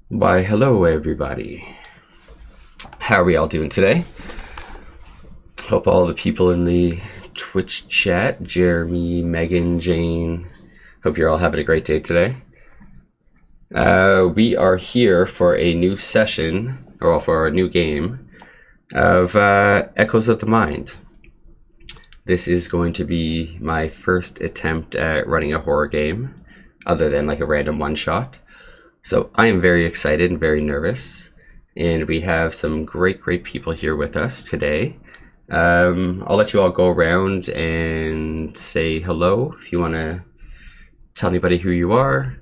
Why, hello everybody. How are we all doing today? Hope all the people in the Twitch chat, Jeremy, Megan, Jane, hope you're all having a great day today. We are here for a new session, or for a new game, of Echoes of the Mind. This is going to be my first attempt at running a horror game, other than like a random one-shot. So I am very excited and very nervous. And we have some great people here with us today. I'll let you all go around and say hello if you want to tell anybody who you are.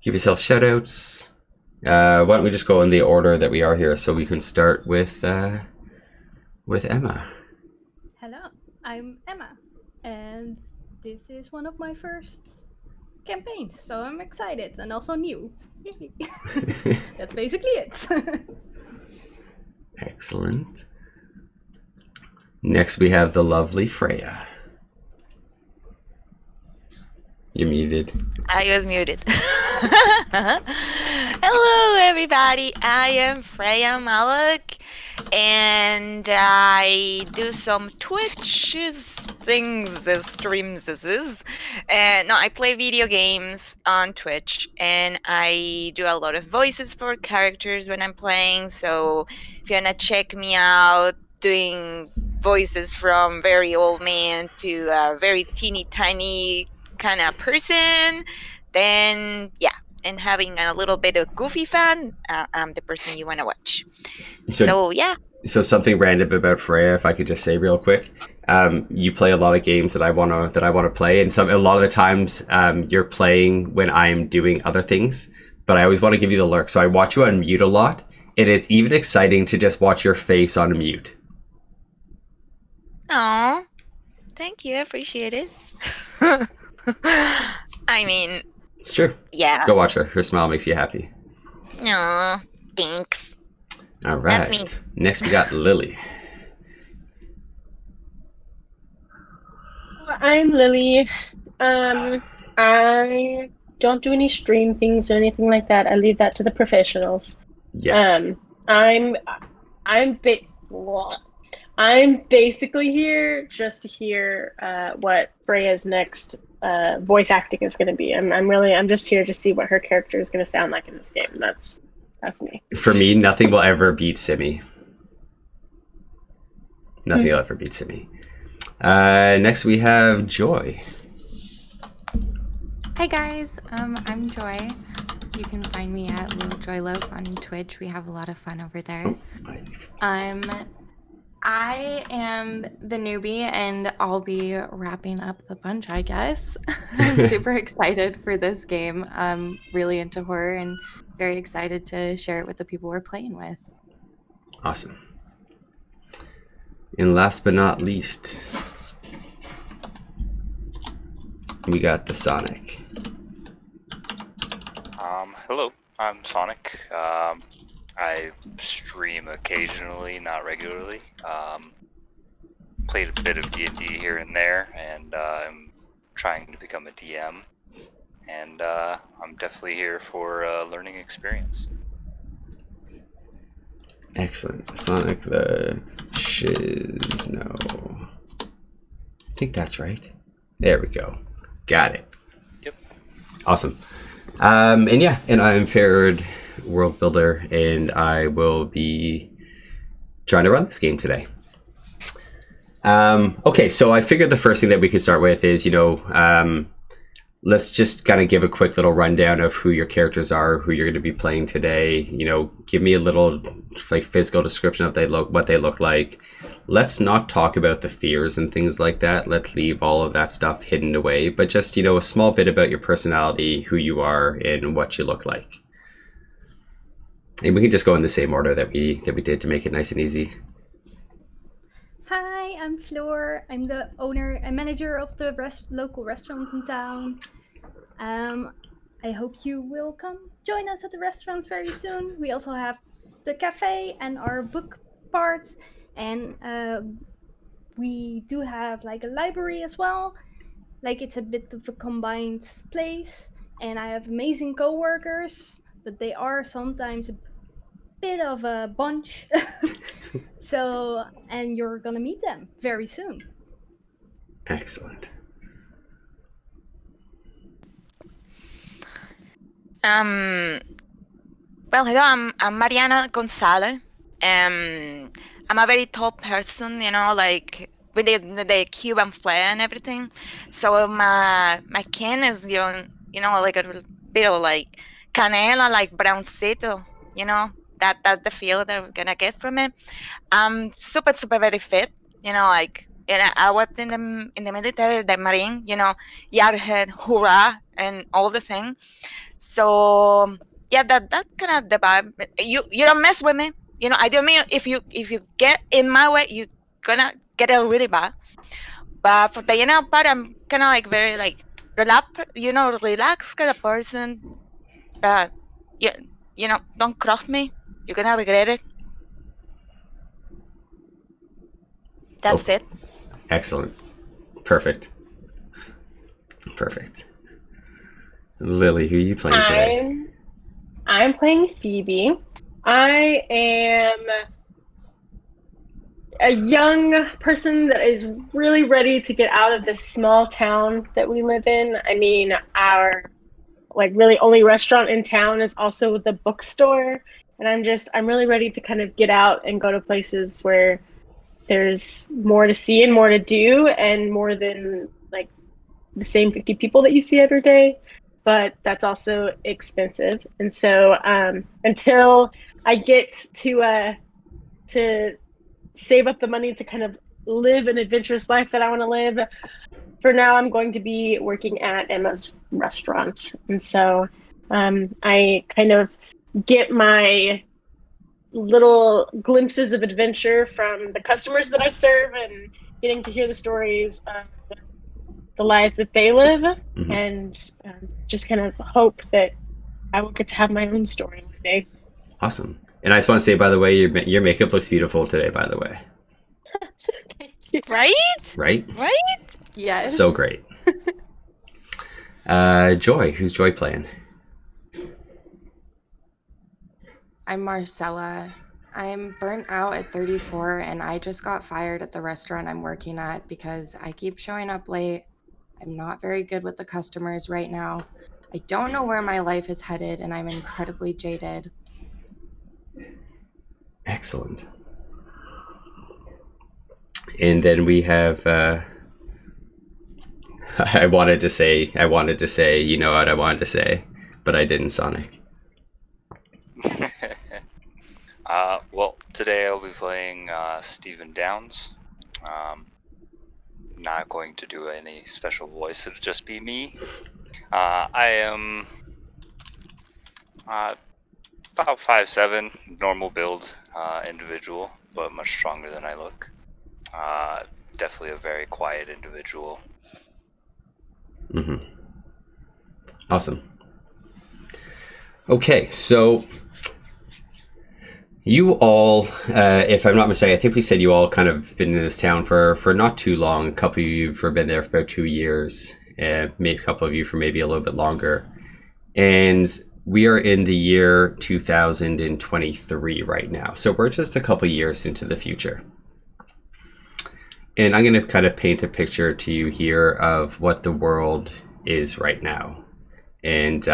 Give yourself shout outs. Why don't we just go in the order that we are here, so we can start with Emma. Hello, I'm Emma, and this is one of my first campaigns, so I'm excited and also new. That's basically it. Excellent. Next we have the lovely Freya. You're muted. I was muted. Hello, everybody. I am Freya Malak, and I do some Twitch things, streams. And no, I play video games on Twitch, and I do a lot of voices for characters when I'm playing. So if you wanna check me out, doing voices from very old man to a very teeny tiny kind of person, then yeah, and having a little bit of goofy fun, I'm the person you want to watch. So yeah. So something random about Freya, if I could just say real quick. You play a lot of games that I wanna play, and a lot of the times you're playing when I'm doing other things. But I always want to give you the lurk, so I watch you on mute a lot, and it's even exciting to just watch your face on mute. Oh, thank you, I appreciate it. I mean, it's true. Yeah. Go watch her. Her smile makes you happy. No, thanks. All right. That's me. Next, we got Lily. I'm Lily. I don't do any stream things or anything like that. I leave that to the professionals. Yes. I'm basically here just to hear what Freya's next voice acting is going to be. I'm just here to see what her character is going to sound like in this game. That's me. For me, nothing will ever beat Simi. Nothing will ever beat Simi. Next we have Joy. Hi guys, I'm Joy. You can find me at Little Joy Love on Twitch. We have a lot of fun over there. I am the newbie, and I'll be wrapping up the bunch, I guess. I'm super excited for this game. I'm really into horror and very excited to share it with the people we're playing with. Awesome. And last but not least, we got the Sonic. Hello, I'm Sonic. I stream occasionally, not regularly. Played a bit of D&D here and there, and I'm trying to become a DM. And I'm definitely here for a learning experience. Excellent. Sonic the Shizno. I think that's right. There we go. Got it. Yep. Awesome. And yeah, and I'm Farrod, World Builder, and I will be trying to run this game today. Okay, so I figured the first thing that we could start with is, let's just kind of give a quick little rundown of who your characters are, who you're going to be playing today. Give me a little like physical description of what they look like. Let's not talk about the fears and things like that. Let's leave all of that stuff hidden away. But just, a small bit about your personality, who you are, and what you look like. And we can just go in the same order that we did to make it nice and easy. Hi, I'm Floor. I'm the owner and manager of the local restaurant in town. I hope you will come join us at the restaurants very soon. We also have the cafe and our book parts, and we do have like a library as well. Like, it's a bit of a combined place, and I have amazing co-workers. but they are sometimes a bit of a bunch. So, and you're gonna meet them very soon. Excellent. Well, hello, I'm Mariana Gonzalez. I'm a very tall person, you know, like with the Cuban flair and everything. So my skin is, you know, like a bit of like canela, like browncito, you know, that's the feel that we're gonna get from it. I'm super very fit, you know, like, and I was in the military, the Marine, you know, Yarhead, hurrah, and all the thing. So yeah, that's kind of the vibe. You don't mess with me. You know, I don't mean if you get in my way, you gonna get it really bad. But for the part, I'm kind of like very like relax kind of person. But you know, don't cross me. You're gonna regret it. That's it. Excellent. Perfect. Lily, who are you playing today? I'm playing Phoebe. I am a young person that is really ready to get out of this small town that we live in. I mean, our like really only restaurant in town is also the bookstore, and I'm really ready to kind of get out and go to places where there's more to see and more to do, and more than like the same 50 people that you see every day. But that's also expensive, and so until I get to save up the money to kind of live an adventurous life that I want to live, for now I'm going to be working at Emma's restaurant, and so I kind of get my little glimpses of adventure from the customers that I serve, and getting to hear the stories of the lives that they live, and just kind of hope that I will get to have my own story one day. Awesome. And I just want to say, by the way, your makeup looks beautiful today, by the way. Thank you. Right? Right? Yes. So great. Joy. Who's Joy playing? I'm Marcella. I'm burnt out at 34 and I just got fired at the restaurant I'm working at because I keep showing up late. I'm not very good with the customers right now. I don't know where my life is headed and I'm incredibly jaded. Excellent. And then we have I wanted to say, you know what I wanted to say, but I didn't, Sonic. Well, today I'll be playing Stephen Downs. Not going to do any special voice, it'll just be me. I am about 5'7", normal build individual, but much stronger than I look. Definitely a very quiet individual. Awesome. Okay, so you all, if I'm not mistaken, I think we said you all kind of been in this town for not too long. A couple of you have been there for about 2 years, and maybe a couple of you for maybe a little bit longer. And we are in the year 2023 right now. So we're just a couple of years into the future. And I'm going to kind of paint a picture to you here of what the world is right now. And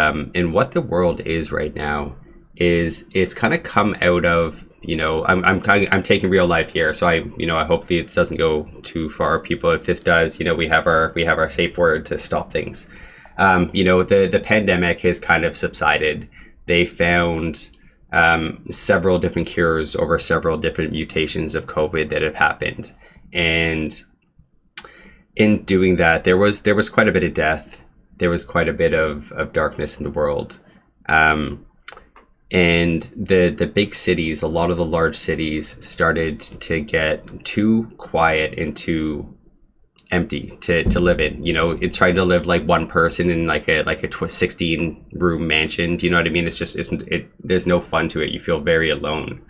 what the world is right now is it's kind of come out of, you know, I'm taking real life here, so I hopefully it doesn't go too far, people. If this does, you know, we have our safe word to stop things. The pandemic has kind of subsided. They found several different cures over several different mutations of COVID that have happened, and in doing that, there was quite a bit of death. There was quite a bit of darkness in the world. And the big cities, a lot of the large cities started to get too quiet and too empty to live in. You know, it's trying to live like one person in like a 16-room mansion. Do you know what I mean? It's just there's no fun to it. You feel very alone.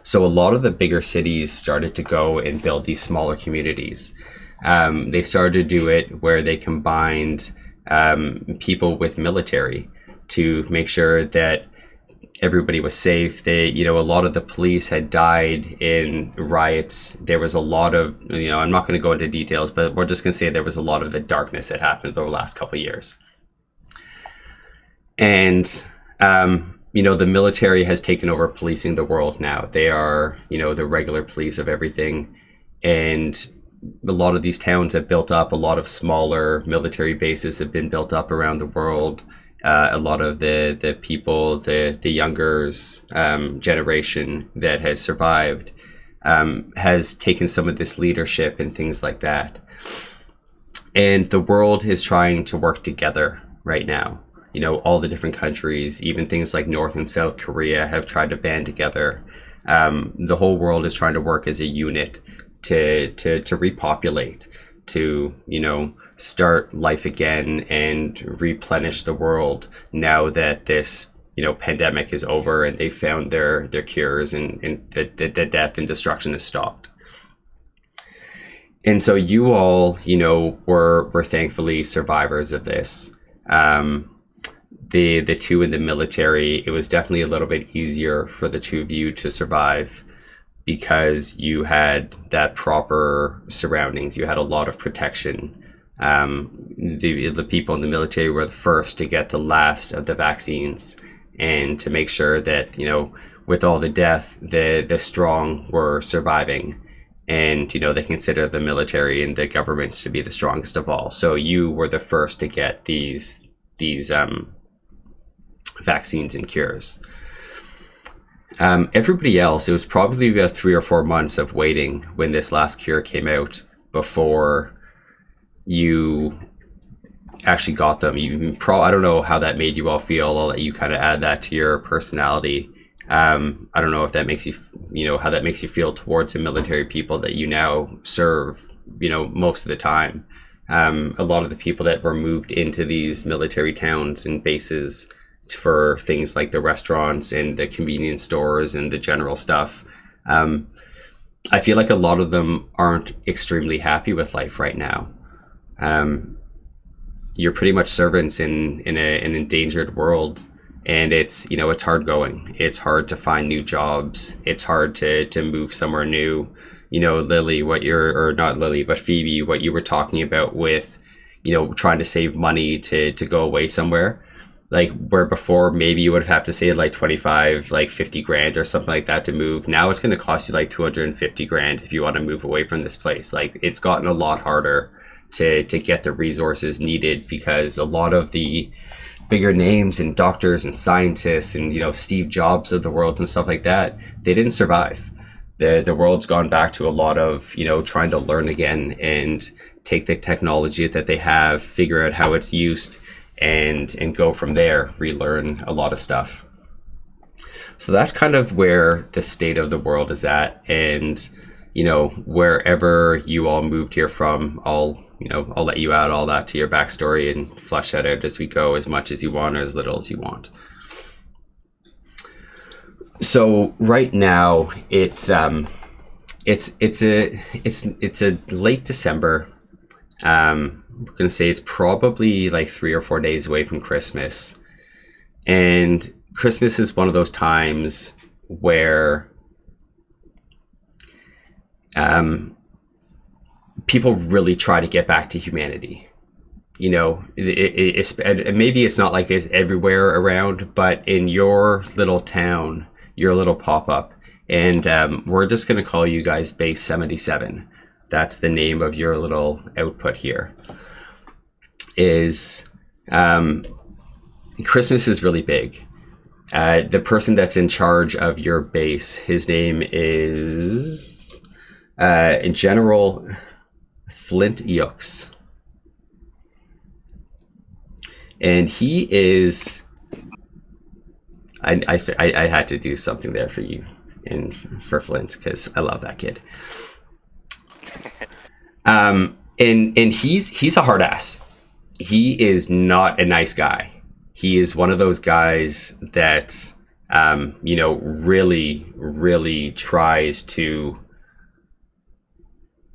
So a lot of the bigger cities started to go and build these smaller communities. They started to do it where they combined people with military to make sure that everybody was safe. A lot of the police had died in riots. There was a lot of, I'm not going to go into details, but we're just going to say there was a lot of the darkness that happened over the last couple of years. And, the military has taken over policing the world now. They are, the regular police of everything. And a lot of these towns have built up. A lot of smaller military bases have been built up around the world. A lot of the people, the younger generation that has survived has taken some of this leadership and things like that. And the world is trying to work together right now. All the different countries, even things like North and South Korea, have tried to band together. The whole world is trying to work as a unit to repopulate, to, start life again and replenish the world now that this, pandemic is over and they found their cures and the death and destruction has stopped. And so you all, were thankfully survivors of this. The two in the military, it was definitely a little bit easier for the two of you to survive because you had that proper surroundings. You had a lot of protection. The people in the military were the first to get the last of the vaccines, and to make sure that, with all the death, the strong were surviving. And, they consider the military and the governments to be the strongest of all. So you were the first to get these vaccines and cures. Everybody else, it was probably about 3 or 4 months of waiting when this last cure came out before you actually got them. I don't know how that made you all feel. I'll let you kind of add that to your personality. I don't know if that makes you, how that makes you feel towards the military people that you now serve, most of the time. A lot of the people that were moved into these military towns and bases for things like the restaurants and the convenience stores and the general stuff, I feel like a lot of them aren't extremely happy with life right now. You're pretty much servants in an endangered world, and it's hard going. It's hard to find new jobs. It's hard to move somewhere new. Lily, Phoebe, what you were talking about with, trying to save money to go away somewhere. Like, where before maybe you would have to save like 25, like 50 grand or something like that to move. Now it's going to cost you like 250 grand if you want to move away from this place. Like, it's gotten a lot harder to get the resources needed, because a lot of the bigger names and doctors and scientists and, Steve Jobs of the world and stuff like that, they didn't survive. The world's gone back to a lot of, trying to learn again and take the technology that they have, figure out how it's used, and go from there, relearn a lot of stuff. So that's kind of where the state of the world is at. And, wherever you all moved here from, I'll let you add all that to your backstory and flesh that out as we go, as much as you want or as little as you want. So right now it's a late December. We're gonna say it's probably like 3 or 4 days away from Christmas, and Christmas is one of those times where people really try to get back to humanity. Maybe it's not like this everywhere around, but in your little town, your little pop-up, and we're just going to call you guys Base 77. That's the name of your little output here. Christmas is really big. The person that's in charge of your base, his name is General Flint Yooks. And he is... I had to do something there for you and for Flint, because I love that kid. And he's a hard ass. He is not a nice guy. He is one of those guys that really, really tries to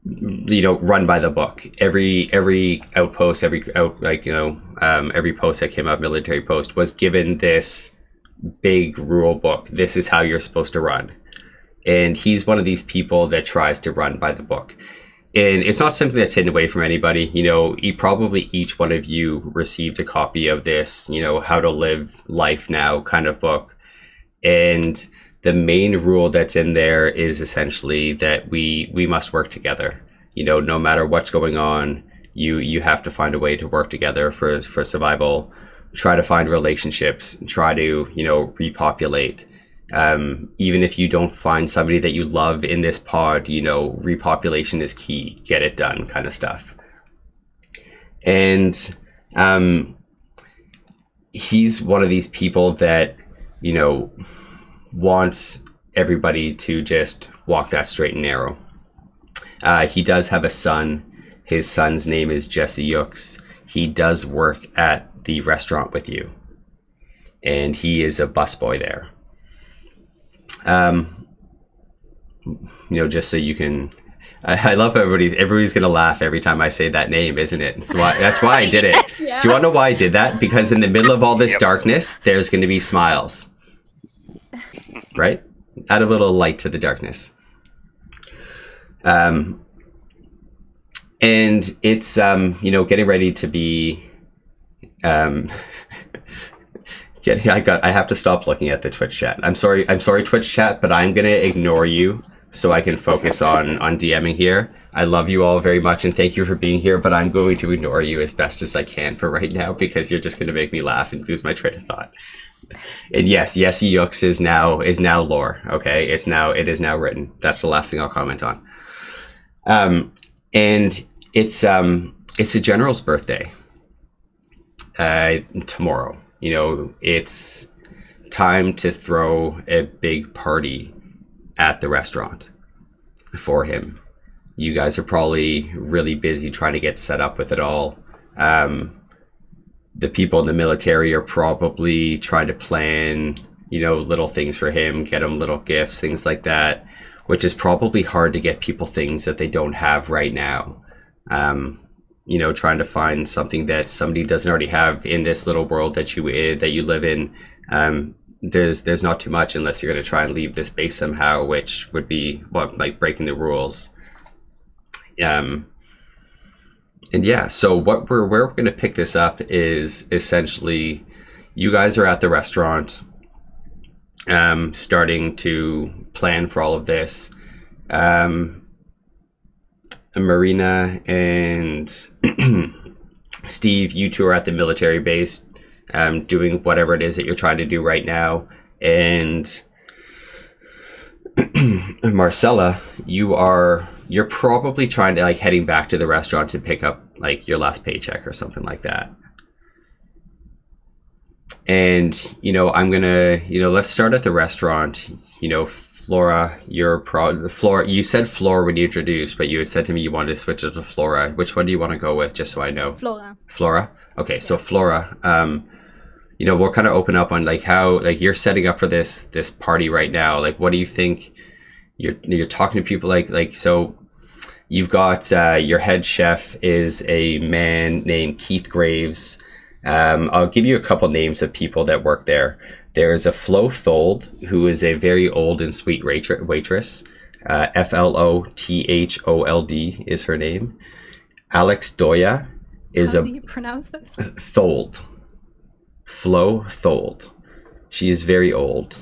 run by the book. Every outpost, every post that came up, military post, was given this big rule book. This is how you're supposed to run. And he's one of these people that tries to run by the book. And it's not something that's hidden away from anybody. You know, probably each one of you received a copy of this, you know, How to Live Life Now kind of book. And the main rule that's in there is essentially that we must work together. You know, no matter what's going on, you have to find a way to work together for survival. Try to find relationships, try to, you know, repopulate. Even if you don't find somebody that you love in this pod, you know, repopulation is key. Get it done, kind of stuff. And he's one of these people that, you know, wants everybody to just walk that straight and narrow. He does have a son. His son's name is Jesse Yooks. He does work at the restaurant with you, and he is a busboy there. You know, just so you can, I love everybody's gonna laugh every time I say that name, isn't it? That's why I did it. Yeah. Do you want to know why I did that? Because in the middle of all this darkness, there's going to be smiles, right? Add a little light to the darkness. And it's you know, getting ready to be I have to stop looking at the Twitch chat. I'm sorry Twitch chat, but I'm gonna ignore you so I can focus on DMing here. I love you all very much and thank you for being here, but I'm going to ignore you as best as I can for right now because you're just gonna make me laugh and lose my train of thought. And yes, Jesse Yooks is now lore. Okay, it is now written. That's the last thing I'll comment on. And it's a general's birthday tomorrow. You know, it's time to throw a big party at the restaurant for him. You guys are probably really busy trying to get set up with it all. The people in the military are probably trying to plan, you know, little things for him, get him little gifts, things like that, which is probably hard to get people things that they don't have right now. You know, trying to find something that somebody doesn't already have in this little world that you live in. There's not too much unless you're going to try and leave this base somehow, which would be like breaking the rules. And yeah, so where we're going to pick this up is essentially you guys are at the restaurant, starting to plan for all of this. Marina and Steve, you two are at the military base, doing whatever it is that you're trying to do right now. And Marcella, you're probably trying to heading back to the restaurant to pick up your last paycheck or something like that. And, I'm gonna, let's start at the restaurant. Flora, Flora, you said Flora when you introduced, but you had said to me you wanted to switch it to Flora. Which one do you want to go with, just so I know? Flora? Okay, so Flora, we'll kind of open up on how you're setting up for this party right now. What do you think? You're talking to people so you've got your head chef is a man named Keith Graves. I'll give you a couple names of people that work there. There's a Flo Thold, who is a very old and sweet waitress. Flothold is her name. Alex Doya is How do you pronounce that? Thold. Flo Thold. She is very old.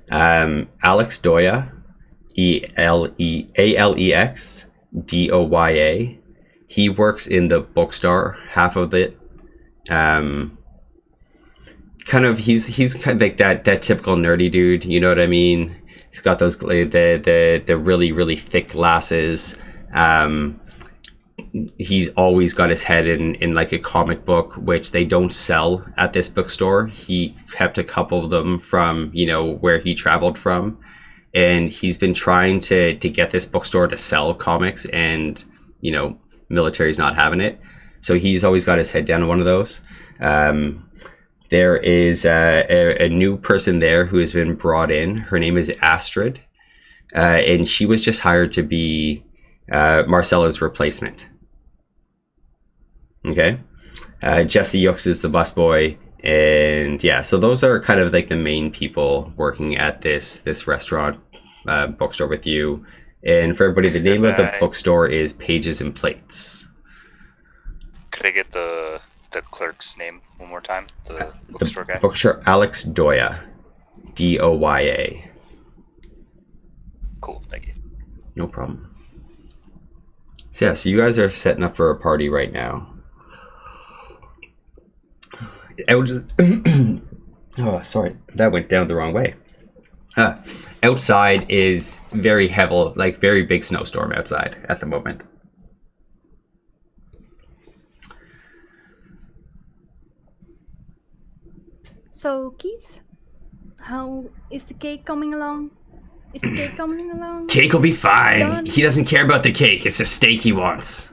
Alex Doya, Alex Doya. He works in the bookstore, half of it. He's kind of like that typical nerdy dude, you know what I mean? He's got those the really, really thick glasses. He's always got his head in a comic book, which they don't sell at this bookstore. He kept a couple of them from where he traveled from, and he's been trying to get this bookstore to sell comics, and military's not having it, so he's always got his head down on one of those. There is a new person there who has been brought in. Her name is Astrid, and she was just hired to be Marcella's replacement. Okay, Jesse Yooks is the busboy, And yeah, so those are kind of like the main people working at this restaurant bookstore with you. And for everybody, the name of the bookstore is Pages and Plates. Could I get the clerk's name one more time? The bookstore guy? Bookstore Alex Doya. Doya. Cool, thank you. No problem. So yeah, so you guys are setting up for a party right now. I would just... oh, sorry. That went down the wrong way. Outside is very heavy, like very big snowstorm outside at the moment. So, Keith, how is the cake coming along? Is the cake coming along? Cake will be fine. Done? He doesn't care about the cake. It's the steak he wants.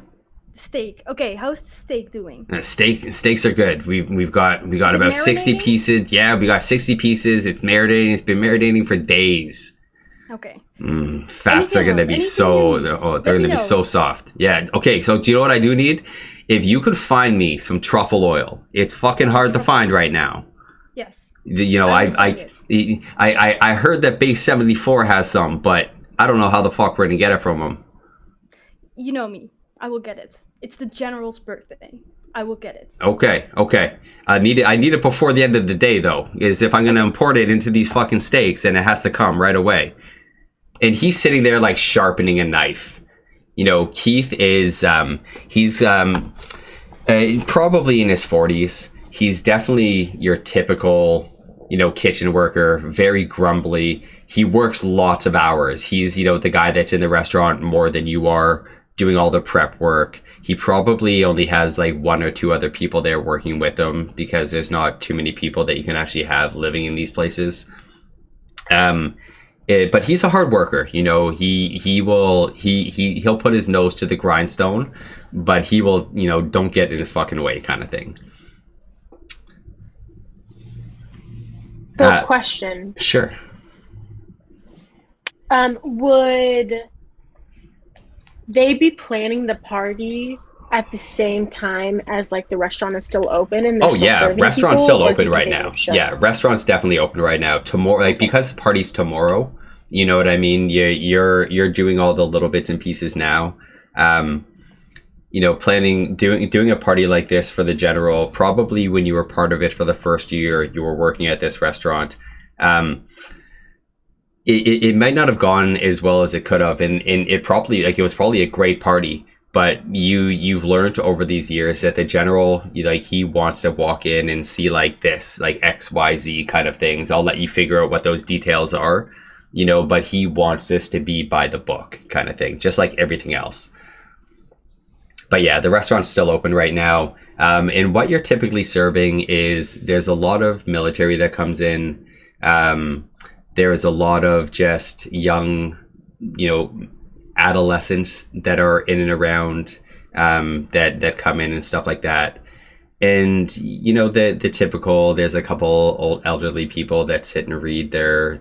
Steak. Okay, how's the steak doing? Steaks are good. We've got it about 60 marinating? pieces. Yeah, we got 60 pieces. It's marinating. It's been marinating for days. Okay. Fats are gonna be so they're gonna be so soft. Yeah. Okay. So do you know what I do need? If you could find me some truffle oil, it's fucking hard to find right now. Yes. You know, I will find it. I heard that Base 74 has some, but I don't know how the fuck we're gonna get it from them. You know me. I will get it. It's the general's birthday. I will get it. Okay. I need it before the end of the day, though. Is if I'm gonna import it into these fucking steaks, then it has to come right away. And he's sitting there like sharpening a knife. You know, Keith is he's probably in his 40s. He's definitely your typical, you know, kitchen worker, very grumbly. He works lots of hours. He's, you know, the guy that's in the restaurant more than you are, doing all the prep work. He probably only has like one or two other people there working with him because there's not too many people that you can actually have living in these places. But he's a hard worker, you know. He'll put his nose to the grindstone, but he will, you know, don't get in his fucking way, kind of thing. So, question. Sure. Would they be planning the party at the same time as like the restaurant is still open? And Oh yeah, restaurant's still open right now. now. Yeah, restaurant's definitely open right now. Tomorrow, like because the party's tomorrow, you know what I mean. You're doing all the little bits and pieces now. You know, doing a party like this for the general. Probably when you were part of it for the first year, you were working at this restaurant. It might not have gone as well as it could have, and it was probably a great party. But you've learned over these years that the general, like, he wants to walk in and see like this, like XYZ kind of things. I'll let you figure out what those details are, you know, but he wants this to be by the book kind of thing, just like everything else. But yeah, the restaurant's still open right now. And what you're typically serving is there's a lot of military that comes in. There's a lot of just young, you know, adolescents that are in and around that come in and stuff like that. And you know, the typical, there's a couple old elderly people that sit and read their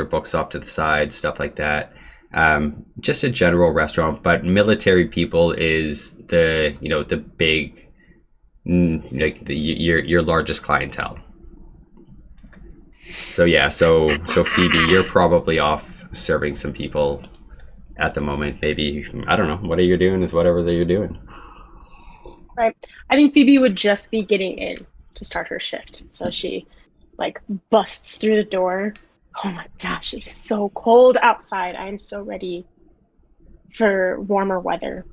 books off to the side, stuff like that. Just a general restaurant, but military people is the, you know, the big, like your largest clientele. So yeah, so Phoebe, you're probably off serving some people at the moment. Maybe, I don't know, what are you doing is whatever that you're doing. Right. I think Phoebe would just be getting in to start her shift. So she like busts through the door. Oh my gosh, it is so cold outside. I am so ready for warmer weather.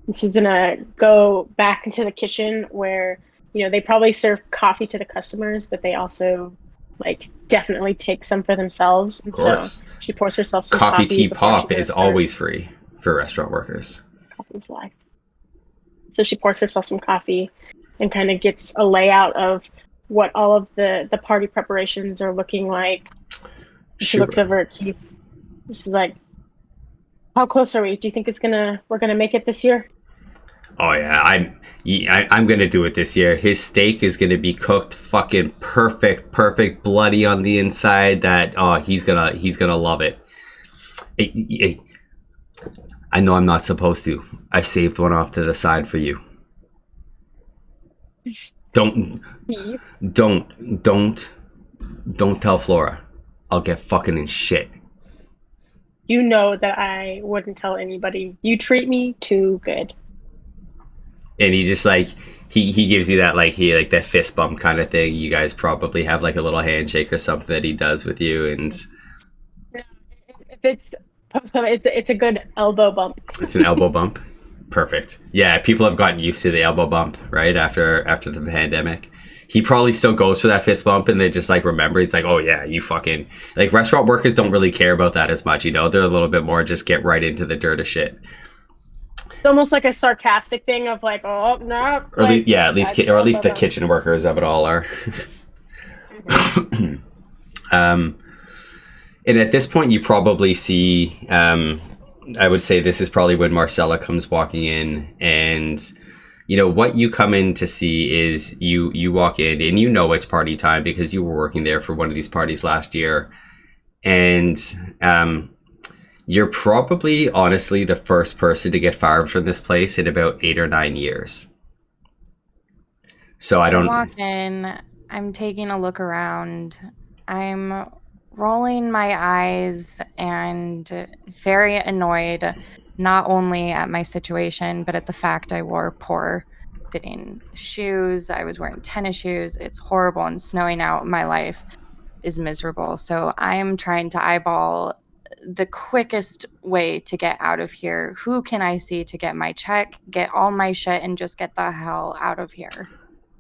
And she's gonna go back into the kitchen where, you know, they probably serve coffee to the customers, but they also like definitely take some for themselves. And Of course. So she pours herself some Coffee, coffee. tea, before she's pop gonna is start. always free for restaurant workers. Coffee's life. So she pours herself some coffee and kind of gets a layout of what all of the party preparations are looking like. She looks over at Keith. She's like, "How close are we? Do you think we're gonna make it this year?" Oh yeah, I'm gonna do it this year. His steak is gonna be cooked fucking perfect, bloody on the inside. That he's gonna love it. Hey, I know I'm not supposed to. I saved one off to the side for you. Don't don't tell Flora. I'll get fucking in shit. You know that I wouldn't tell anybody. You treat me too good. And he just like he gives you that like that fist bump kind of thing. You guys probably have like a little handshake or something that he does with you, and If it's it's a good elbow bump. it's an elbow bump. Perfect. Yeah, people have gotten used to the elbow bump, right? After the pandemic. He probably still goes for that fist bump and they just like remember. He's like, oh yeah, you fucking like restaurant workers don't really care about that as much, you know. They're a little bit more just get right into the dirt of shit. It's almost like a sarcastic thing of like, oh no. Or like, at least the kitchen workers of it all are. And at this point, you probably see. I would say this is probably when Marcella comes walking in, and you know what you come in to see is you walk in and you know it's party time because you were working there for one of these parties last year, and you're probably honestly the first person to get fired from this place in about 8 or 9 years. So I don't walk in, I'm taking a look around. I'm rolling my eyes and very annoyed, not only at my situation, but at the fact I wore poor fitting shoes. I was wearing tennis shoes. It's horrible and snowing out. My life is miserable. So I am trying to eyeball the quickest way to get out of here. Who can I see to get my check, get all my shit, and just get the hell out of here?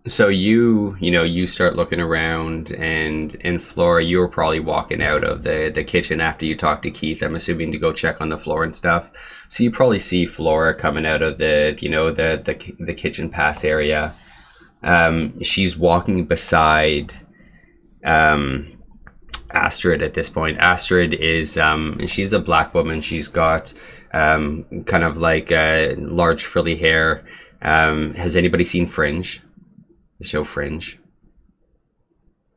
So you start looking around, and Flora, you were probably walking out of the kitchen after you talked to Keith, I'm assuming, to go check on the floor and stuff. So you probably see Flora coming out of the kitchen pass area. She's walking beside Astrid at this point. Astrid is she's a black woman. She's got kind of like large frilly hair. Has anybody seen Fringe? The show Fringe?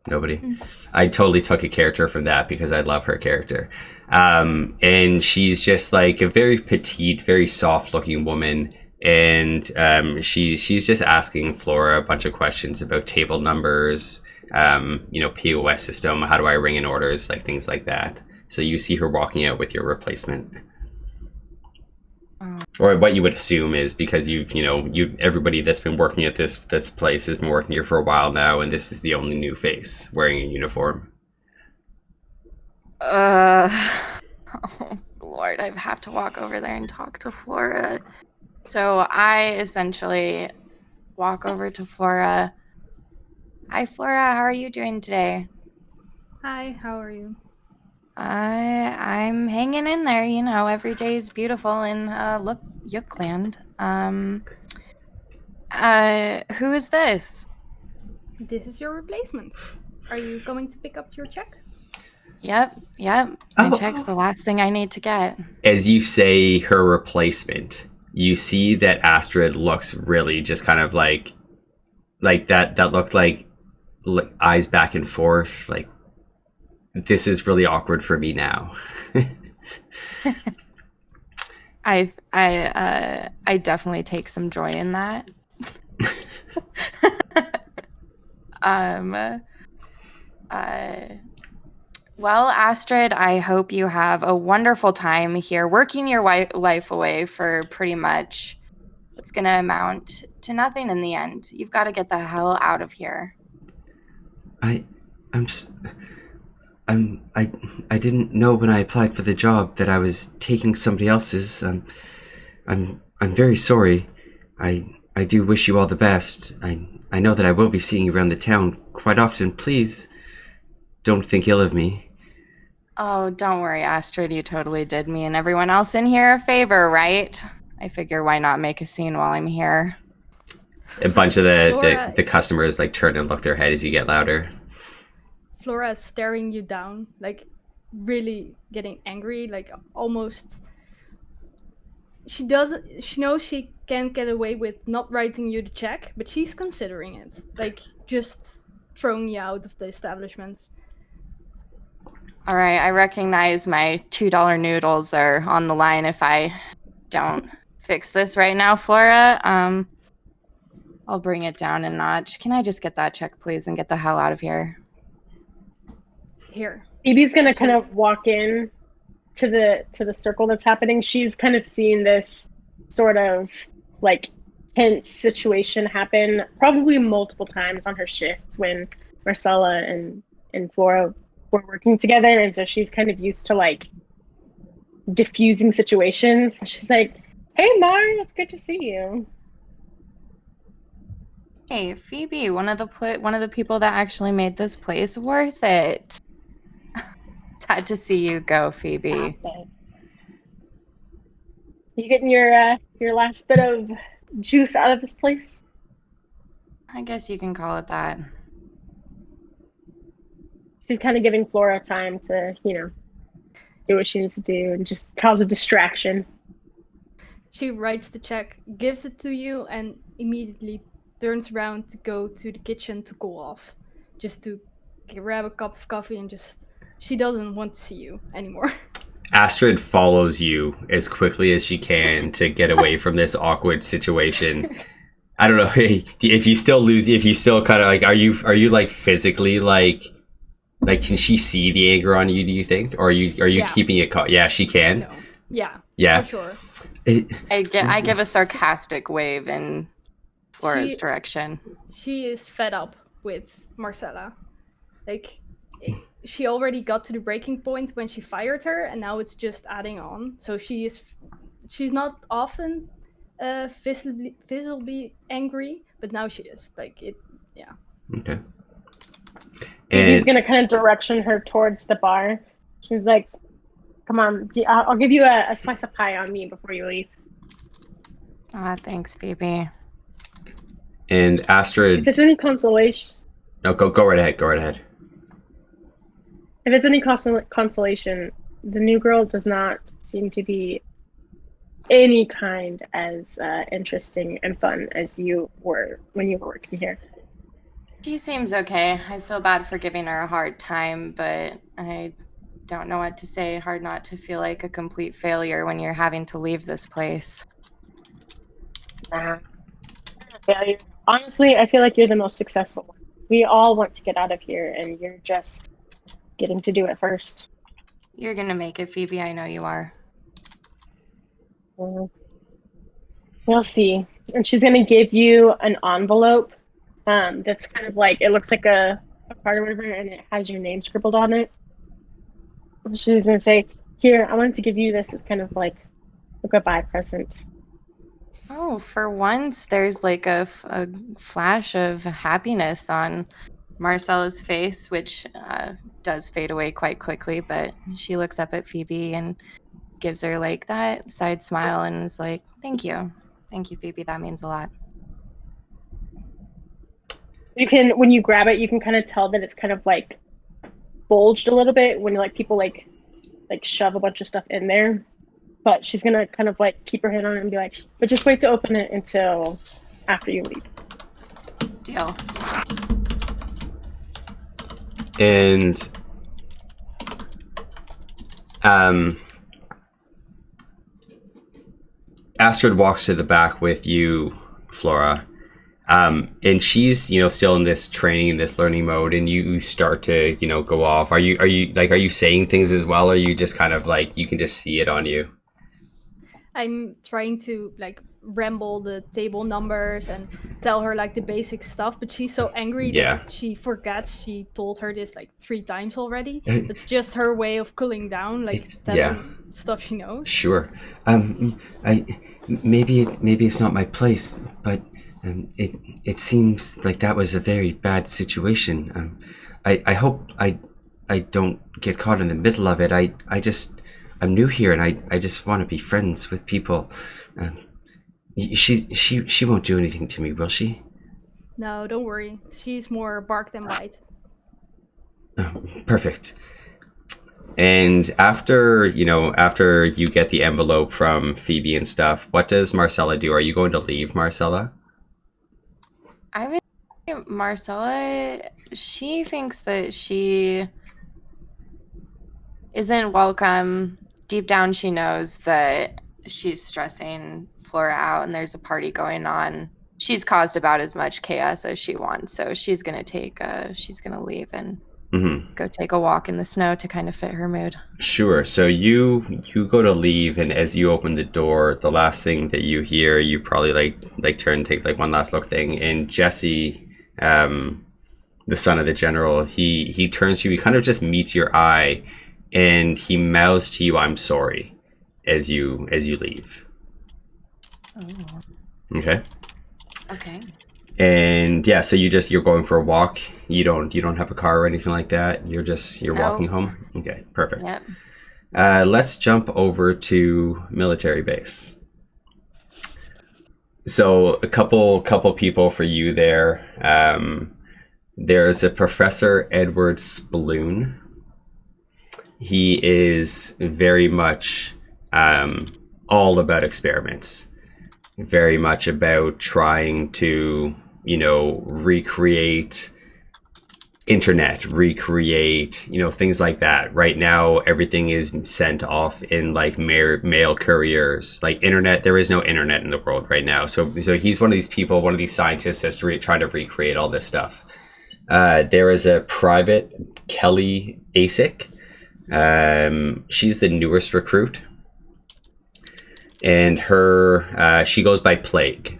Nobody? I totally took a character from that because I love her character. And she's just like a very petite, very soft looking woman. And she's just asking Flora a bunch of questions about table numbers, POS system, how do I ring in orders, like things like that. So you see her walking out with your replacement. Or what you would assume is because everybody that's been working at this place has been working here for a while now, and this is the only new face wearing a uniform. Oh Lord, I have to walk over there and talk to Flora. So I essentially walk over to Flora. Hi Flora, how are you doing today? Hi, how are you? I'm hanging in there, every day is beautiful in Yukland. Who is this? This is your replacement. Are you going to pick up your check? Yep. My check's the last thing I need to get. As you say her replacement, you see that Astrid looks really just kind of like that looked like eyes back and forth, like, this is really awkward for me now. I definitely take some joy in that. Well, Astrid, I hope you have a wonderful time here, working your life away for pretty much what's going to amount to nothing in the end. You've got to get the hell out of here. I didn't know when I applied for the job that I was taking somebody else's. I'm very sorry. I do wish you all the best. I know that I will be seeing you around the town quite often. Please don't think ill of me. Oh, don't worry, Astrid. You totally did me and everyone else in here a favor, right? I figure why not make a scene while I'm here. A bunch of the customers like turn and look their head as you get louder. Flora is staring you down, like really getting angry, like almost. She knows she can't get away with not writing you the check, but she's considering it, like just throwing you out of the establishment. All right, I recognize my $2 noodles are on the line if I don't fix this right now, Flora. I'll bring it down a notch. Can I just get that check, please, and get the hell out of here? Here. Phoebe's gonna kind of walk in to the circle that's happening. She's kind of seen this sort of like tense situation happen probably multiple times on her shifts when Marcella and Flora were working together, and so she's kind of used to like diffusing situations. She's like, "Hey, Mar, it's good to see you." Hey, Phoebe, one of the people that actually made this place worth it. Sad to see you go, Phoebe. You getting your last bit of juice out of this place? I guess you can call it that. She's kind of giving Flora time to, do what she needs to do and just cause a distraction. She writes the check, gives it to you, and immediately turns around to go to the kitchen to cool off. Just to grab a cup of coffee and she doesn't want to see you anymore. Astrid follows you as quickly as she can to get away from this awkward situation. I don't know if you still kind of like, are you like physically like can she see the anger on you? Do you think, or are you keeping it? Yeah, she can. No. Yeah. Yeah. For sure. I give a sarcastic wave in Flora's direction. She is fed up with Marcella. Like, she already got to the breaking point when she fired her, and now it's just adding on. So she's not often visibly angry, but now she is. Like, it, yeah. Okay. And he's gonna kind of direction her towards the bar. She's like, "Come on, I'll give you a slice of pie on me before you leave." Thanks, Phoebe. And Astrid. If it's any consolation. No, go right ahead. Go right ahead. If it's any consolation, the new girl does not seem to be any kind as interesting and fun as you were when you were working here. She seems okay. I feel bad for giving her a hard time, but I don't know what to say. Hard not to feel like a complete failure when you're having to leave this place. Failure. Honestly, I feel like you're the most successful one. We all want to get out of here, and you're just getting to do it first. You're gonna make it, Phoebe. I know you are. We'll see. And she's gonna give you an envelope that's kind of like, it looks like a card or whatever, and it has your name scribbled on it. She's gonna say, "Here, I wanted to give you this as kind of like a goodbye present." Oh, for once, there's like a flash of happiness on Marcella's face, which does fade away quite quickly, but she looks up at Phoebe and gives her like that side smile and is like, "Thank you, Phoebe, that means a lot." You can, when you grab it, you can kind of tell that it's kind of like bulged a little bit when like people like shove a bunch of stuff in there. But she's gonna kind of like keep her hand on it and be like, "But just wait to open it until after you leave." Deal. And Astrid walks to the back with you, Flora. And she's, still in this training, in this learning mode, and you start to, go off. Are you saying things as well, or are you just kind of like, you can just see it on you? I'm trying to like ramble the table numbers and tell her like the basic stuff, but she's so angry that she forgets she told her this like 3 times already. It's just her way of cooling down, like telling stuff she knows. Sure. Maybe it's not my place, but it seems like that was a very bad situation. I hope I don't get caught in the middle of it. I'm new here, and I just want to be friends with people. She won't do anything to me, will she? No, don't worry. She's more bark than bite. Oh, perfect. And after you get the envelope from Phoebe and stuff, what does Marcella do? Are you going to leave Marcella? I would say Marcella, she thinks that she isn't welcome. Deep down, she knows that she's stressing Flora out and there's a party going on she's caused about as much chaos as she wants, so she's gonna leave and go take a walk in the snow to kind of fit her mood. Sure. So you go to leave, and as you open the door, the last thing that you hear, you probably like turn and take like one last look thing, and Jesse, the son of the general, he turns to you, he kind of just meets your eye, and he mouths to you, "I'm sorry," as you leave. Oh. Okay. Okay. And yeah, so you're going for a walk. You don't have a car or anything like that. You're No. walking home. Okay, perfect. Yep. Let's jump over to military base. So a couple people for you there. There's a Professor Edward Sploon. He is very much all about experiments. Very much about trying to, recreate internet, recreate, things like that. Right now, everything is sent off in like mail couriers, like internet. There is no internet in the world right now. So he's one of these people, one of these scientists that's trying to recreate all this stuff. There is a private Kelly Asic. She's the newest recruit. And she goes by Plague.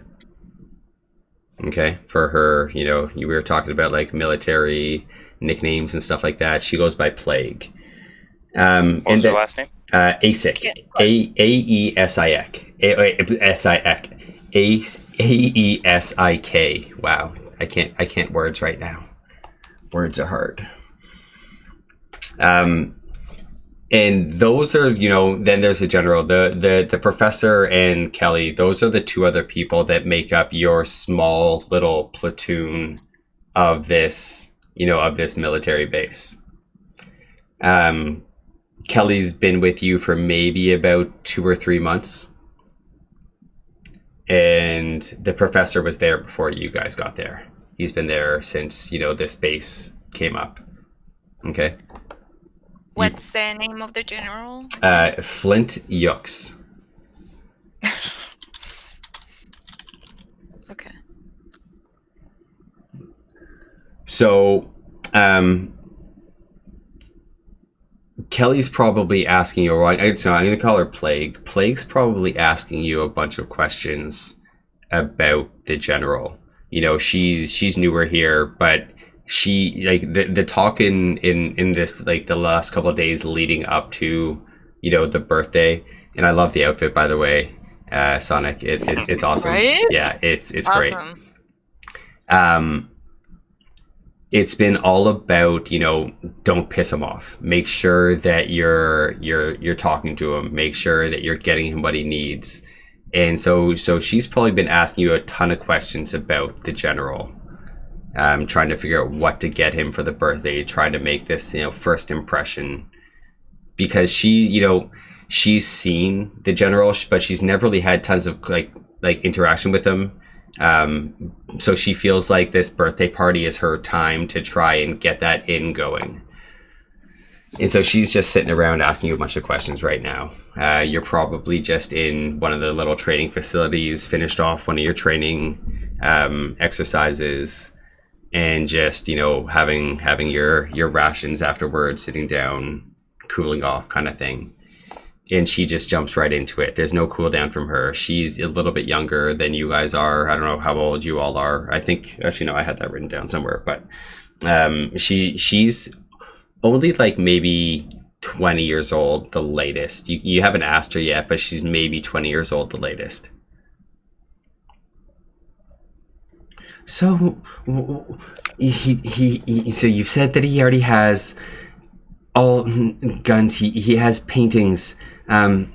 Okay, for her, we were talking about like military nicknames and stuff like that. She goes by Plague. What's her last name? Asic. Aesic. Aesik. Wow, I can't words right now. Words are hard. And those are, then there's the general, the professor and Kelly. Those are the two other people that make up your small little platoon of this, of this military base. Kelly's been with you for maybe about 2 or 3 months. And the professor was there before you guys got there. He's been there since, this base came up. Okay. What's the name of the general? Flint Yooks. Okay. So, Kelly's probably asking you, I'm going to call her Plague. Plague's probably asking you a bunch of questions about the general. She's newer here, but she like the talk in this like the last couple of days leading up to the birthday, and I love the outfit, by the way, Sonic. It's awesome. Right? Yeah, it's Awesome. great. It's been all about don't piss him off. Make sure that you're talking to him. Make sure that you're getting him what he needs. And so she's probably been asking you a ton of questions about the general. Trying to figure out what to get him for the birthday, trying to make this, first impression, because she's seen the general, but she's never really had tons of like interaction with him. So she feels like this birthday party is her time to try and get that in going. And so she's just sitting around asking you a bunch of questions right now. You're probably just in one of the little training facilities, finished off one of your training exercises, and just having your rations afterwards, sitting down, cooling off kind of thing. And she just jumps right into it. There's no cool down from her. She's a little bit younger than you guys are. I don't know how old you all are. I think actually no, I had that written down somewhere, but she's only like maybe 20 years old, the latest. You haven't asked her yet, but she's maybe 20 years old, the latest. So, so you've said that he already has all guns. He has paintings. So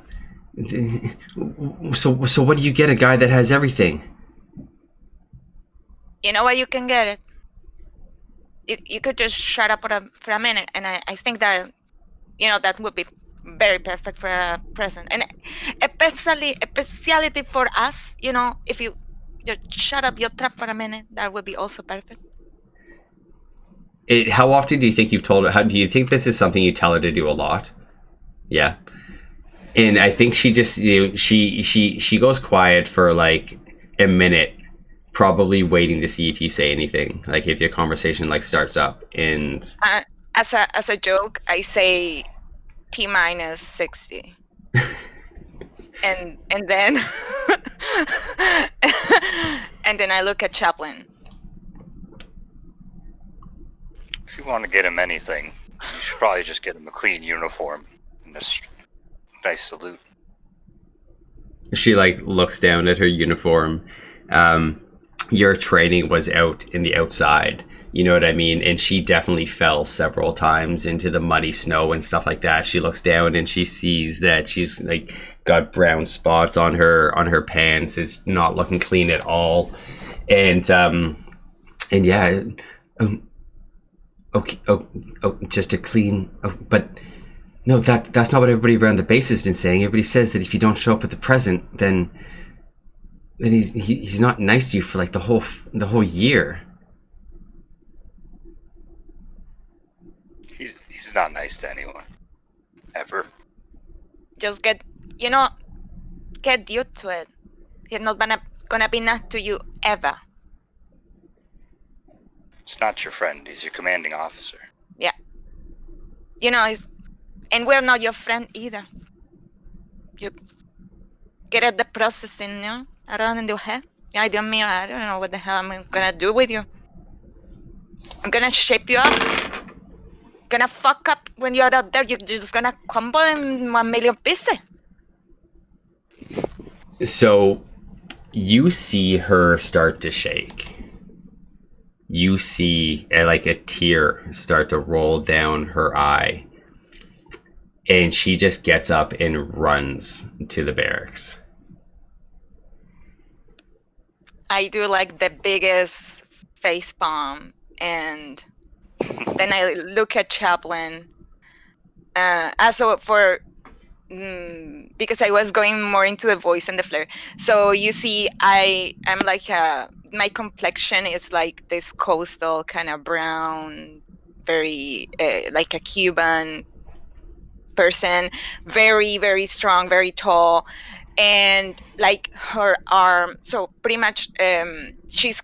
what do you get a guy that has everything? You know what? You can get it. You could just shut up for a minute, and I think that, that would be very perfect for a present, and especially for us. If you just shut up your trap for a minute, that would be also perfect. How often do you think you've told her? How do you think this is something you tell her to do a lot? Yeah, and I think she just she goes quiet for like a minute, probably waiting to see if you say anything, like if your conversation like starts up. And As a joke, I say T minus 60. and then and then I look at Chaplin. If you want to get him anything, you should probably just get him a clean uniform and a nice salute. she like looks down at her uniform. Your training was out in the outside, you know what I mean? And she definitely fell several times into the muddy snow and stuff like that. She looks down and she sees that she's like got brown spots on her pants. It's not looking clean at all. And yeah, okay, just a clean. But no, that's not what everybody around the base has been saying. Everybody says that if you don't show up at the present, then he's not nice to you for like the whole year. He's not nice to anyone. Ever. Just get used to it. He's not gonna be nice to you ever. He's not your friend. He's your commanding officer. Yeah. And we're not your friend either. You get at the processing, around in your head. Yeah, Dios mío, I don't know what the hell I'm gonna do with you. I'm gonna shape you up. Gonna fuck up when you're out there. You're just gonna crumble in 1 million pieces. So you see her start to shake. You see like a tear start to roll down her eye. And she just gets up and runs to the barracks. I do like the biggest face palm, and then I look at Chaplin. Also because I was going more into the voice and the flair. So you see, I'm like my complexion is like this coastal kind of brown, very like a Cuban person, very, very strong, very tall. And like her arm, so pretty much she's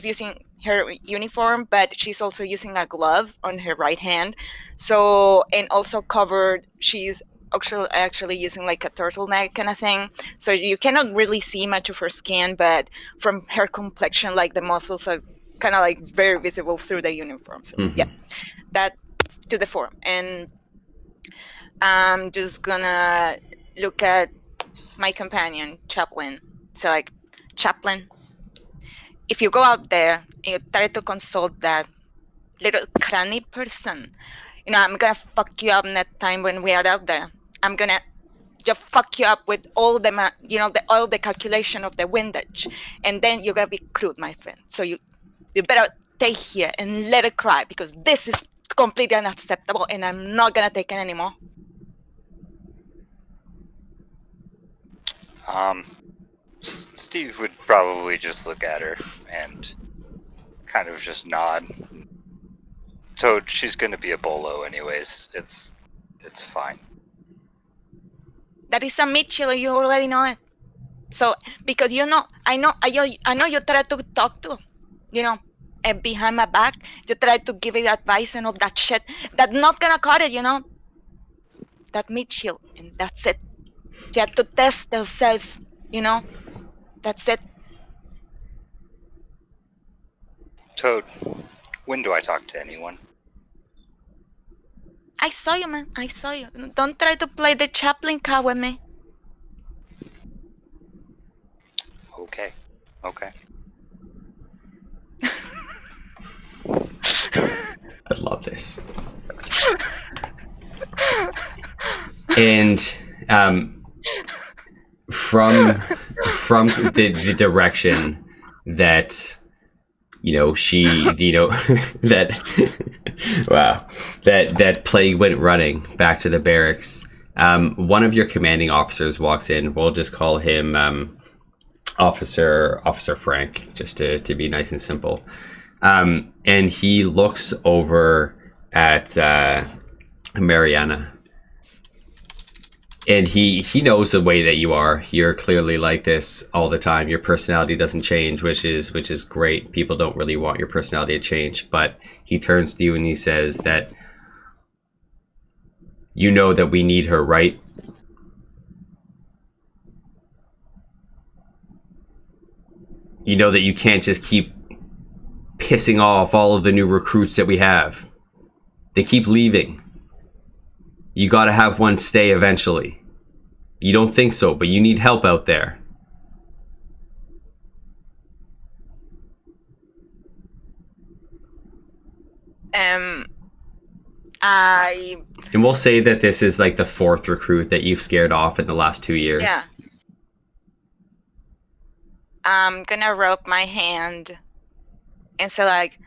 using her uniform, but she's also using a glove on her right hand. So, and also covered, she's actually using like a turtleneck kind of thing. So you cannot really see much of her skin, but from her complexion, like the muscles are kind of like very visible through the uniform. So yeah, that to the form. And I'm just gonna look at my companion, Chaplin. So like, Chaplin, if you go out there and you try to consult that little cranny person, I'm gonna fuck you up next time when we are out there. I'm gonna just fuck you up with all the, all the calculation of the windage, and then you're gonna be crude, my friend. So you better stay here and let it cry, because this is completely unacceptable, and I'm not gonna take it anymore. Steve would probably just look at her and kind of just nod. So she's gonna be a bolo anyways. It's fine. That is a Mitchell, you already know it. So because I know you try to talk to, and behind my back, you try to give it advice and all that shit. That's not gonna cut it, That Mitchell, and that's it. You have to test yourself, That's it. Toad, when do I talk to anyone? I saw you, man. I saw you. Don't try to play the Chaplin card with me. Okay. I love this. And from the direction that she that Plague went running back to the barracks, one of your commanding officers walks in. We'll just call him Officer Frank, just to be nice and simple. And he looks over at Mariana. And he knows the way that you are. You're clearly like this all the time. Your personality doesn't change, which is great. People don't really want your personality to change. But he turns to you and he says that you know that we need her, right? You know that you can't just keep pissing off all of the new recruits that we have. They keep leaving. You gotta have one stay eventually. You don't think so, but you need help out there. And we'll say that this is like the 4th recruit that you've scared off in the last 2 years. Yeah. I'm gonna rub my hand and say like,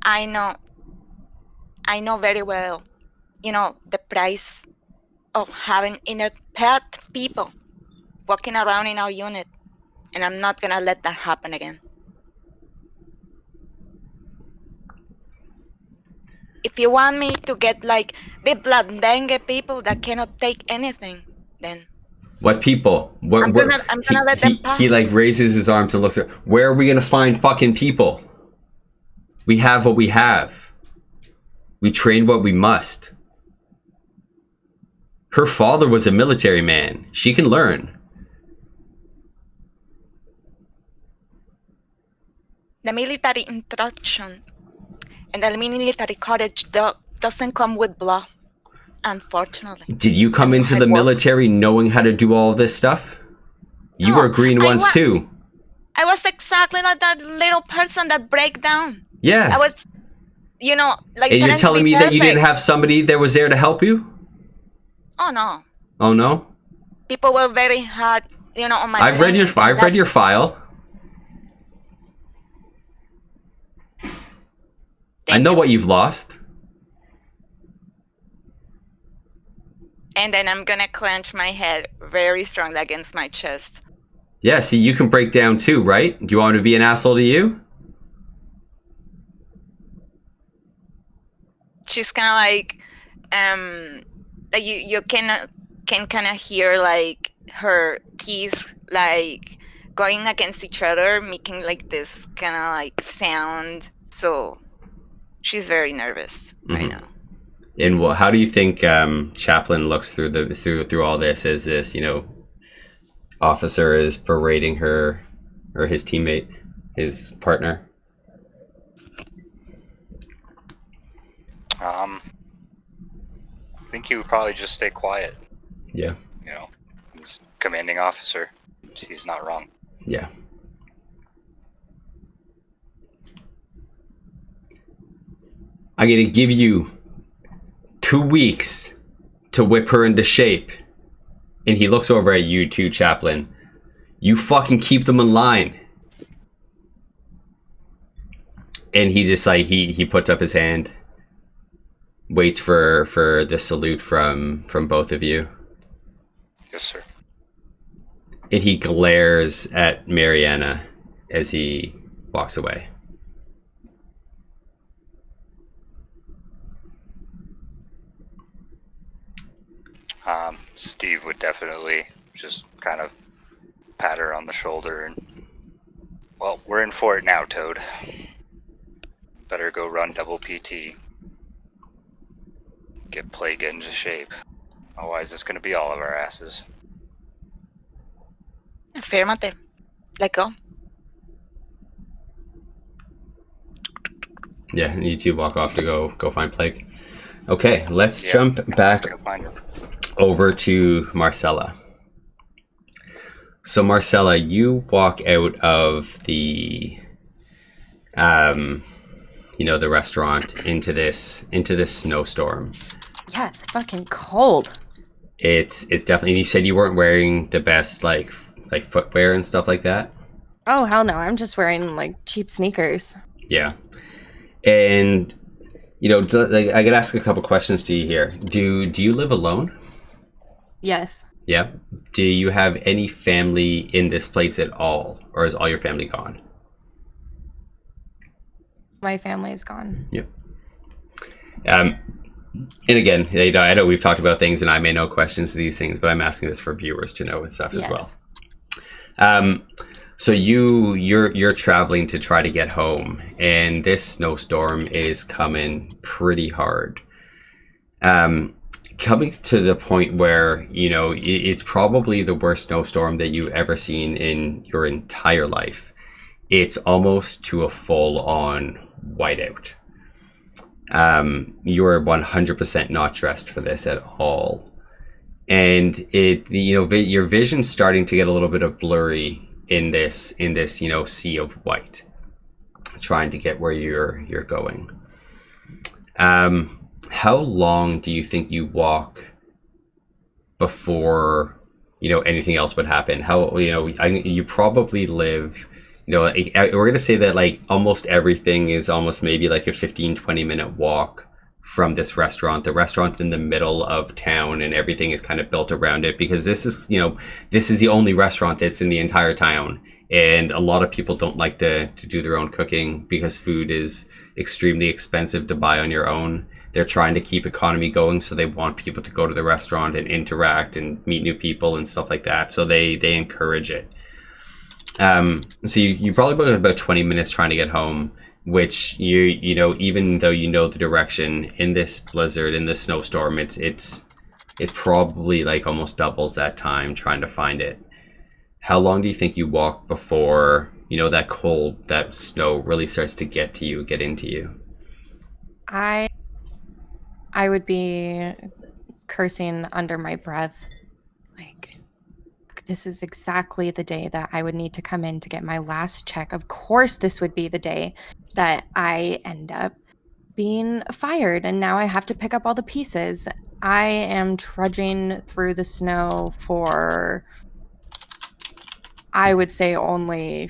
I know very well, the price of having pet people walking around in our unit, and I'm not gonna let that happen again. If you want me to get like the blandengue people that cannot take anything, then what people? I'm gonna let them pass. He like raises his arms and looks at, where are we gonna find fucking people? We have what we have. We train what we must. Her father was a military man. She can learn. The military instruction and the military courage doesn't come with blood, unfortunately. Did you come into the military knowing how to do all of this stuff? You were green once too. I was exactly like that little person that break down. Yeah. I was, like. And you're telling me that you didn't have somebody that was there to help you? Oh no. Oh no? People were very hard, on my. I've read your file. I know what you've lost. And then I'm gonna clench my head very strongly against my chest. Yeah, see, you can break down too, right? Do you want me to be an asshole to you? She's kind of like, you can kind of hear like her teeth like going against each other, making like this kind of like sound. So she's very nervous right now. And how do you think Chaplin looks through all this as this, officer is berating her or his teammate, his partner? I think he would probably just stay quiet. Yeah. He's commanding officer. He's not wrong. Yeah. I'm gonna give you 2 weeks to whip her into shape. And he looks over at you too, Chaplin. You fucking keep them in line. And he just like he puts up his hand, waits for the salute from both of you. Yes, sir. And he glares at Mariana as he walks away. Steve would definitely just kind of pat her on the shoulder and, well, we're in for it now, Toad. Better go run double PT. Get Plague into shape. Otherwise, it's going to be all of our asses. Affirmative. Let go. Yeah, and you two walk off to go find Plague. Okay, let's jump back over to Marcella. So Marcella, you walk out of the the restaurant into this snowstorm. Yeah, it's fucking cold. It's definitely, and you said you weren't wearing the best like footwear and stuff like that? Oh hell no, I'm just wearing like cheap sneakers. Yeah. And I could ask a couple questions to you here. Do you live alone? Yes. Yeah. Do you have any family in this place at all, or is all your family gone? My family is gone. Yep. And again, I know we've talked about things, and I may know questions to these things, but I'm asking this for viewers to know and stuff as well. So you're traveling to try to get home, and this snowstorm is coming pretty hard. Coming to the point where it's probably the worst snowstorm that you've ever seen in your entire life. It's almost to a full-on whiteout. You are 100% not dressed for this at all, and your vision's starting to get a little bit of blurry in this sea of white, trying to get where you're going. How long do you think you walk before anything else would happen? You probably live, we're gonna say that like almost everything is almost maybe like a 15-20 minute walk from this restaurant. The restaurant's in the middle of town, and everything is kind of built around it, because this is the only restaurant that's in the entire town. And a lot of people don't like to do their own cooking because food is extremely expensive to buy on your own. They're trying to keep economy going, so they want people to go to the restaurant and interact and meet new people and stuff like that. So they encourage it. So you probably put about 20 minutes trying to get home, which even though the direction in this blizzard, in this snowstorm, it probably like almost doubles that time trying to find it. How long do you think you walk before that snow really starts to get into you? I would be cursing under my breath, like, this is exactly the day that I would need to come in to get my last check. Of course, this would be the day that I end up being fired, and now I have to pick up all the pieces. I am trudging through the snow for, I would say, only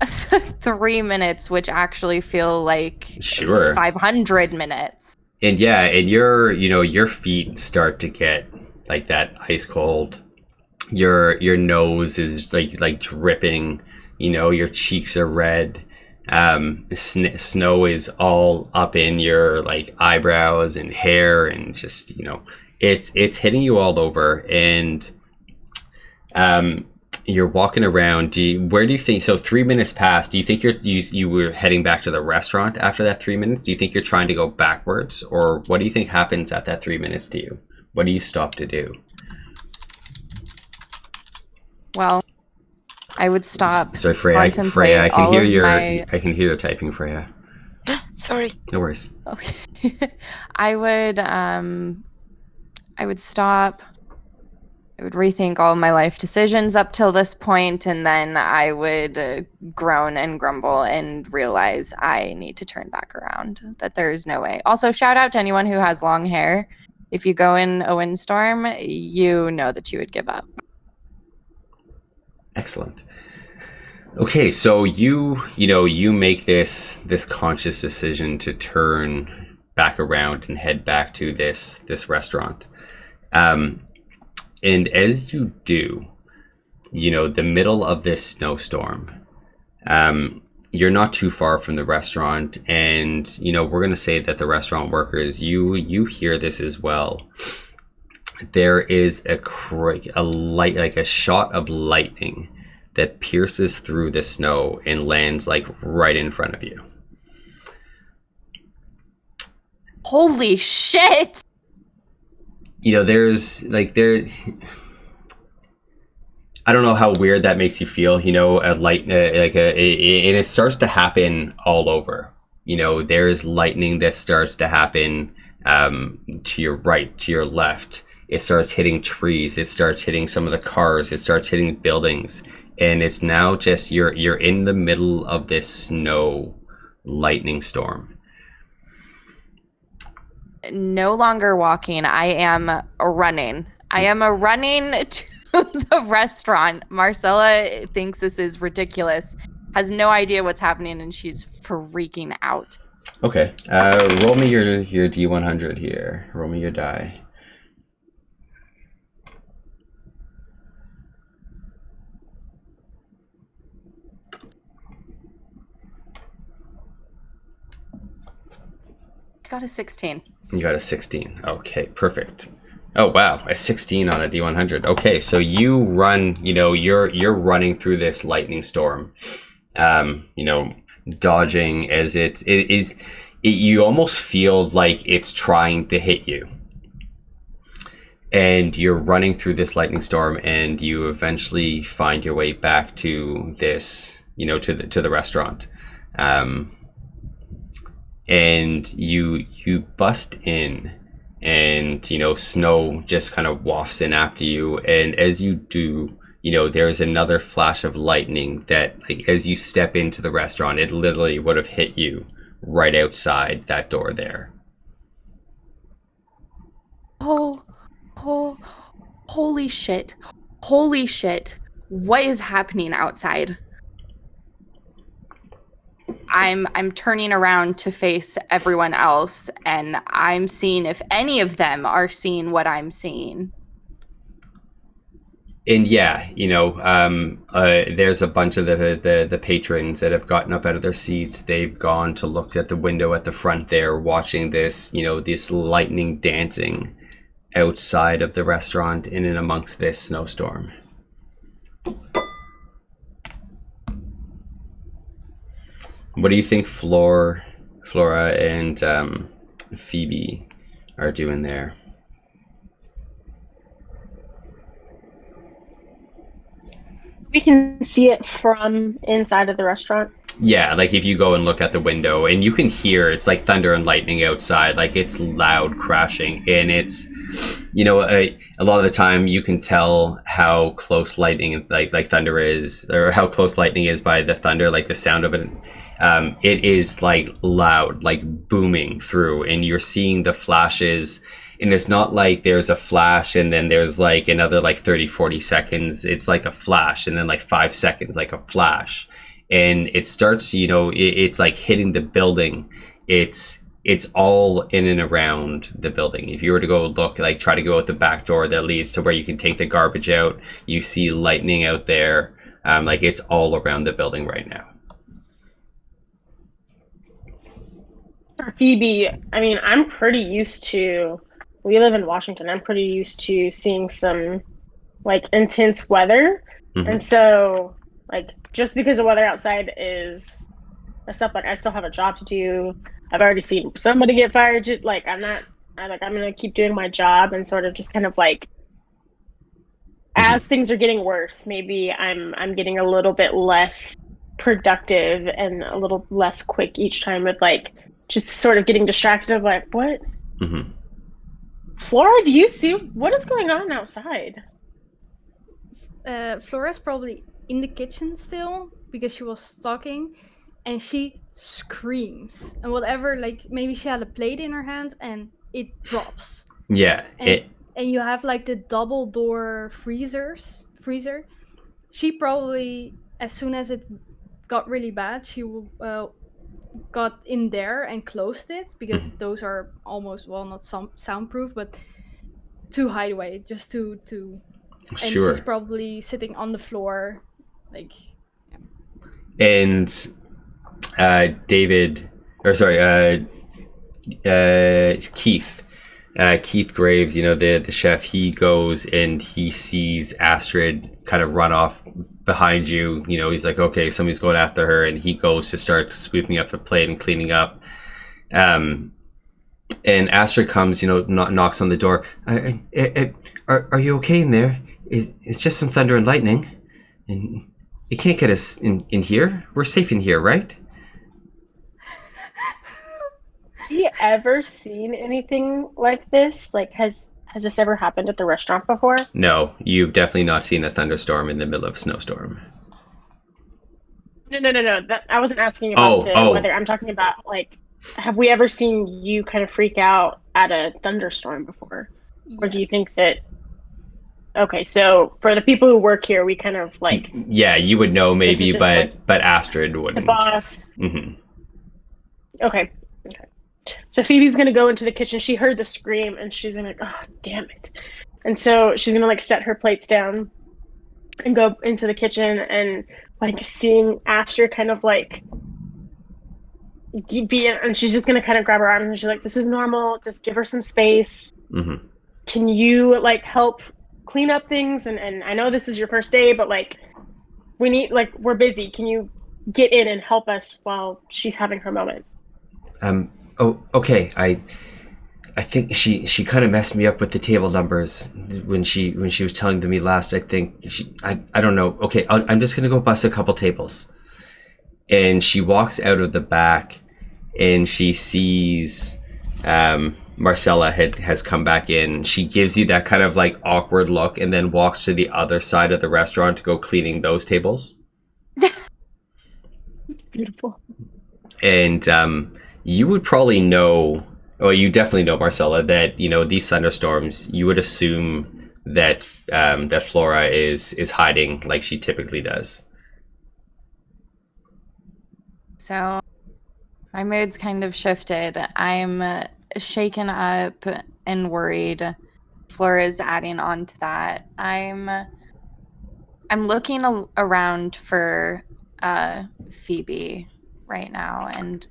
3 minutes, which actually feel like 500 minutes. And your feet start to get like that ice cold. Your nose is like dripping. Your cheeks are red. Snow is all up in your like eyebrows and hair, and just it's hitting you all over. And you're walking around. Where do you think? So 3 minutes passed. Do you think you were heading back to the restaurant after that 3 minutes? Do you think you're trying to go backwards, or what do you think happens at that 3 minutes to you? What do you stop to do? Well, I would stop. Sorry, Freya. I can hear your typing, Freya. Sorry. No worries. Okay. I would stop. I would rethink all of my life decisions up till this point, and then I would groan and grumble and realize I need to turn back around, that there is no way. Also, shout out to anyone who has long hair. If you go in a windstorm, you know that you would give up. Excellent. Okay, so you make this conscious decision to turn back around and head back to this restaurant. And as you do, the middle of this snowstorm, you're not too far from the restaurant, and we're going to say that the restaurant workers, you hear this as well. There is a light, like a shot of lightning that pierces through the snow and lands like right in front of you. Holy shit! There's I don't know how weird that makes you feel, a light, and it starts to happen all over. There's lightning that starts to happen to your right, to your left. It starts hitting trees. It starts hitting some of the cars. It starts hitting buildings. And it's now just, you're in the middle of this snow lightning storm. No longer walking. I am running. I am running to the restaurant. Marcella thinks this is ridiculous, has no idea what's happening, and she's freaking out. Okay. Roll me your D100 here. Roll me your die. got a 16. You got a 16. Okay, perfect. Oh wow, a 16 on a D100. Okay, so you run, you're running through this lightning storm. Dodging as you almost feel like it's trying to hit you. And you're running through this lightning storm, and you eventually find your way back to this, to the restaurant. And you bust in, and snow just kind of wafts in after you, and as you do, there's another flash of lightning that, like, as you step into the restaurant, it literally would have hit you right outside that door there. Holy shit. Holy shit. What is happening outside? I'm turning around to face everyone else, and I'm seeing if any of them are seeing what I'm seeing. And yeah, there's a bunch of the patrons that have gotten up out of their seats. They've gone to look at the window at the front there, watching this, this lightning dancing outside of the restaurant in and amongst this snowstorm. What do you think Flora and Phoebe are doing there? We can see it from inside of the restaurant. Yeah, like if you go and look at the window, and you can hear, it's like thunder and lightning outside, like it's loud crashing, and it's, a lot of the time you can tell how close lightning, like thunder is, or how close lightning is by the thunder, like the sound of it. It is like loud, like booming through, and you're seeing the flashes. And it's not like there's a flash and then there's like another like 30-40 seconds. It's like a flash and then like 5 seconds, like a flash. And it starts, it's like hitting the building. It's all in and around the building. If you were to go look, like try to go out the back door that leads to where you can take the garbage out, you see lightning out there. Like it's all around the building right now. For Phoebe, I mean, I'm pretty used to, we live in Washington, I'm pretty used to seeing some like intense weather. Mm-hmm. And so like just because the weather outside is stuff, like I still have a job to do. I've already seen somebody get fired. Like I'm gonna keep doing my job, and sort of just kind of like as things are getting worse, maybe I'm getting a little bit less productive and a little less quick each time with like just sort of getting distracted of like, what? Mm-hmm. Flora, do you see what is going on outside? Flora's probably in the kitchen still because she was talking, and she screams, and whatever, like maybe she had a plate in her hand and it drops. Yeah. And you have like the double door freezer. She probably, as soon as it got really bad, she got in there and closed it, because those are almost, well, not soundproof, but to hide away, just to and Sure. she's probably sitting on the floor, like, yeah. And Keith Graves, the chef, he goes and he sees Astrid kind of run off behind you. He's like, okay, somebody's going after her, and he goes to start sweeping up the plate and cleaning up. And Astrid comes, knocks on the door. Are you okay in there? It's just some thunder and lightning, and you can't get us in here. We're safe in here, right? Have you ever seen anything like this? Like, has this ever happened at the restaurant before? No, you've definitely not seen a thunderstorm in the middle of a snowstorm. No. I wasn't asking about the weather. I'm talking about, like, have we ever seen you kind of freak out at a thunderstorm before? Yes. Or do you think that... Okay, so for the people who work here, we kind of, like... Yeah, you would know maybe, but Astrid wouldn't. The boss. Mm-hmm. Okay. So Phoebe's going to go into the kitchen. She heard the scream, and she's going to be like, oh, damn it. And so she's going to, like, set her plates down and go into the kitchen, and, like, seeing Astrid kind of, like, and she's just gonna kind of grab her arm and she's like, "This is normal. Just give her some space. Mm-hmm. Can you like help clean up things? And I know this is your first day, but like we need we're busy. Can you get in and help us while she's having her moment?" Oh, okay. I think she kind of messed me up with the table numbers when she was telling them me last. I think I don't know. Okay, I'm just gonna go bust a couple tables. And she walks out of the back, and she sees Marcella has come back in. She gives you that kind of like awkward look, and then walks to the other side of the restaurant to go cleaning those tables. It's beautiful. And you would probably know. Well, you definitely know, Marcella, that these thunderstorms. You would assume that that Flora is hiding like she typically does. So my mood's kind of shifted. I'm shaken up and worried. Flora's adding on to that. I'm looking around for Phoebe right now and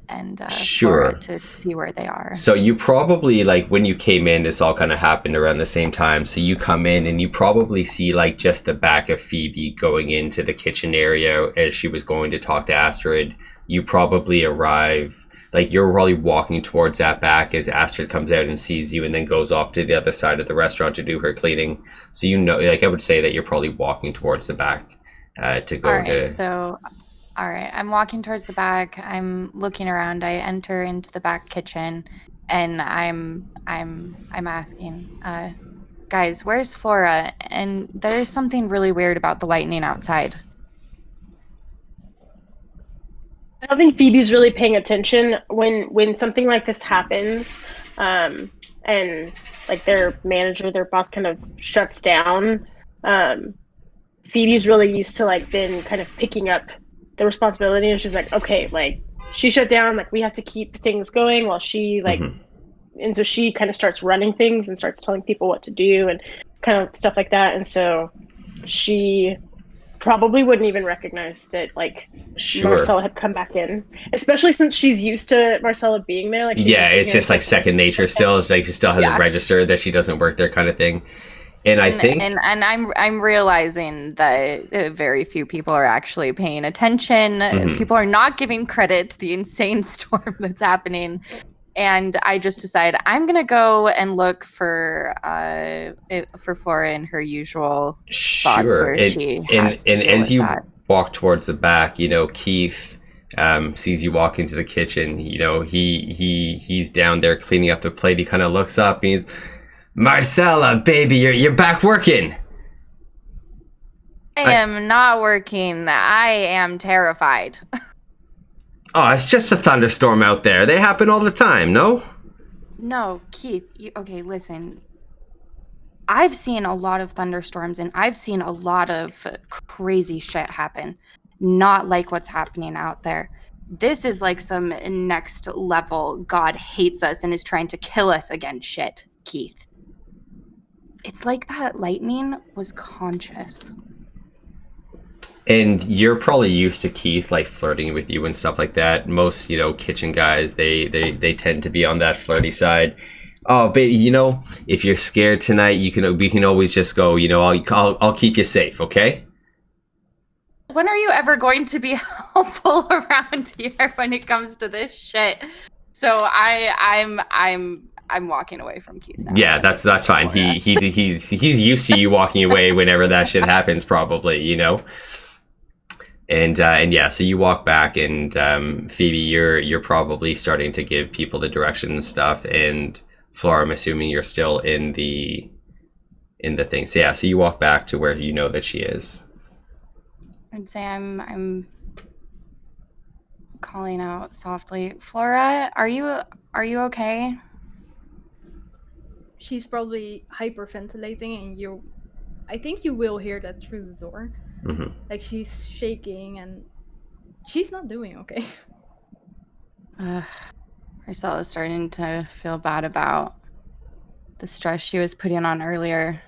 Sure. Flora to see where they are. So you probably, like, when you came in, this all kind of happened around the same time. So you come in and you probably see like just the back of Phoebe going into the kitchen area as she was going to talk to Astrid. You probably arrive, like you're probably walking towards that back as Astrid comes out and sees you and then goes off to the other side of the restaurant to do her cleaning. So like I would say that you're probably walking towards the back to go to... All right, I'm walking towards the back. I'm looking around. I enter into the back kitchen, and I'm asking, guys, where's Flora? And there's something really weird about the lightning outside. I don't think Phoebe's really paying attention when something like this happens, and like their manager, their boss, kind of shuts down. Phoebe's really used to like been kind of picking up the responsibility, and she's like, okay, like she shut down, like we have to keep things going while she like and so she kind of starts running things and starts telling people what to do and kind of stuff like that. And so she probably wouldn't even recognize that like Marcella had come back in, especially since she's used to Marcella being there. Like it's just like second nature still. It's like she still hasn't registered that she doesn't work there, kind of thing. And I think, and I'm realizing that very few people are actually paying attention. People are not giving credit to the insane storm that's happening, and I just decide I'm gonna go and look for Flora in her usual spots where she has to deal as with you that. Walk towards the back, Keith sees you walk into the kitchen. He's down there cleaning up the plate. He kind of looks up and he's, Marcella, baby, you're back working. I am not working. I am terrified. Oh, it's just a thunderstorm out there. They happen all the time, no? No, Keith. Okay, listen. I've seen a lot of thunderstorms and I've seen a lot of crazy shit happen. Not like what's happening out there. This is like some next level God hates us and is trying to kill us again shit, Keith. It's like that lightning was conscious. And you're probably used to Keith like flirting with you and stuff like that. Most, kitchen guys, they tend to be on that flirty side. Oh, baby, if you're scared tonight, we can always just go. I'll keep you safe, okay? When are you ever going to be helpful around here when it comes to this shit? So I'm walking away from Keith now. Yeah, that's fine. He's used to you walking away whenever that shit happens, probably, And yeah, so you walk back, and Phoebe, you're probably starting to give people the direction and stuff, and Flora, I'm assuming you're still in the thing. So yeah, so you walk back to where you know that she is. I'd say I'm calling out softly. Flora, are you okay? She's probably hyperventilating, and I think you will hear that through the door. Like she's shaking, and she's not doing okay. Marcella's starting to feel bad about the stress she was putting on earlier.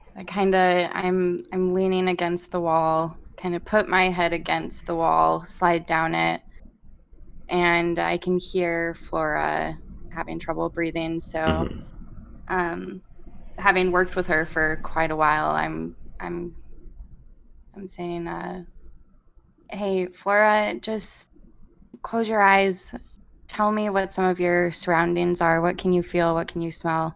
So I'm leaning against the wall, kind of put my head against the wall, slide down it, and I can hear Flora having trouble breathing. So, having worked with her for quite a while, I'm saying, hey, Flora, just close your eyes. Tell me what some of your surroundings are. What can you feel? What can you smell?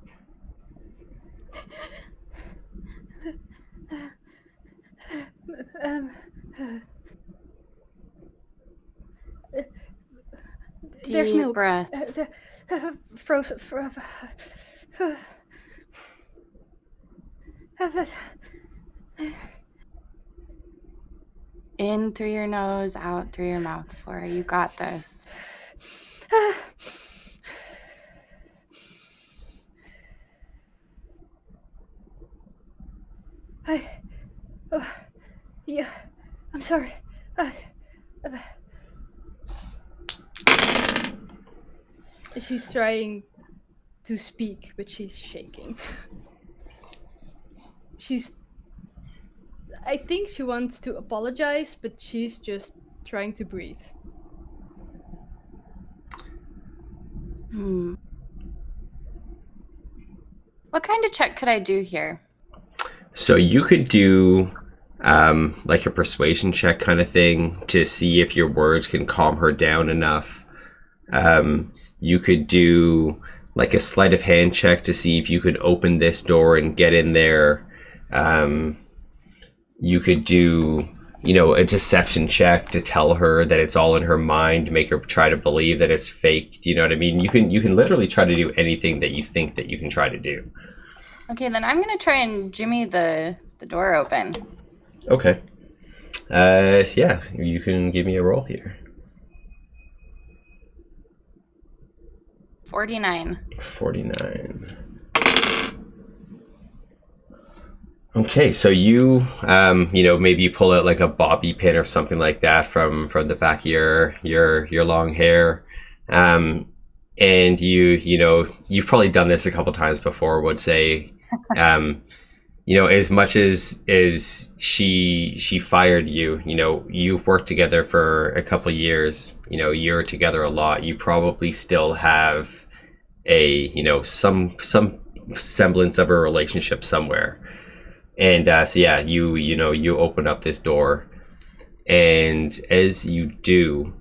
There's Deep milk. breaths. Frozen. In through your nose, out through your mouth, Flora. You got this. Yeah, I'm sorry. She's trying to speak, but she's shaking. I think she wants to apologize, but she's just trying to breathe. What kind of check could I do here? So you could do like a persuasion check kind of thing to see if your words can calm her down enough. You could do like a sleight of hand check to see if you could open this door and get in there. You could do, a deception check to tell her that it's all in her mind, make her try to believe that it's fake. Do you know what I mean? You can literally try to do anything that you think that you can try to do. Okay, then I'm gonna try and jimmy the door open. Okay. So yeah, you can give me a roll here. 49. 49. Okay, so you, maybe you pull out like a bobby pin or something like that from the back of your long hair, and you've probably done this a couple times before. Would say, as much as she fired you, you've worked together for a couple years. You're together a lot. You probably still have a some semblance of a relationship somewhere. And so yeah, you open up this door, and as you do,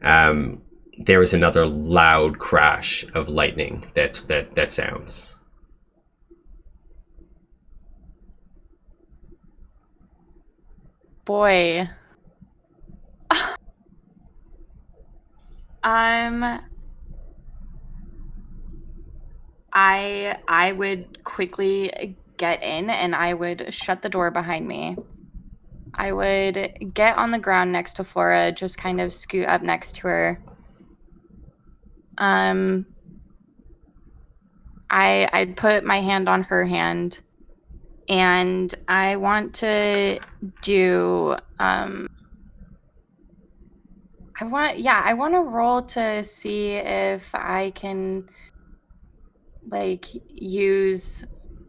there is another loud crash of lightning that sounds. Boy. I would quickly get in and I would shut the door behind me. I would get on the ground next to Flora, just kind of scoot up next to her. I'd put my hand on her hand, and I want to do I want to roll to see if I can use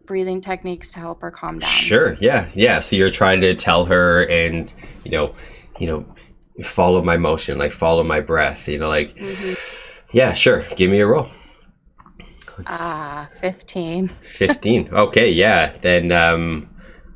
breathing techniques to help her calm down. Sure, yeah. So you're trying to tell her, and follow my motion, like follow my breath. Yeah, sure. Give me a roll. 15. 15. Okay, yeah. Then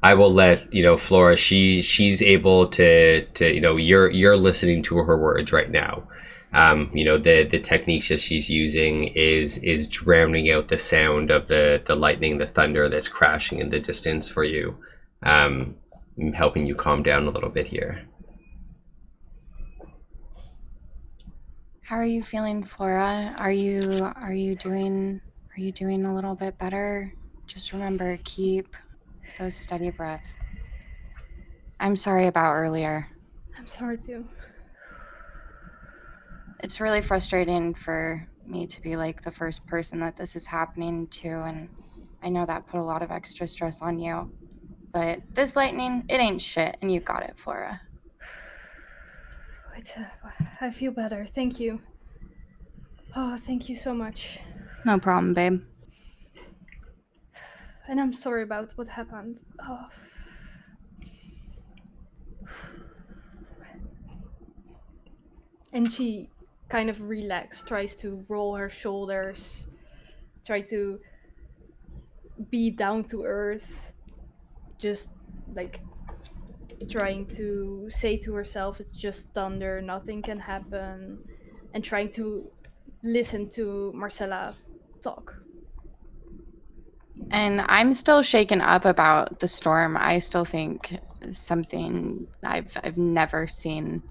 I will let Flora. She's able to you're listening to her words right now. The techniques that she's using is drowning out the sound of the lightning, the thunder that's crashing in the distance for you, helping you calm down a little bit here. How are you feeling, Flora? Are you doing a little bit better? Just remember, keep those steady breaths. I'm sorry about earlier. I'm sorry too. It's really frustrating for me to be the first person that this is happening to, and I know that put a lot of extra stress on you. But this lightning, it ain't shit, and you got it, Flora. I feel better. Thank you. Oh, thank you so much. No problem, babe. And I'm sorry about what happened. Oh. And she kind of relax, tries to roll her shoulders, try to be down to earth, just like trying to say to herself it's just thunder, nothing can happen, and trying to listen to Marcella talk. And I'm still shaken up about the storm. I still think something I've never seen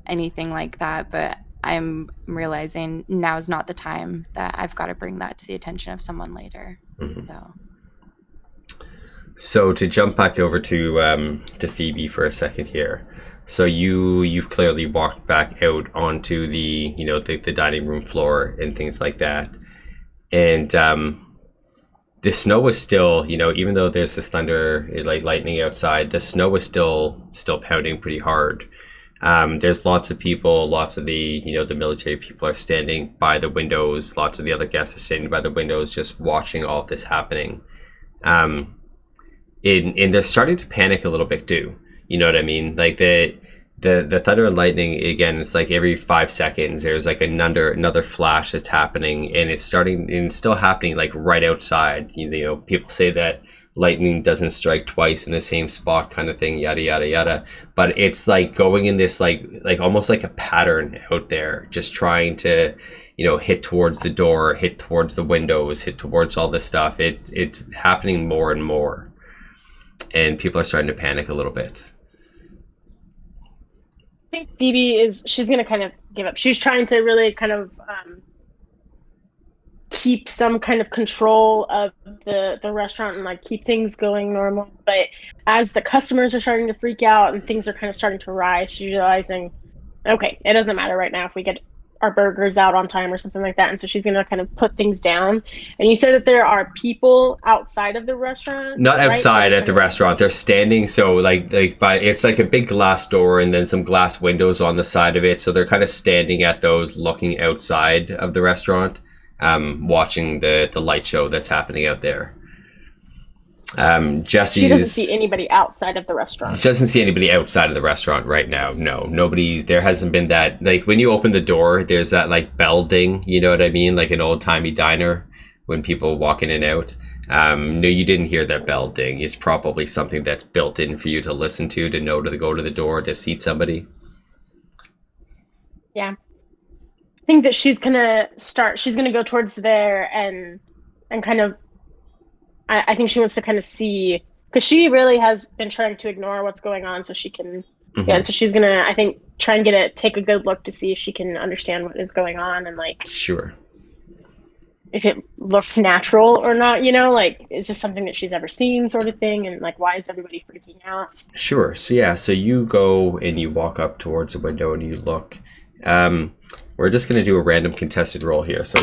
anything like that, but I'm realizing now is not the time, that I've got to bring that to the attention of someone later. So to jump back over to Phoebe for a second here. So you've clearly walked back out onto the the dining room floor and things like that, and the snow is still, even though there's this thunder, like lightning outside, the snow is still pounding pretty hard. There's lots of people, lots of the the military people are standing by the windows. Lots of the other guests are standing by the windows, just watching all of this happening. And they're starting to panic a little bit too. You know what I mean? Like the thunder and lightning, again, it's like every 5 seconds there's like another flash that's happening, and it's still happening like right outside. People say that lightning doesn't strike twice in the same spot, kind of thing, yada yada yada. But it's like going in this like almost like a pattern out there, just trying to hit towards the door, hit towards the windows, hit towards all this stuff. It's happening more and more, and people are starting to panic a little bit. I think Phoebe she's going to kind of give up. She's trying to really kind of keep some kind of control of the restaurant and like keep things going normal. But as the customers are starting to freak out and things are kind of starting to rise, she's realizing, okay, it doesn't matter right now if we get our burgers out on time or something like that. And so she's going to kind of put things down. And you said that there are people outside of the restaurant? Not outside right? at the restaurant. They're standing. So like by, it's like a big glass door and then some glass windows on the side of it. So they're kind of standing at those, looking outside of the restaurant, watching the light show that's happening out there. Jesse's, she doesn't see anybody outside of the restaurant. She doesn't see anybody outside of the restaurant right now. No, nobody. There hasn't been that, like when you open the door, there's that like bell ding, you know what I mean? Like an old timey diner when people walk in and out. No, you didn't hear that bell ding. It's probably something that's built in for you to listen to know to go to the door to seat somebody. Yeah. I think that she's going to go towards there and kind of, I think she wants to kind of see, because she really has been trying to ignore what's going on so she can, yeah, and so she's going to, I think, try and take a good look to see if she can understand what is going on and like, sure, if it looks natural or not, like, is this something that she's ever seen sort of thing? And like, why is everybody freaking out? Sure. So yeah, so you go and you walk up towards the window and you look. We're just going to do a random contested roll here. So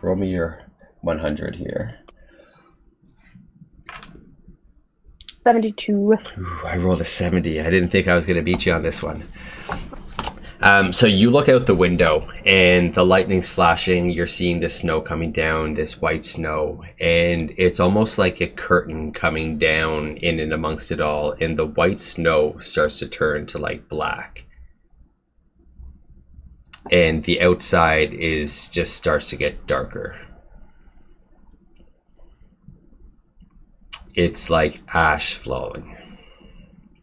roll me your 100 here. 72. Ooh, I rolled a 70. I didn't think I was going to beat you on this one. So you look out the window and the lightning's flashing. You're seeing the snow coming down, this white snow, and it's almost like a curtain coming down in and amongst it all. And the white snow starts to turn to like black. And the outside just starts to get darker. It's like ash flowing,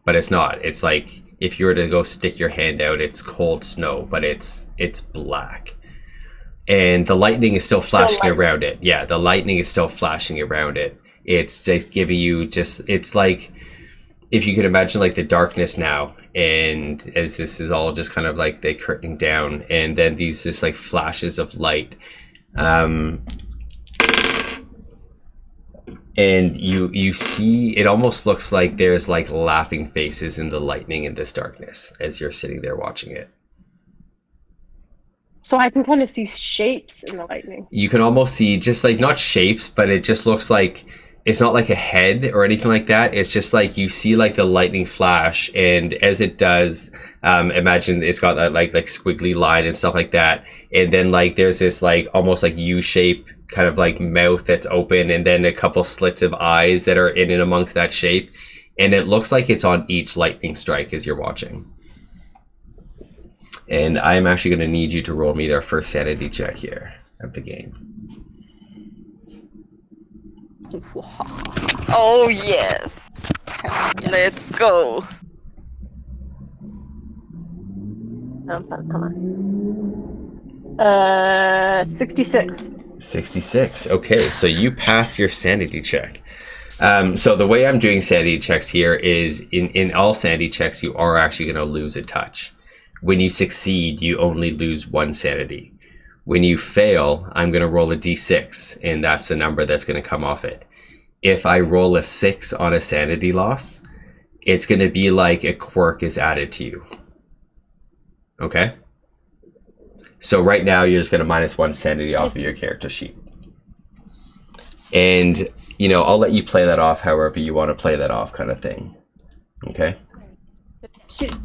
but it's not. It's like if you were to go stick your hand out, it's cold snow, but it's black, and the lightning is still flashing around it. Yeah, the lightning is still flashing around it. It's just giving you it's like if you could imagine like the darkness now, and as this is all just kind of like the curtain down, and then these just like flashes of light. And you see, it almost looks like there's like laughing faces in the lightning in this darkness as you're sitting there watching it. So I can kind of see shapes in the lightning. You can almost see just like, not shapes, but it just looks like, it's not like a head or anything like that. It's just like you see like the lightning flash, and as it does, imagine it's got that like squiggly line and stuff like that. And then like there's this like almost like U-shape kind of like mouth that's open, and then a couple slits of eyes that are in and amongst that shape. And it looks like it's on each lightning strike as you're watching. And I'm actually going to need you to roll me their first sanity check here of the game. Oh yes. Let's go. Come on. 66. 66. Okay, so you pass your sanity check. So the way I'm doing sanity checks here is in all sanity checks, you are actually going to lose a touch. When you succeed, you only lose 1 sanity. When you fail, I'm going to roll a d6, and that's the number that's going to come off it. If I roll a 6 on a sanity loss, it's going to be like a quirk is added to you. Okay? So right now, you're just going to minus 1 sanity off of your character sheet. And, you know, I'll let you play that off however you want to play that off, kind of thing. Okay?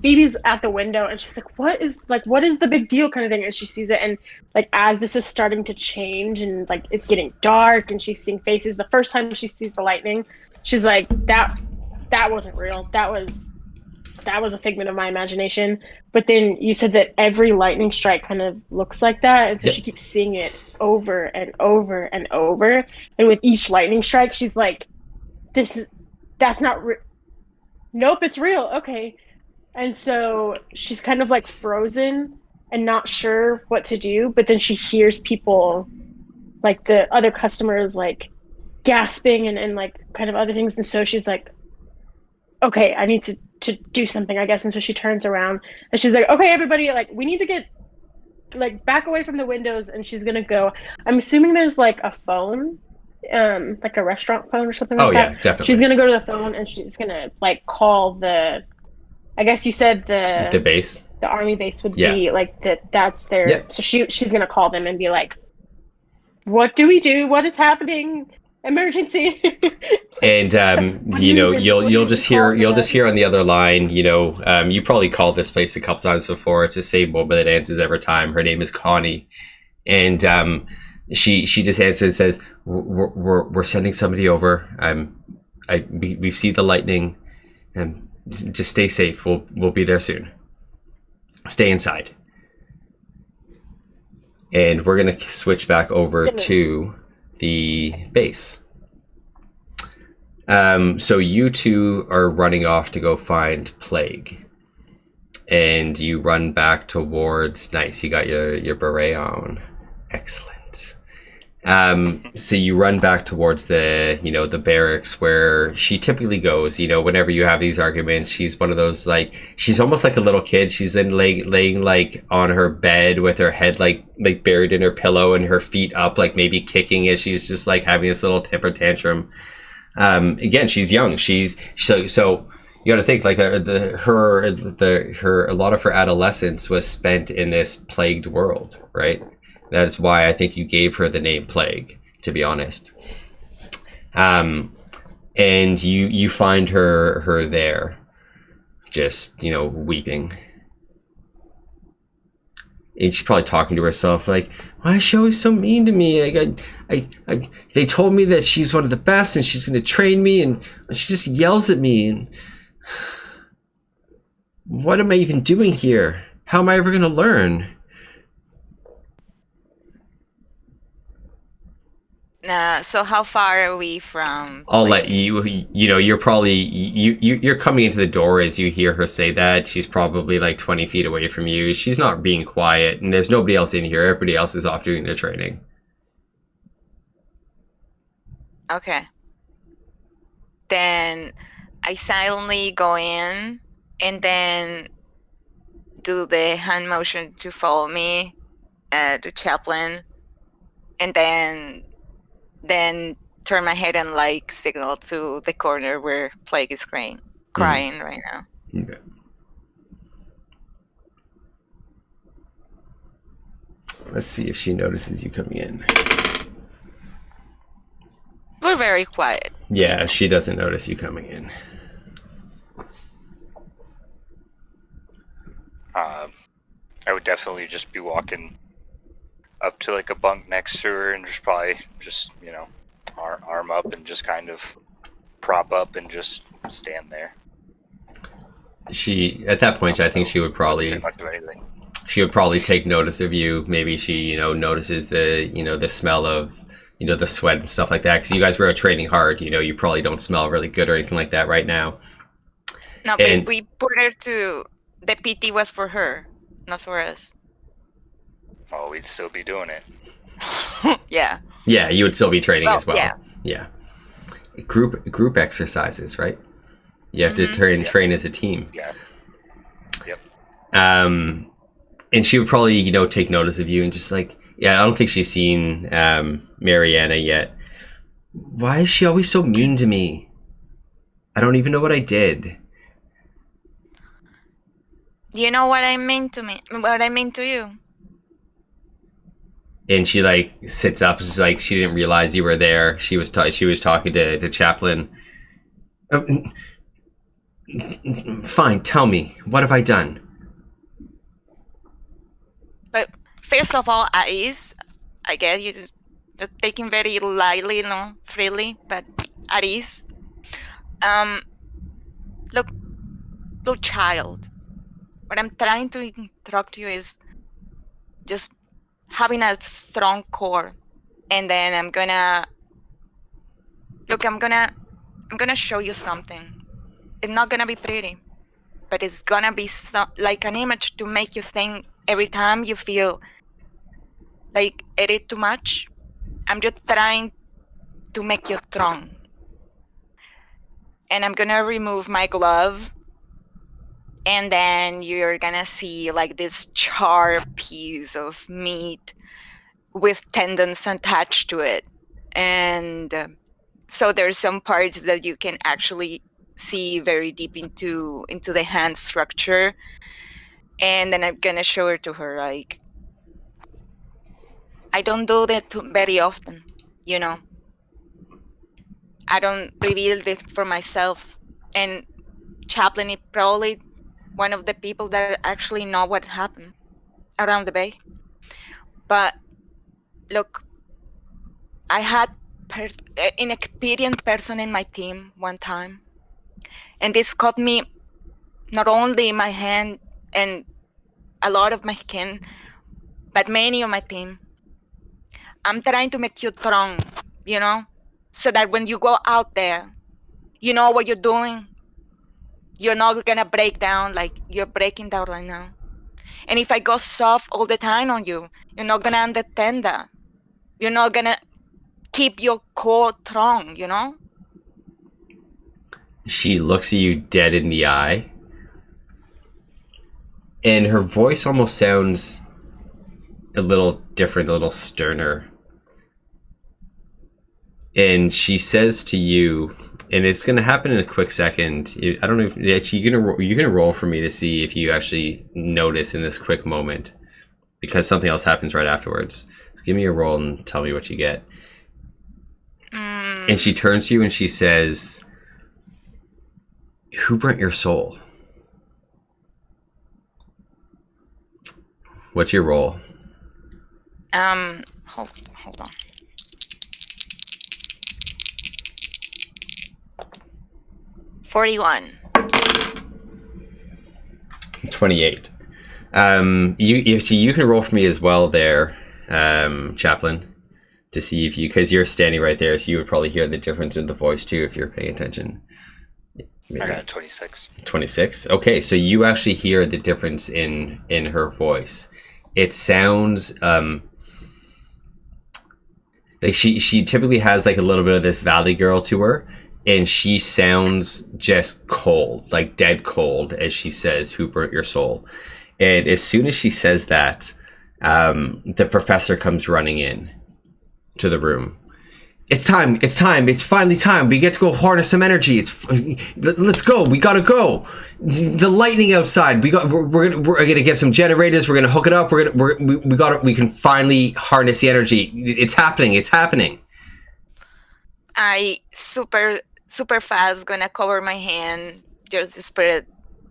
Phoebe's at the window and she's like, what is the big deal kind of thing? And she sees it, and like as this is starting to change and like it's getting dark and she's seeing faces, the first time she sees the lightning, she's like, that wasn't real. That was a figment of my imagination. But then you said that every lightning strike kind of looks like that, and so she keeps seeing it over and over and over. And with each lightning strike, she's like, that's not real. Nope, it's real. Okay. And so she's kind of like frozen and not sure what to do, but then she hears people, like the other customers, like gasping and like kind of other things. And so she's like, okay, I need to do something, I guess. And so she turns around and she's like, okay, everybody, like we need to get like back away from the windows. And she's going to go, I'm assuming there's like a phone, like a restaurant phone or something like that. Oh yeah, definitely. She's going to go to the phone and she's going to like call I guess you said the base. The army base would be like that's their. Yep. So she's gonna call them and be like, "What do we do? What is happening? Emergency!" And you know, you'll just hear on the other line. You know, you probably called this place a couple times before. It's the same woman that answers every time. Her name is Connie, and she just answers and says, "We're sending somebody over. We see the lightning, and." Just stay safe. We'll be there soon. Stay inside. And we're gonna switch back over to the base. So you two are running off to go find Plague, and you run back towards. Nice. You got your beret on. Excellent. So you run back towards the barracks where she typically goes, whenever you have these arguments. She's one of those, like, she's almost like a little kid. She's then laying like on her bed with her head like buried in her pillow and her feet up, like maybe kicking as she's just like having this little temper tantrum. Again, she's young. She's so you got to think like her a lot of her adolescence was spent in this plagued world, right? That is why I think you gave her the name Plague, to be honest. And you find her there, just, weeping. And she's probably talking to herself like, why is she always so mean to me? Like, they told me that she's one of the best and she's going to train me, and she just yells at me. And what am I even doing here? How am I ever going to learn? So how far are we from? I'll let you. You're probably you're coming into the door as you hear her say that. She's probably like 20 feet away from you. She's not being quiet, and there's nobody else in here. Everybody else is off doing their training. Okay. Then I silently go in and then do the hand motion to follow me, the chaplain, and then turn my head and like signal to the corner where Plague is crying right now. Okay. Let's see if she notices you coming in. We're very quiet. Yeah, she doesn't notice you coming in. I would definitely just be walking up to like a bunk next to her and just probably just, arm up and just kind of prop up and just stand there. At that point, I think she would probably... Say much of anything. she would probably take notice of you. Maybe she, notices the smell of, the sweat and stuff like that. Because you guys were training hard. You probably don't smell really good or anything like that right now. No, And- but we put her to. The PT was for her, not for us. Oh, we'd still be doing it. Yeah. Yeah, you would still be training Well, as well. yeah. Yeah. Group exercises, right? You have to train as a team. Yeah. Yep. And she would probably, take notice of you and just like, yeah, I don't think she's seen Mariana yet. Why is she always so mean to me? I don't even know what I did. You know what I mean to me? What I mean to you? And she like sits up, just like she didn't realize you were there. She was talking to Chaplin. Fine, tell me, what have I done? But first of all, Aris, I get you're taking very lightly, freely, but Aris, look, child. What I'm trying to instruct you is just having a strong core, and then I'm gonna show you something. It's not gonna be pretty, but it's gonna be like an image to make you think every time you feel like it is too much. I'm just trying to make you strong. And I'm gonna remove my glove, and then you're gonna see like this sharp piece of meat with tendons attached to it. And so there's some parts that you can actually see very deep into the hand structure. And then I'm gonna show it to her. Like, I don't do that very often, I don't reveal this for myself. And Chaplin is probably one of the people that actually know what happened around the bay. But look, I had an inexperienced person in my team one time, and this cut me not only my hand and a lot of my skin, but many of my team. I'm trying to make you strong, so that when you go out there, you know what you're doing. You're not gonna break down like you're breaking down right now. And if I go soft all the time on you, you're not gonna understand that. You're not gonna keep your core strong, She looks at you dead in the eye, and her voice almost sounds a little different, a little sterner. And she says to you, and it's going to happen in a quick second. I don't know if actually you're gonna roll for me to see if you actually notice in this quick moment, because something else happens right afterwards. So give me a roll and tell me what you get. And she turns to you and she says, "Who burnt your soul?" What's your roll? Hold on. $41. 28. You can roll for me as well there, Chaplin, to see if you, because you're standing right there, so you would probably hear the difference in the voice too if you're paying attention. Maybe. I got 26. 26. Okay, so you actually hear the difference in her voice. It sounds like she typically has like a little bit of this valley girl to her, and she sounds just cold, like dead cold, as she says, "Who burnt your soul?" And as soon as she says that, the professor comes running in to the room. It's time. It's finally time. We get to go harness some energy. Let's go. We gotta go. The lightning outside. We're gonna get some generators. We're gonna hook it up. We can finally harness the energy. It's happening. I super fast gonna cover my hand, just spread it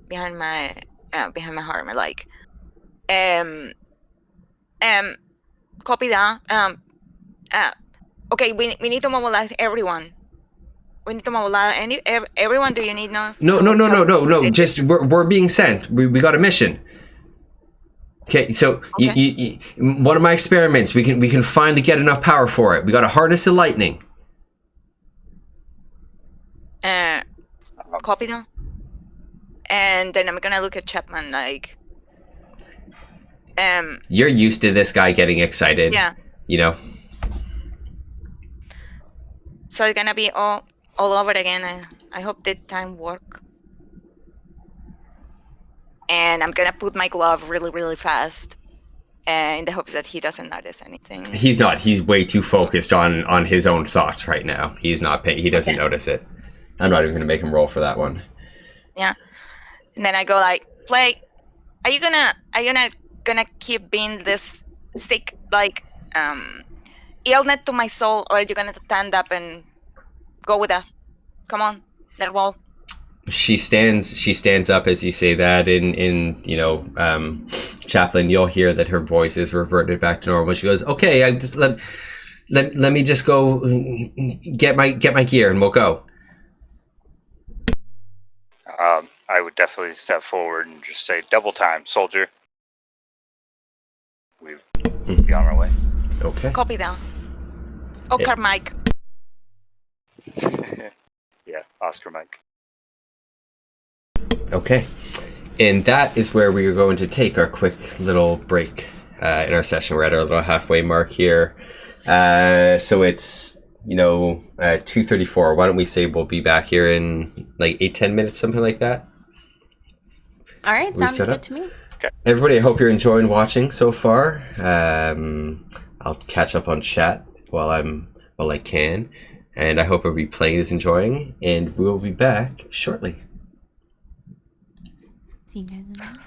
behind my arm, like, copy that. Okay, we need to mobilize everyone. We need to mobilize everyone. Do you need No. Just we're being sent. We got a mission. Okay, so Okay. one of my experiments, we can finally get enough power for it. We got to harness the lightning. Copy them. And then I'm gonna look at Chapman like, You're used to this guy getting excited. yeah. You know. So it's gonna be all over again. I hope that time work. And I'm gonna put my glove really, really fast, in the hopes that he doesn't notice anything. He's not. He's way too focused on his own thoughts right now. He's not paying. He doesn't notice it. I'm not even going to make him roll for that one. Yeah. And then I go like, play. Are you gonna keep being this sick, like, illness to my soul, or are you gonna stand up and go with that? Come on, let roll. She stands up as you say that, in Chaplain, you'll hear that her voice is reverted back to normal. She goes, okay, I just let me just go get my gear and we'll go. I would definitely step forward and just say, double time, soldier. We'll be on our way. Okay. Copy that. Okay, Mike. Yeah, Oscar Mike. Okay. And that is where we are going to take our quick little break in our session. We're at our little halfway mark here. So it's, 2:34. Why don't we say we'll be back here in like 8-10 minutes, something like that? All right, We sounds set good up? to me. Everybody, I hope you're enjoying watching so far. I'll catch up on chat while I can. And I hope everybody playing is enjoying. And we'll be back shortly. See you guys in a minute.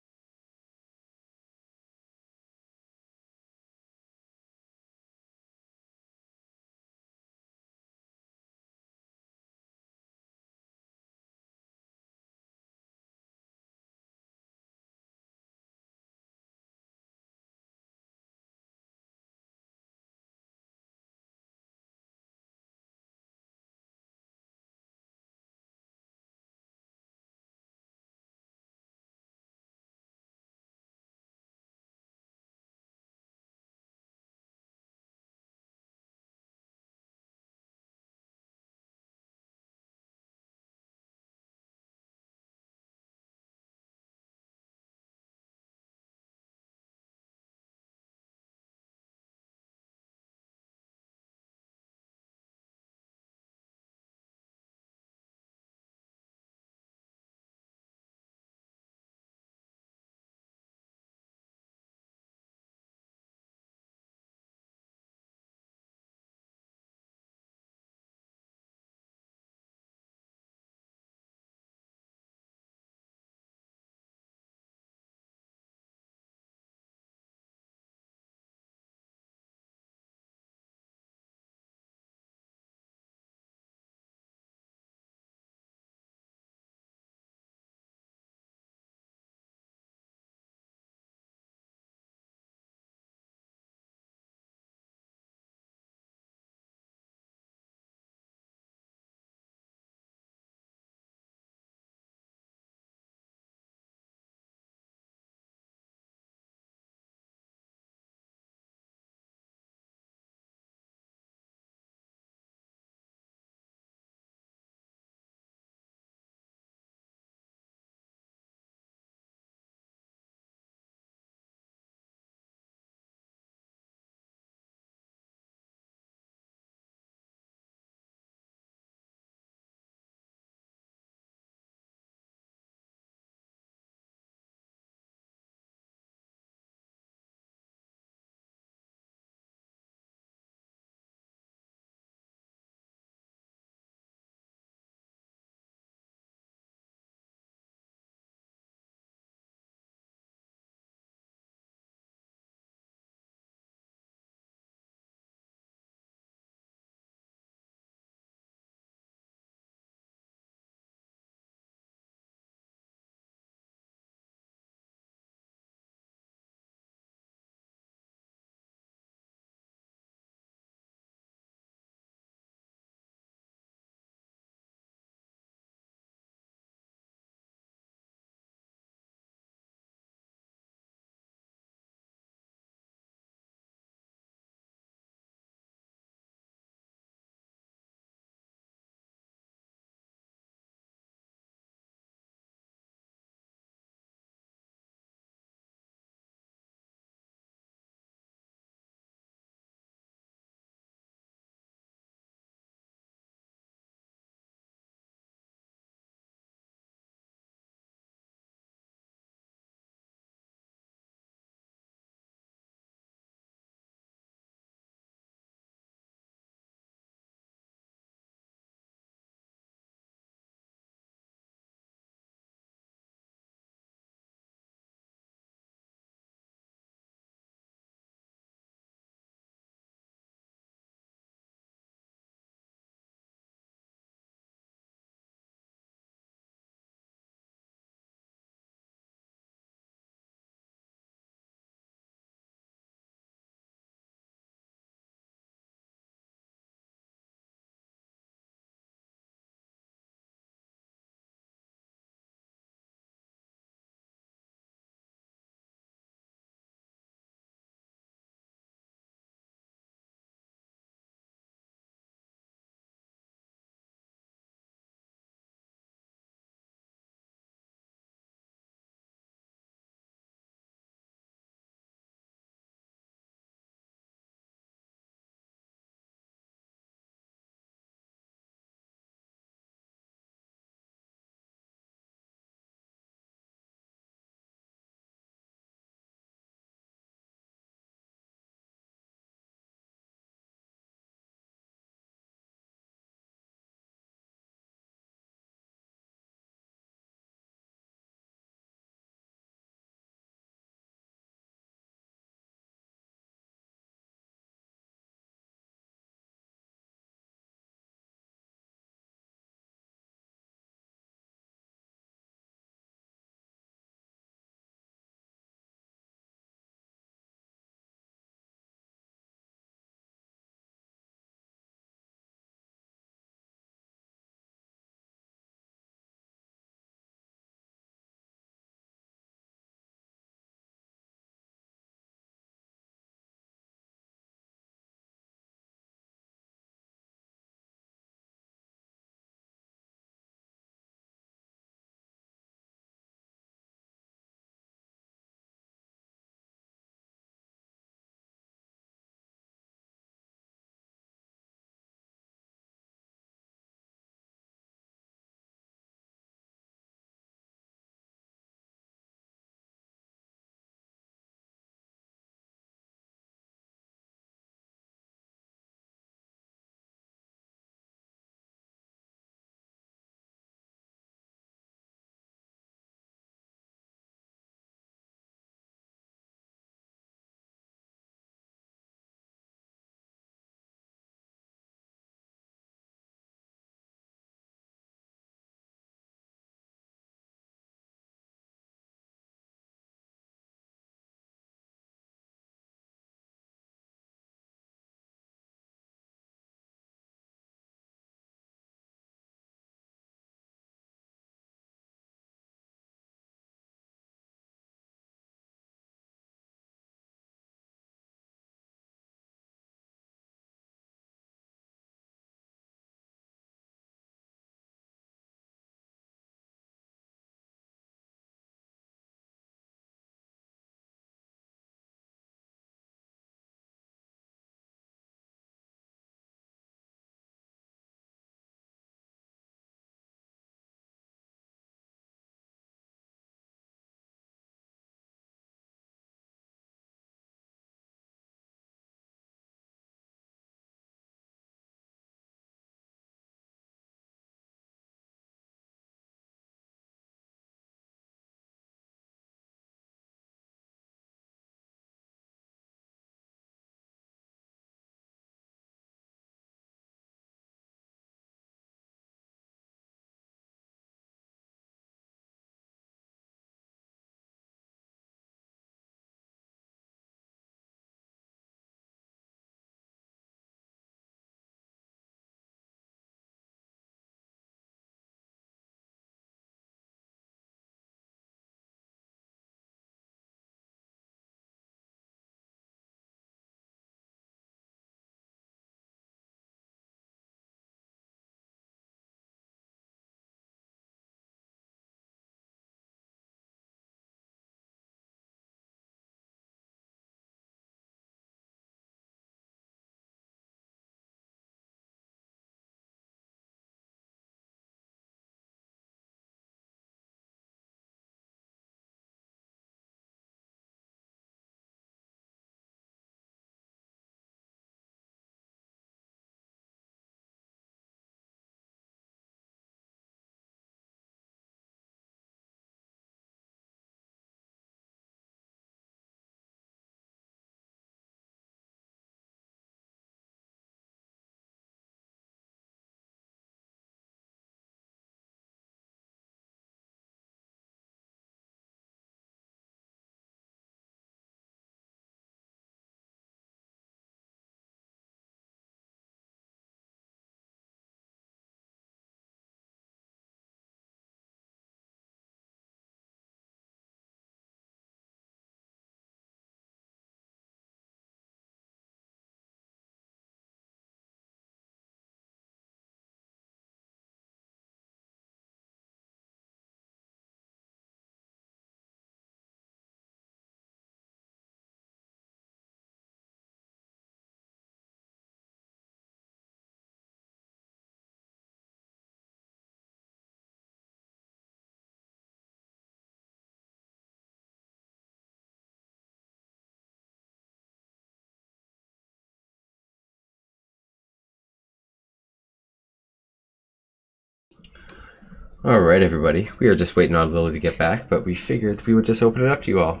All right, everybody. We are just waiting on Lily to get back, but we figured we would just open it up to you all.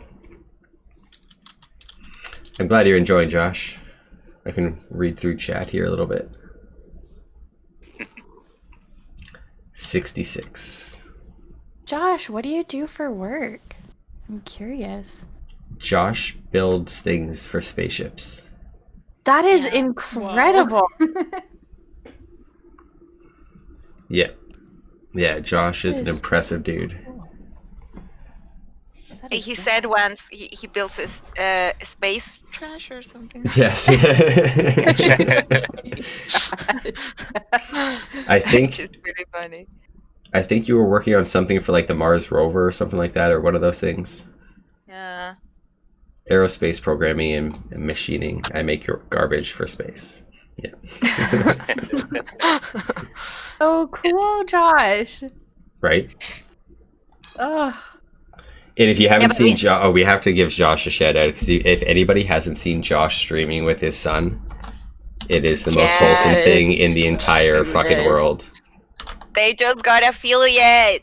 I'm glad you're enjoying, Josh. I can read through chat here a little bit. 66. Josh, what do you do for work? I'm curious. Josh builds things for spaceships. That is incredible. Yeah. Yeah, Josh is an impressive dude. He said once he builds a space trash or something. Yes. I think It's really funny. I think you were working on something for like the Mars rover or something like that, or one of those things. Yeah. Aerospace programming and machining. I make your garbage for space. Yeah. Oh, cool, Josh. Right? Ugh. And if you haven't but seen we- Josh, we have to give Josh a shout out, because if anybody hasn't seen Josh streaming with his son, it is the most wholesome Yes. thing in the entire fucking Yes. world. They just got affiliate.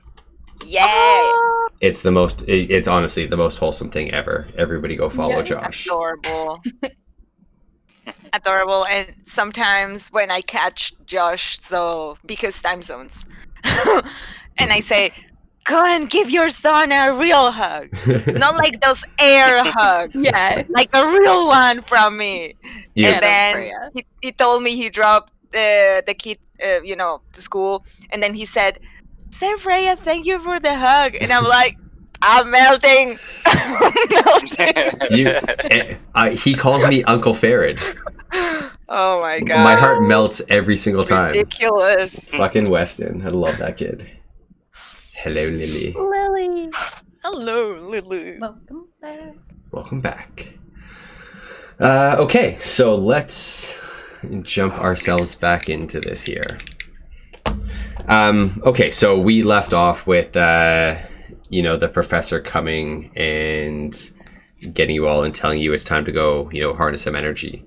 Yay! Oh, It's the most. It's honestly the most wholesome thing ever. Everybody go follow Yes. Josh. Adorable. Adorable. And sometimes when I catch Josh, so because time zones, and I say, "Go and give your son a real hug," not like those air hugs, yeah. like a real one from me. You- And then Freya. he told me he dropped the kid, to school, and then he said, "Say Freya, thank you for the hug," and I'm like, "I'm melting." I'm melting. He calls me Uncle Farid. Oh my god. My heart melts every single time. Ridiculous. Fucking Weston. I love that kid. Hello, Lily. Lily, Hello, Lulu. welcome back. Welcome back. Okay, so let's jump ourselves back into this here. Okay, so we left off with, the professor coming and getting you all and telling you it's time to go, harness some energy.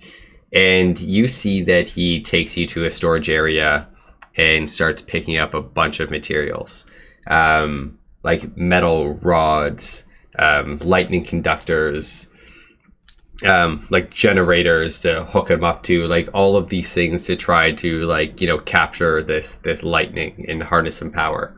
And you see that he takes you to a storage area and starts picking up a bunch of materials, like metal rods, lightning conductors, like generators to hook them up to, like all of these things to try to capture this lightning and harness some power.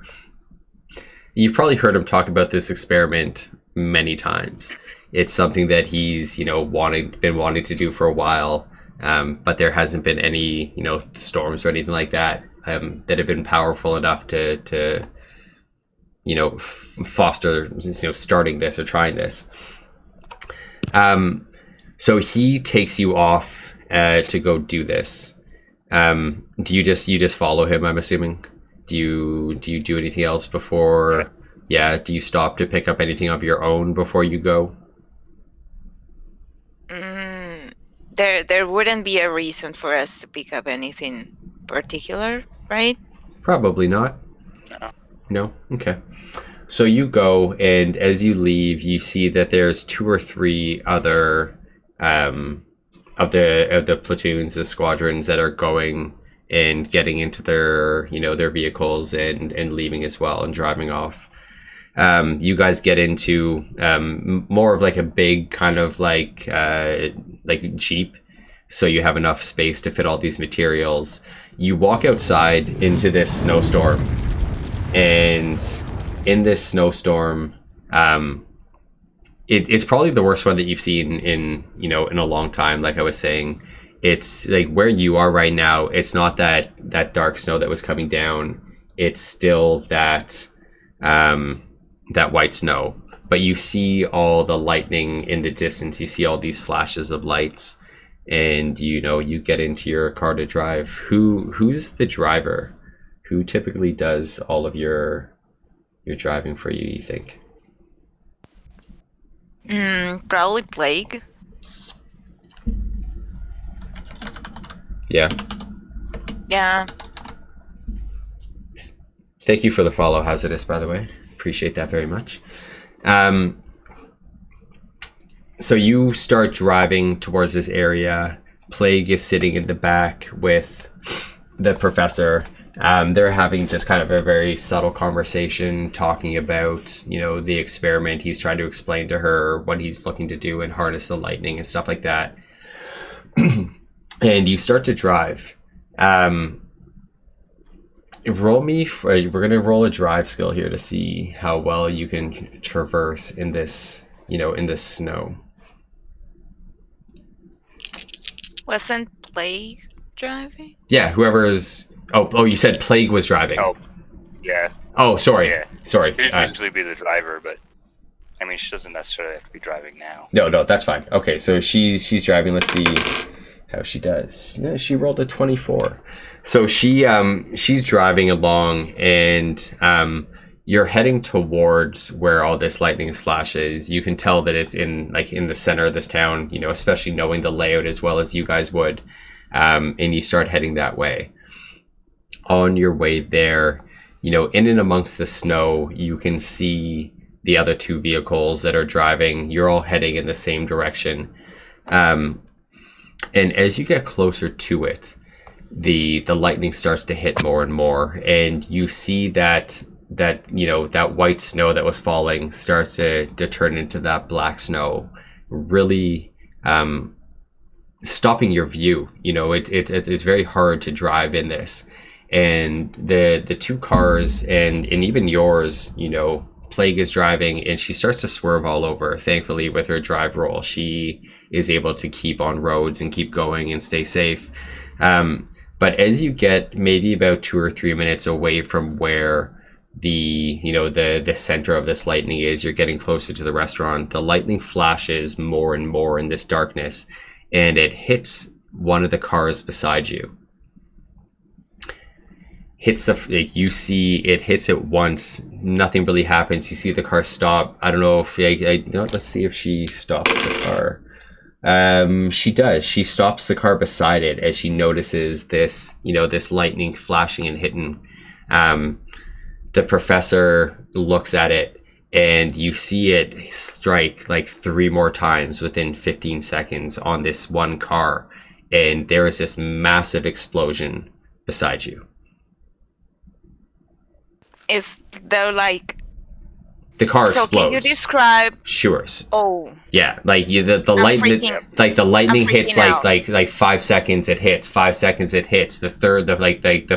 You've probably heard him talk about this experiment many times. It's something that he's been wanting to do for a while, but there hasn't been any storms or anything like that that have been powerful enough to foster starting this or trying this. So he takes you off to go do this. Do you just follow him, I'm assuming? Do you do anything else before? Yeah. Do you stop to pick up anything of your own before you go? There wouldn't be a reason for us to pick up anything particular, right? Probably not. No. No? Okay. So you go, and as you leave, you see that there's 2 or 3 other of the platoons, the squadrons that are going and getting into their their vehicles and leaving as well and driving off. You guys get into more of like a big kind of like Jeep, so you have enough space to fit all these materials. You walk outside into this snowstorm, and in this snowstorm, it's probably the worst one that you've seen in a long time. Like I was saying, it's like where you are right now, it's not that dark snow that was coming down. It's still that white snow, but you see all the lightning in the distance. You see all these flashes of lights, and you get into your car to drive. Who's the driver? Who typically does all of your driving for you, you think? Probably Plague. Yeah. Yeah. Thank you for the follow, Hazardous, by the way. Appreciate that very much. So you start driving towards this area. Plague is sitting in the back with the professor. They're having just kind of a very subtle conversation, talking about, you know, the experiment. He's trying to explain to her what he's looking to do and harness the lightning and stuff like that. And you start to drive. Roll me. We're gonna roll a drive skill here to see how well you can traverse in this, you know, in this snow. Wasn't Plague driving? Yeah, whoever's. Oh, you said Plague was driving. Oh, yeah. Oh, sorry. Yeah. Sorry. She'd usually be the driver, but I mean, she doesn't necessarily have to be driving now. No, that's fine. Okay, so she's driving. Let's see how she does. Yeah, she rolled a 24. So she's driving along, and you're heading towards where all this lightning flashes. You can tell that it's in the center of this town, you know, especially knowing the layout as well as you guys would. And you start heading that way. On your way there, you know, in and amongst the snow, you can see the other two vehicles that are driving. You're all heading in the same direction. And as you get closer to it, the lightning starts to hit more and more, and you see that you know, that white snow that was falling starts to turn into that black snow, really stopping your view. You know, it's very hard to drive in this, and the two cars and even yours, you know, Plague is driving, and she starts to swerve all over. Thankfully, with her drive roll, she is able to keep on roads and keep going and stay safe. But as you get maybe about 2 or 3 minutes away from where the center of this lightning is, you're getting closer to the restaurant. The lightning flashes more and more in this darkness, and it hits one of the cars beside you. You see it hits it once. Nothing really happens. You see the car stop. I don't know if let's see if she stops the car. She does. She stops the car beside it as she notices this, you know, this lightning flashing and hitting. The professor looks at it, and you see it strike like 3 more times within 15 seconds on this one car, and there is this massive explosion beside you. Is there like... The car So explodes. can you describe... Sure. Oh, Yeah, like the lightning, freaking- the lightning I'm hits freaking out. like 5 seconds. It hits 5 seconds. It hits the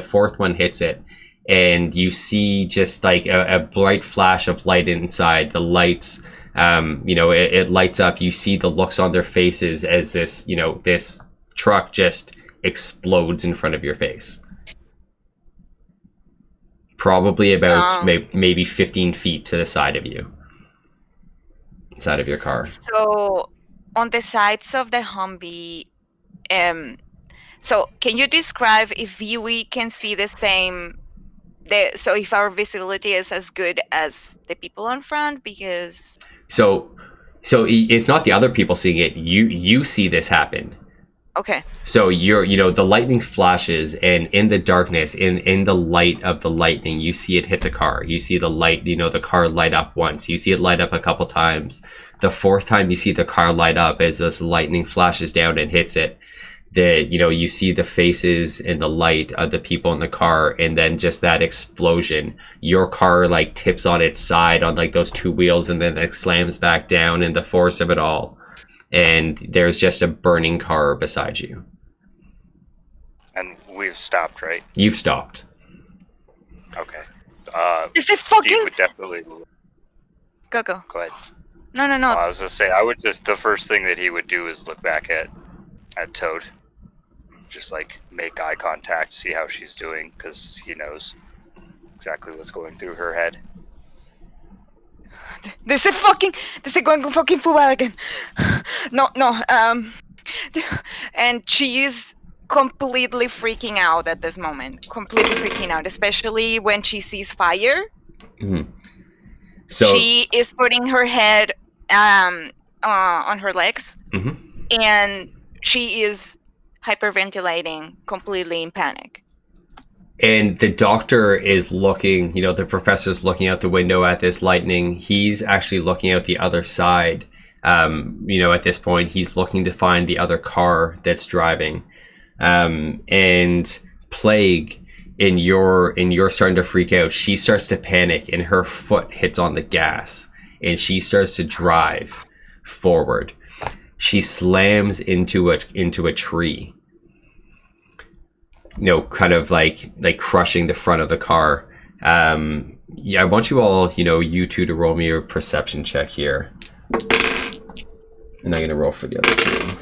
fourth one hits it, and you see just like a bright flash of light inside. The lights, you know, it lights up. You see the looks on their faces as this, you know, this truck just explodes in front of your face. Probably about maybe 15 feet to the side of you. Side of your car. so on the sides of the Humvee, so can you describe if we can see the same, so if our visibility is as good as the people in front? Because So it's not the other people seeing it. You see this happen. okay, So you know, the lightning flashes, and in the darkness, in the light of the lightning, you see it hit the car. You see the light, you know, the car light up once. You see it light up a couple times. The fourth time you see the car light up as this lightning flashes down and hits it. You see the faces and the light of the people in the car, and then just that explosion. Your car like tips on its side on like those 2 wheels, and then it slams back down, and the force of it all. And there's just a burning car beside you. And we've stopped, right? You've stopped. Okay. is it Steve fucking would definitely go? go ahead. No. I was gonna say the first thing that he would do is look back at Toad, just like make eye contact, see how she's doing, because he knows exactly what's going through her head. This is going fucking forward again. No. And she is completely freaking out at this moment. Completely freaking out, especially when she sees fire. Mm-hmm. So She is putting her head on her legs, Mhm. and she is hyperventilating, completely in panic. And the doctor is looking, you know, the professor's looking out the window at this lightning. He's actually looking out the other side. You know, at this point, he's looking to find the other car that's driving. And Plague, and you're starting to freak out. She starts to panic, and her foot hits on the gas, and she starts to drive forward. She slams into a tree, kind of like crushing the front of the car. Yeah, I want you all, you two to roll me a perception check here. And I'm gonna roll for the other two.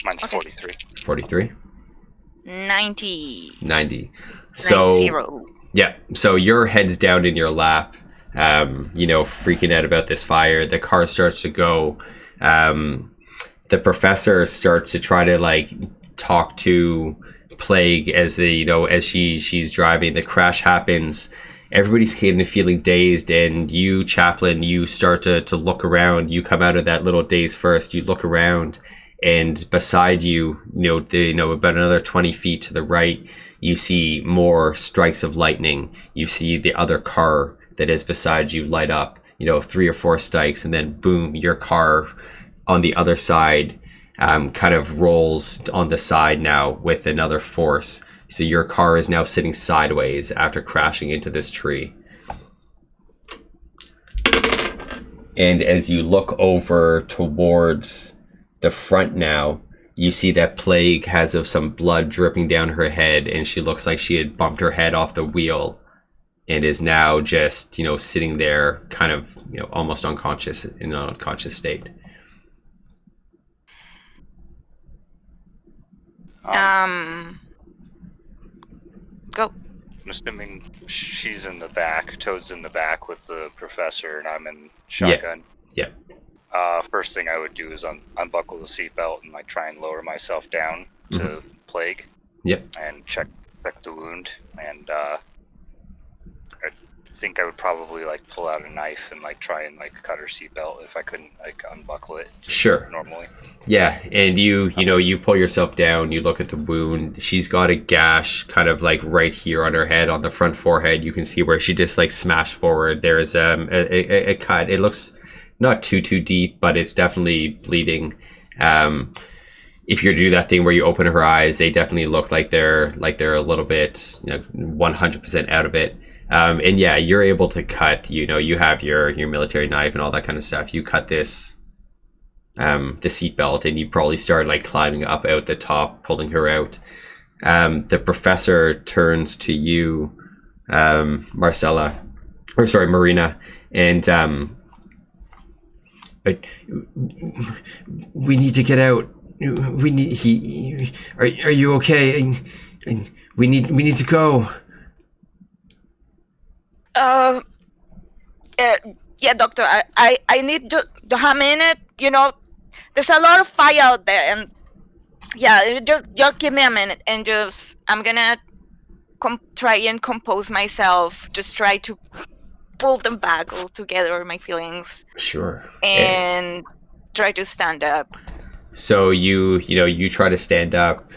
Mine's Okay. 43. 43? 90. So 90. yeah, so your head's down in your lap, freaking out about this fire. The car starts to go. The professor starts to try to talk to Plague as as she's driving. The crash happens. Everybody's kind of feeling dazed, and you, Chaplain, you start to look around. You come out of that little daze first. You look around, and beside you, about another 20 feet to the right, you see more strikes of lightning. You see the other car that is beside you light up, 3 or 4 strikes, and then boom, your car on the other side kind of rolls on the side now with another force. So your car is now sitting sideways after crashing into this tree. And as you look over towards the front now, you see that Plague has some blood dripping down her head, and she looks like she had bumped her head off the wheel and is now just, sitting there kind of, almost unconscious, in an unconscious state. Go. I'm assuming she's in the back, Toad's in the back with the professor, and I'm in shotgun. Yeah. First thing I would do is unbuckle the seatbelt and try and lower myself down to Plague. Yep. And check the wound, and I think I would probably pull out a knife and try and cut her seatbelt if I couldn't unbuckle it. Sure. Normally. Yeah, and you pull yourself down, you look at the wound. She's got a gash kind of right here on her head, on the front forehead. You can see where she just smashed forward. There is a cut. It looks not too deep, but it's definitely bleeding. If you do that thing where you open her eyes, they definitely look like they're a little bit 100% out of it. And yeah, you're able to cut, you have your military knife and all that kind of stuff. You cut this the seatbelt, and you probably start climbing up out the top, pulling her out. The professor turns to you, Marina, and we need to get out. We need are you okay? And we need to go. Yeah, doctor. I need to have a minute. There's a lot of fire out there, and yeah, just give me a minute, and I'm gonna try and compose myself. Just try to pull them back all together, my feelings. Sure. And try to stand up. So you try to stand up,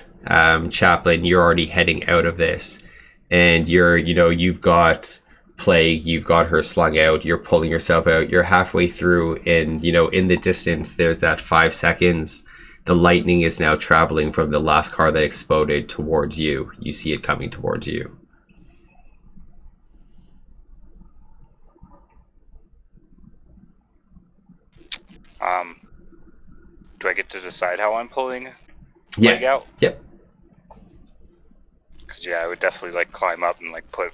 Chaplain. You're already heading out of this, and you've got Plague, you've got her slung out, you're pulling yourself out, you're halfway through, and in the distance there's that 5 seconds. The lightning is now traveling from the last car that exploded towards you. You see it coming towards you. Do I get to decide how I'm pulling Plague out? Yep. Because I would definitely climb up and put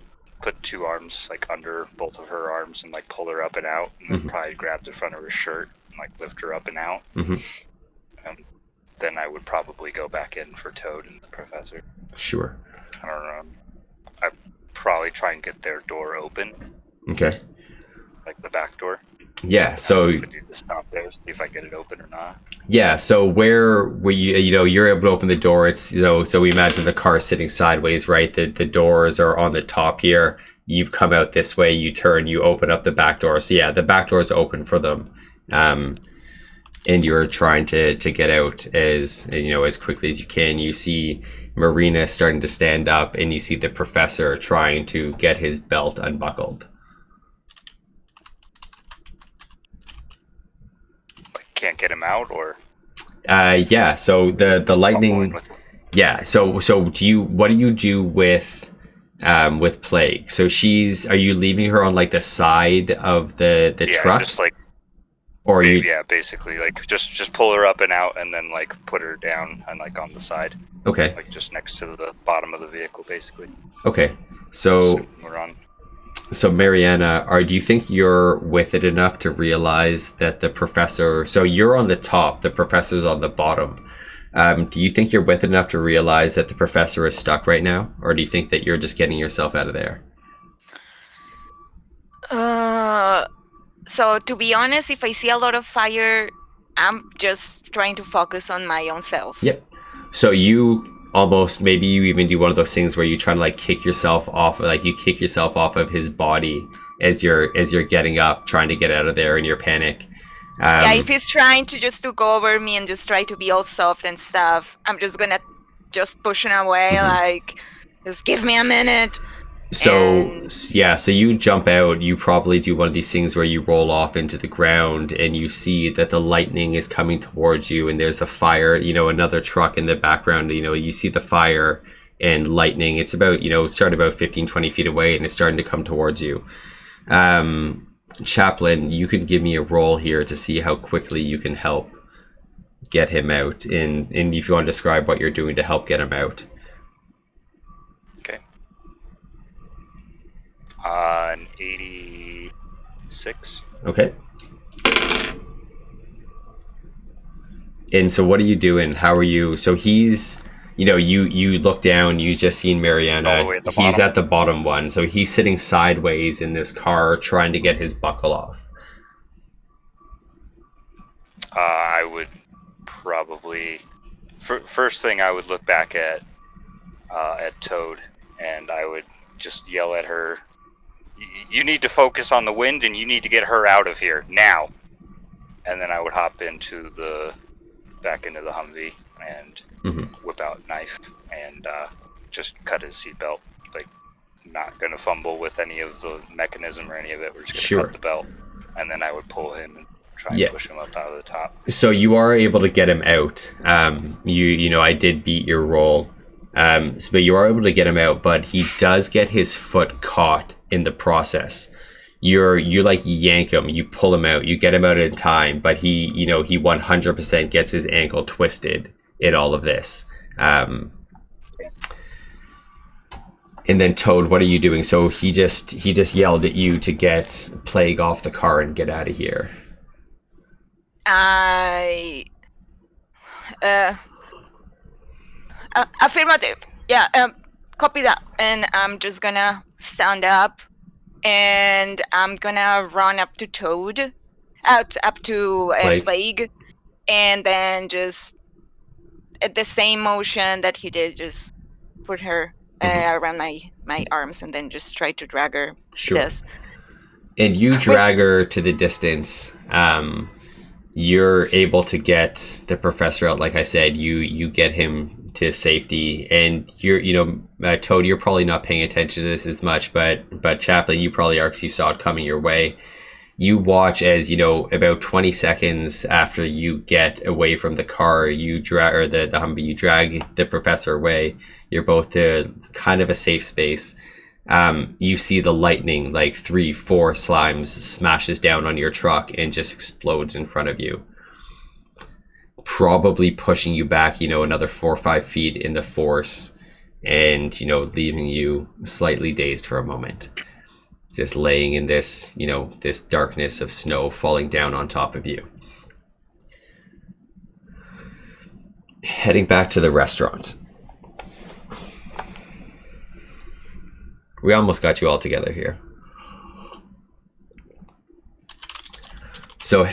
2 arms under both of her arms and pull her up and out, and then probably grab the front of her shirt and lift her up and out. Then I would probably go back in for Toad and the professor. Sure. I don't know. I'd probably try and get their door open. Okay. The back door. Yeah, so I need to stop there, see if I get it open or not. Yeah, so where you're able to open the door, it's so we imagine the car sitting sideways, right? The doors are on the top here. You've come out this way, you turn, you open up the back door. So yeah, the back door is open for them. And you're trying to get out as quickly as you can. You see Marina starting to stand up, and you see the professor trying to get his belt unbuckled. Can't get him out, or Yeah. So the Just lightning. fumbling with- Yeah. So what do you do with Plague? So are you leaving her on like the side of the yeah, truck, just like or are you? yeah, basically like just pull her up and out, and then like put her down and like on the side, Okay. like just next to the bottom of the vehicle, basically. Okay. So We're on. Mariana, do you think you're with it enough to realize that the professor? So you're on the top, the professor's on the bottom. Do you think you're with it enough to realize that the professor is stuck right now, or do you think that you're just getting yourself out of there? So to be honest, if I see a lot of fire, I'm just trying to focus on my own self. Yep. So you maybe you even do one of those things where you try to like kick yourself off, like you kick yourself off of his body as you're getting up, trying to get out of there in your panic. Yeah, if he's trying to go over me and just try to be all soft and stuff, I'm just gonna just push him away, like, just give me a minute. So so you jump out, you probably do one of these things where you roll off into the ground and you see that the lightning is coming towards you and there's a fire, another truck in the background, you see the fire and lightning. It's about, starting about 15-20 feet away and it's starting to come towards you. Chaplain, you can give me a roll here to see how quickly you can help get him out, and if you want to describe what you're doing to help get him out. Okay. An 86. Okay. And so what are you doing? How are you? So he's, you look down, you just seen Mariana. All the way at the He's bottom. at the bottom one. So he's sitting sideways in this car trying to get his buckle off. I would probably first thing I would look back at Toad, and I would just yell at her, "You need to focus on the wind, and you need to get her out of here now." And then I would hop back into the Humvee and whip out knife and just cut his seatbelt. Like, not gonna fumble with any of the mechanism or any of it. We're just gonna cut the belt, and then I would pull him and try and push him up out of the top. So you are able to get him out. I did beat your roll, but you are able to get him out. But he does get his foot caught in the process. You like yank him, you pull him out, you get him out in time, but he 100% gets his ankle twisted in all of this. And then Toad, what are you doing? So he just yelled at you to get Plague off the car and get out of here. Affirmative. Yeah, copy that. And I'm just gonna stand up and I'm gonna run up to Toad, up to Plague, and then just at the same motion that he did, just put her around my arms and then just try to drag her. Sure. This. And you drag her to the distance. You're able to get the professor out. Like I said, you get him to safety, and Toad, you're probably not paying attention to this as much, but Chaplain, you probably are, because you saw it coming your way. You watch as, about 20 seconds after you get away from the car, the Humvee, you drag the professor away. You're both to kind of a safe space. You see the lightning, like 3-4 slimes, smashes down on your truck and just explodes in front of you, probably pushing you back another 4 or 5 feet in the force, and leaving you slightly dazed for a moment, just laying in this this darkness of snow falling down on top of you. Heading back to the restaurant. We almost got you all together here. So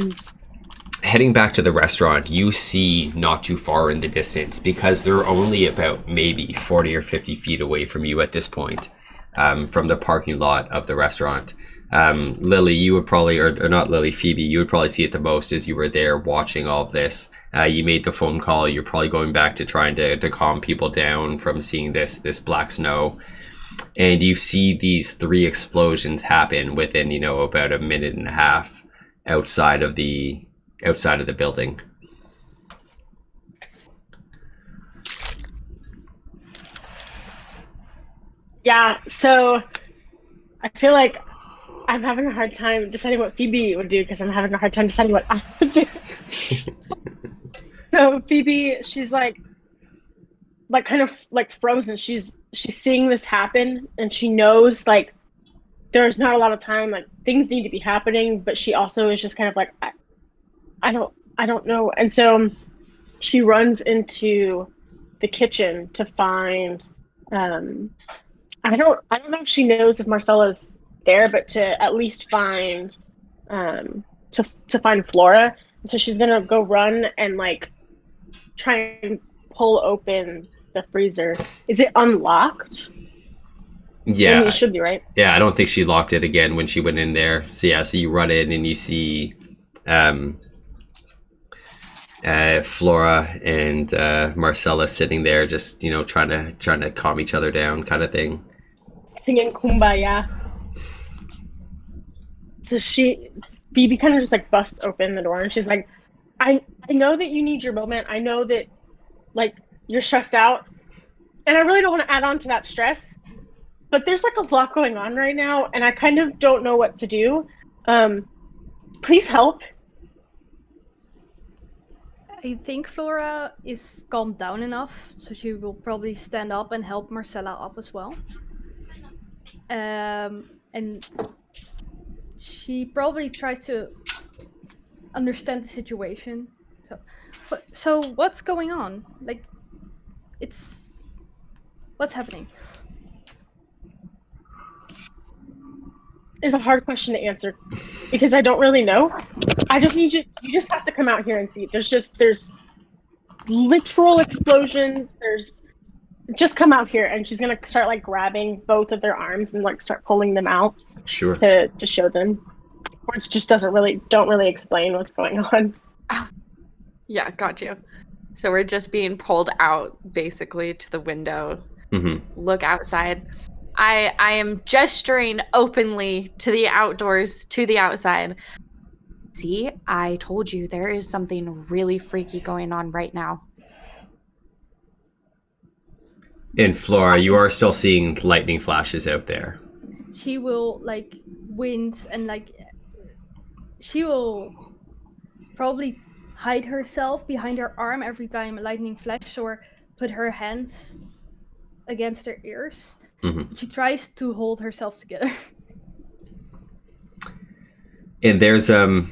heading back to the restaurant, you see not too far in the distance, because they're only about maybe 40 or 50 feet away from you at this point, from the parking lot of the restaurant. Lily, you would probably, or not Lily, Phoebe, you would probably see it the most as you were there watching all of this. You made the phone call. You're probably going back to trying to calm people down from seeing this black snow. And you see these 3 explosions happen within, about a minute and a half outside of the building. Yeah, so I feel like I'm having a hard time deciding what Phoebe would do because I'm having a hard time deciding what I would do. So Phoebe, she's like kind of like frozen. She's seeing this happen, and she knows like there's not a lot of time. Like things need to be happening, but she also is just kind of like I don't know. And so she runs into the kitchen to find. I don't know if she knows if Marcella's there, but to at least find to find Flora. So she's gonna go run and like try and pull open the freezer. Is it unlocked? I mean, Yeah, it should be, right? yeah. I don't think she locked it again when she went in there. So yeah, so you run in and you see Flora and Marcella sitting there, just trying to calm each other down, kind of thing. Singing Kumbaya. So Phoebe kind of just like busts open the door and she's like, I know that you need your moment. I know that like you're stressed out. And I really don't want to add on to that stress. But there's like a lot going on right now, and I kind of don't know what to do. Please help. I think Flora is calmed down enough, so she will probably stand up and help Marcella up as well. And she probably tries to understand the situation. So what's going on? Like, what's happening? It's a hard question to answer because I don't really know. I just need you just have to come out here and see. There's literal explosions. Just come out here, and she's gonna start like grabbing both of their arms and like start pulling them out. Sure. To show them. Words just don't really explain what's going on. Yeah, got you. So we're just being pulled out basically to the window. Mm-hmm. Look outside. I am gesturing openly to the outdoors, to the outside. See, I told you there is something really freaky going on right now. And Flora, you are still seeing lightning flashes out there. She will like wince and like she will probably hide herself behind her arm every time a lightning flash, or put her hands against her ears. Mm-hmm. She tries to hold herself together. And there's the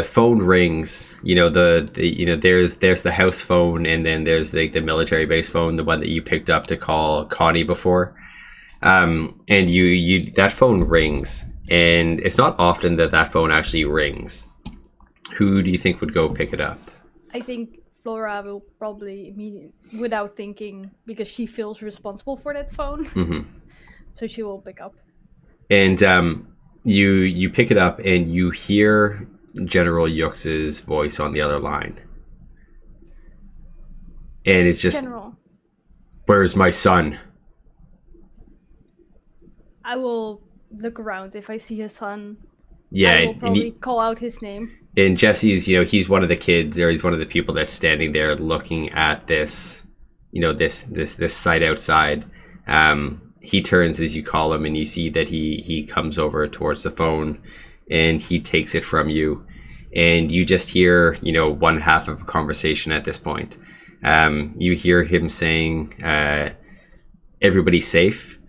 phone rings. There's the house phone, and then there's the military base phone, the one that you picked up to call Connie before. And you that phone rings, and it's not often that phone actually rings. Who do you think would go pick it up? I think Flora will probably immediately, without thinking, because she feels responsible for that phone. Mm-hmm. So she will pick up. And you pick it up, and you hear General Yux's voice on the other line. And it's just, General, where's my son? I will look around. If I see his son, Yeah, I will probably call out his name. And Jesse's, he's one of the kids, or he's one of the people that's standing there looking at this, this site outside. He turns as you call him, and you see that he comes over towards the phone, and he takes it from you, and you just hear, one half of a conversation at this point. You hear him saying, everybody's safe.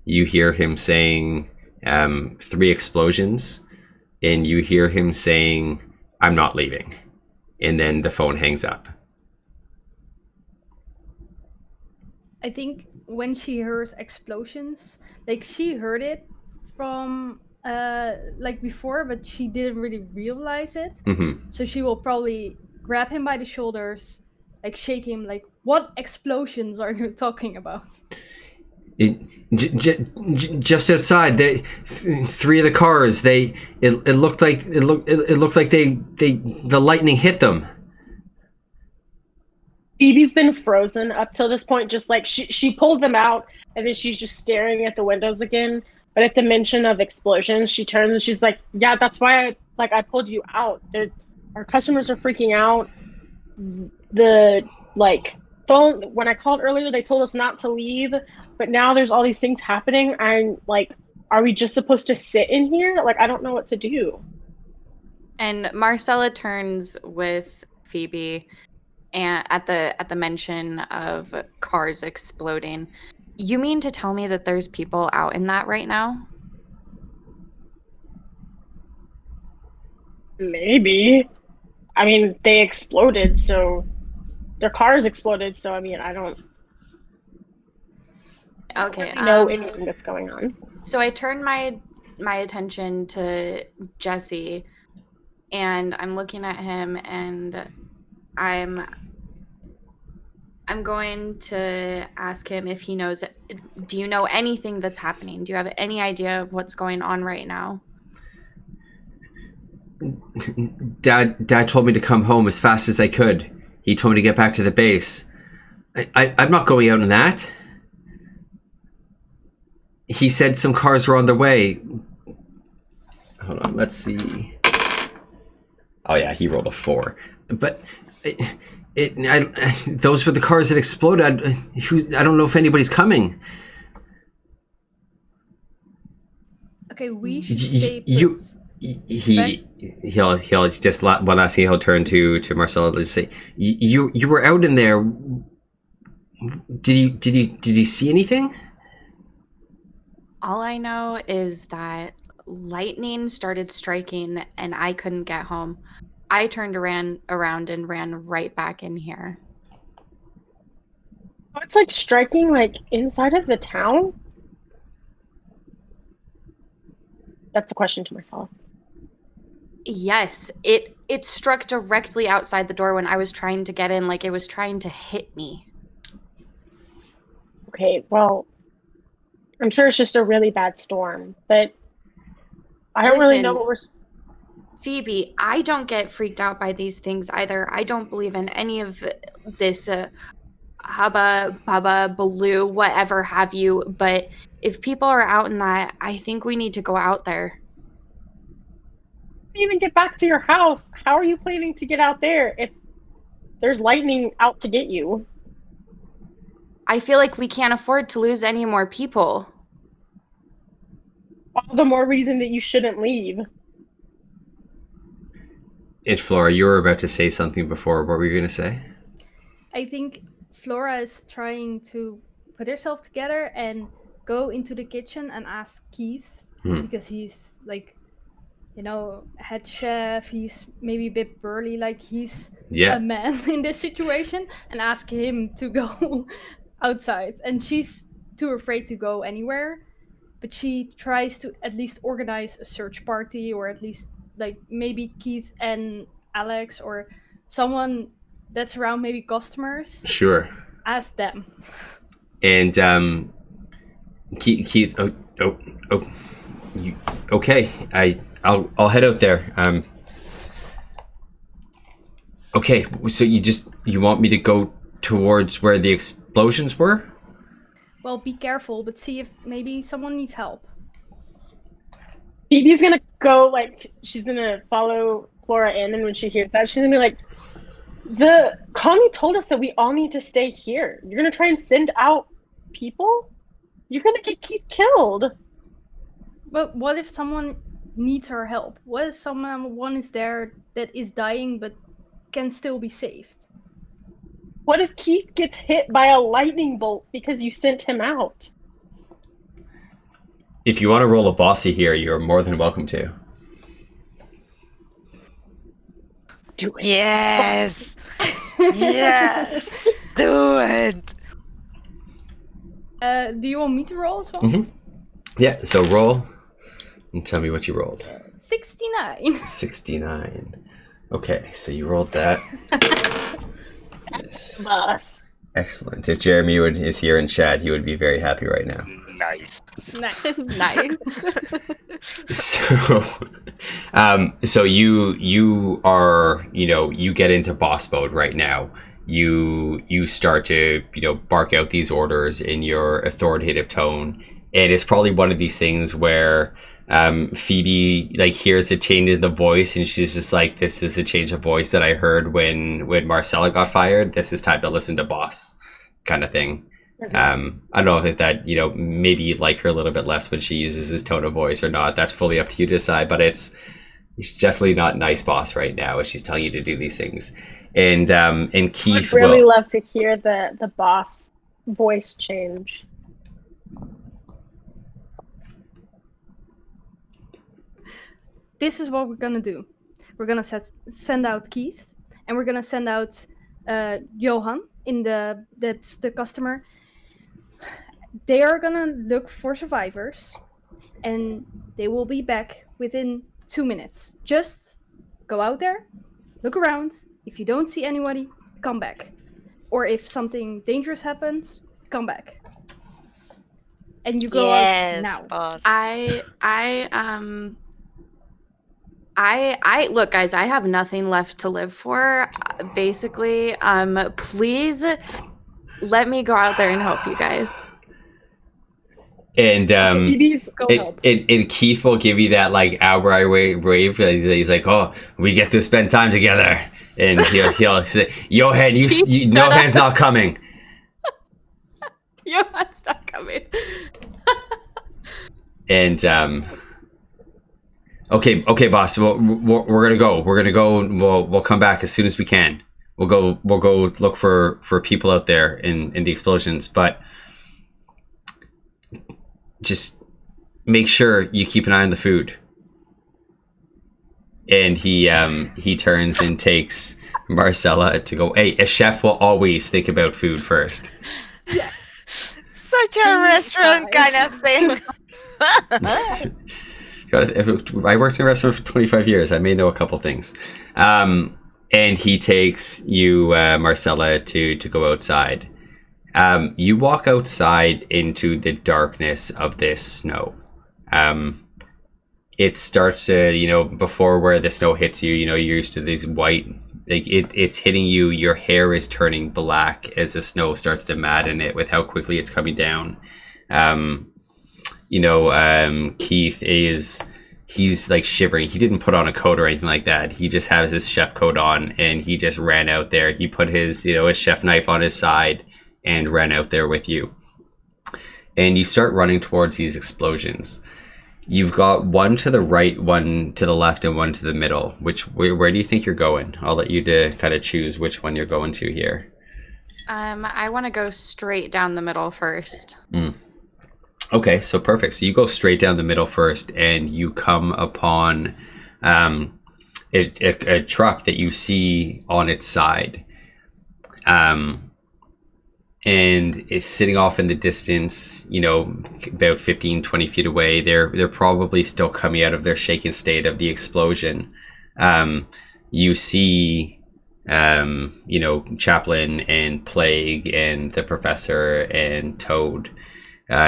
You hear him saying, 3 explosions, and you hear him saying, I'm not leaving. And then the phone hangs up. I think when she hears explosions, like she heard it from like before, but she didn't really realize it. Mm-hmm. So she will probably grab him by the shoulders, like shake him, like, what explosions are you talking about? Just outside, 3 of the cars. It looked like the lightning hit them. Phoebe's been frozen up till this point, just like she pulled them out, and then she's just staring at the windows again. But at the mention of explosions, she turns and she's like, "Yeah, that's why I pulled you out. Our customers are freaking out. The phone, when I called earlier, they told us not to leave, but now there's all these things happening. I'm like, are we just supposed to sit in here? Like, I don't know what to do. And Marcella turns with Phoebe and at the mention of cars exploding. You mean to tell me that there's people out in that right now? Maybe. I mean, they exploded, so their cars exploded. So I mean, I don't Okay. know anything that's going on. So I turn my attention to Jesse, and I'm looking at him, and I'm going to ask him if he knows. Do you know anything that's happening? Do you have any idea of what's going on right now? Dad told me to come home as fast as I could. He told me to get back to the base. I'm not going out in that. He said some cars were on their way. Hold on, let's see. Oh yeah, he rolled a 4. But those were the cars that exploded. I don't know if anybody's coming. Okay, we should stay put. He'll just one last thing. He'll turn to Marcella and say, "You were out in there. Did you see anything?" All I know is that lightning started striking and I couldn't get home. I turned around and ran right back in here. Oh, it's like striking like inside of the town? That's a question to myself. Yes, it struck directly outside the door when I was trying to get in, like it was trying to hit me. Okay, well, I'm sure it's just a really bad storm, but I don't really know what we're... Phoebe, I don't get freaked out by these things either. I don't believe in any of this hubba, bubba, baloo, whatever have you, but if people are out in that, I think we need to go out there. Even get back to your house. How are you planning to get out there if there's lightning out to get you? I feel like we can't afford to lose any more people. All the more reason that you shouldn't leave. And Flora, you were about to say something before. What were you going to say? I think Flora is trying to put herself together and go into the kitchen and ask Keith, because he's like, you know, head chef, he's maybe a bit burly, like he's a man in this situation, and ask him to go outside. And she's too afraid to go anywhere, but she tries to at least organize a search party, or at least like maybe Keith and Alex or someone that's around, maybe customers. Sure. Ask them. And Keith, okay. I'll head out there. Okay, so you want me to go towards where the explosions were? Well, be careful, but see if maybe someone needs help. Phoebe's gonna go, like, she's gonna follow Flora in, and when she hears that, she's gonna be like, Connie told us that we all need to stay here. You're gonna try and send out people? You're gonna get Keith killed. But what if someone needs our help? What if someone is there that is dying but can still be saved? What if Keith gets hit by a lightning bolt because you sent him out? If you want to roll a bossy here, you're more than welcome to. Do it. Yes. Yes. Do it. Do you want me to roll as well? Mm-hmm. Yeah, so roll and tell me what you rolled. 69. 69. Okay, so you rolled that. Yes. Boss. Excellent. If Jeremy is here in chat, he would be very happy right now. Nice. Nice. So you are, you get into boss mode right now. You start to, bark out these orders in your authoritative tone. And it's probably one of these things where Phoebe hears the change in the voice, and she's just like, this is the change of voice that I heard when Marcella got fired. This is time to listen to boss. kind of thing. Okay. I don't know if that, you know, maybe you like her a little bit less when she uses his tone of voice or not. That's fully up to you to decide, but it's definitely not nice boss right now as she's telling you to do these things. And Keith I'd really will... love to hear the boss voice change. This is what we're gonna do. We're gonna send out Keith, and we're gonna send out Johan. That's the customer. They are gonna look for survivors, and they will be back within 2 minutes. Just go out there, look around. If you don't see anybody, come back. Or if something dangerous happens, come back. And you go out now. Boss. I look, guys, I have nothing left to live for. Basically, please let me go out there and help you guys. And BB's go help. and Keith will give you that like eyebrow wave. He's like, "Oh, we get to spend time together." And he'll say, "Johan, you Johan's not coming." Johan's not coming. And okay, boss. We're gonna go. We're gonna go. We'll come back as soon as we can. We'll go look for people out there in the explosions, but just make sure you keep an eye on the food. And he turns and takes Marcella to go. Hey, a chef will always think about food first. Such a restaurant kind of thing. I worked in a restaurant for 25 years. I may know a couple things. And he takes you, Marcella, to go outside. You walk outside into the darkness of this snow. It starts to, before where the snow hits you, you're used to these white, like it's hitting you. Your hair is turning black as the snow starts to madden it with how quickly it's coming down. Keith he's like shivering. He didn't put on a coat or anything like that. He just has his chef coat on, and he just ran out there. He put his, his chef knife on his side and ran out there with you. And you start running towards these explosions. You've got one to the right, one to the left, and one to the middle. Where do you think you're going? I'll let you to kind of choose which one you're going to here. I want to go straight down the middle first. Okay, so perfect. So you go straight down the middle first, and you come upon a truck that you see on its side. And it's sitting off in the distance, about 15, 20 feet away. They're probably still coming out of their shaken state of the explosion. You see, Chaplain and Plague and the Professor and Toad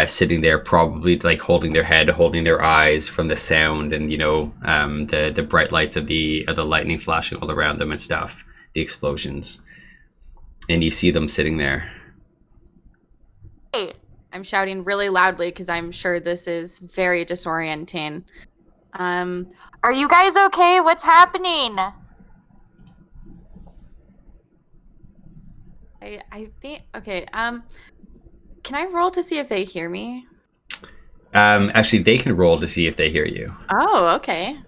sitting there, probably like holding their head, holding their eyes from the sound and, the bright lights of the lightning flashing all around them and stuff, the explosions. And you see them sitting there. Hey, I'm shouting really loudly because I'm sure this is very disorienting. Are you guys okay? What's happening? I think okay. Can I roll to see if they hear me? Actually, they can roll to see if they hear you. Oh, okay.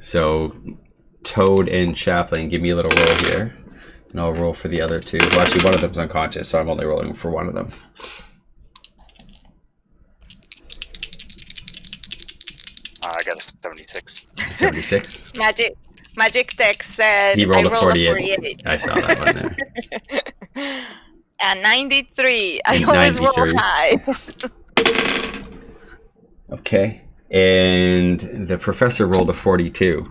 So, Toad and Chaplain, give me a little roll here. And I'll roll for the other two. Well, actually, one of them's unconscious, so I'm only rolling for one of them. I got a 76. 76? Magic Tech said He rolled I a rolled 48. I saw that one there. And 93. I always roll 93. high. Okay. And the Professor rolled a 42.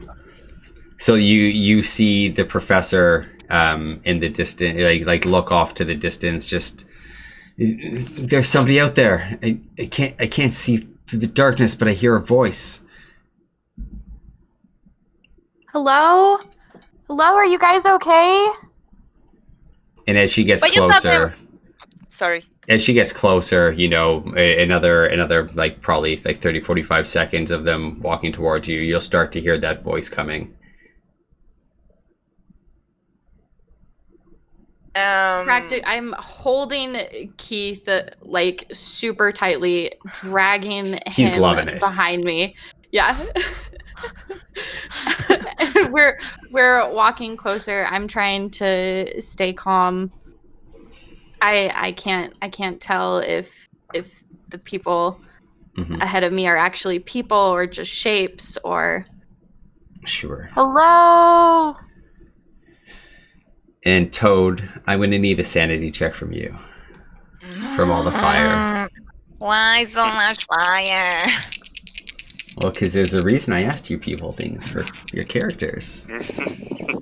So you see the Professor in the distance, like look off to the distance. Just there's somebody out there. I can't see through the darkness, but I hear a voice. Hello? Hello, are you guys okay? And as she gets But you thought closer, Sorry. as she gets closer, another like probably like 30, 45 seconds of them walking towards you, you'll start to hear that voice coming. I'm holding Keith like super tightly, dragging He's him loving it. behind me. Yeah. And we're walking closer. I'm trying to stay calm. I can't tell if the people ahead of me are actually people or just shapes or Sure. hello. And Toad, I'm going to need a sanity check from you. From all the fire. Why so much fire? Well, because there's a reason I asked you people things for your characters.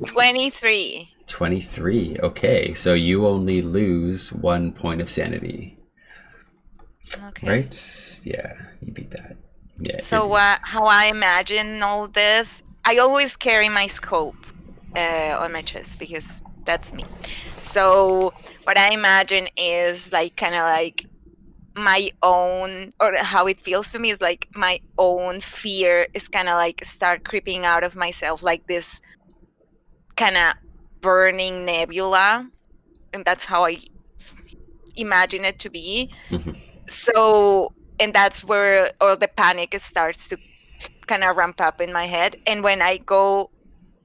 23. 23. Okay, so you only lose 1 point of sanity. Okay. Right? Yeah, you beat that. Yeah. So how I imagine all this, I always carry my scope on my chest because that's me. So what I imagine is like kind of like my own, or how it feels to me is like my own fear is kind of like start creeping out of myself, like this kind of burning nebula, and that's how I imagine it to be. So, and that's where all the panic starts to kind of ramp up in my head, and when I go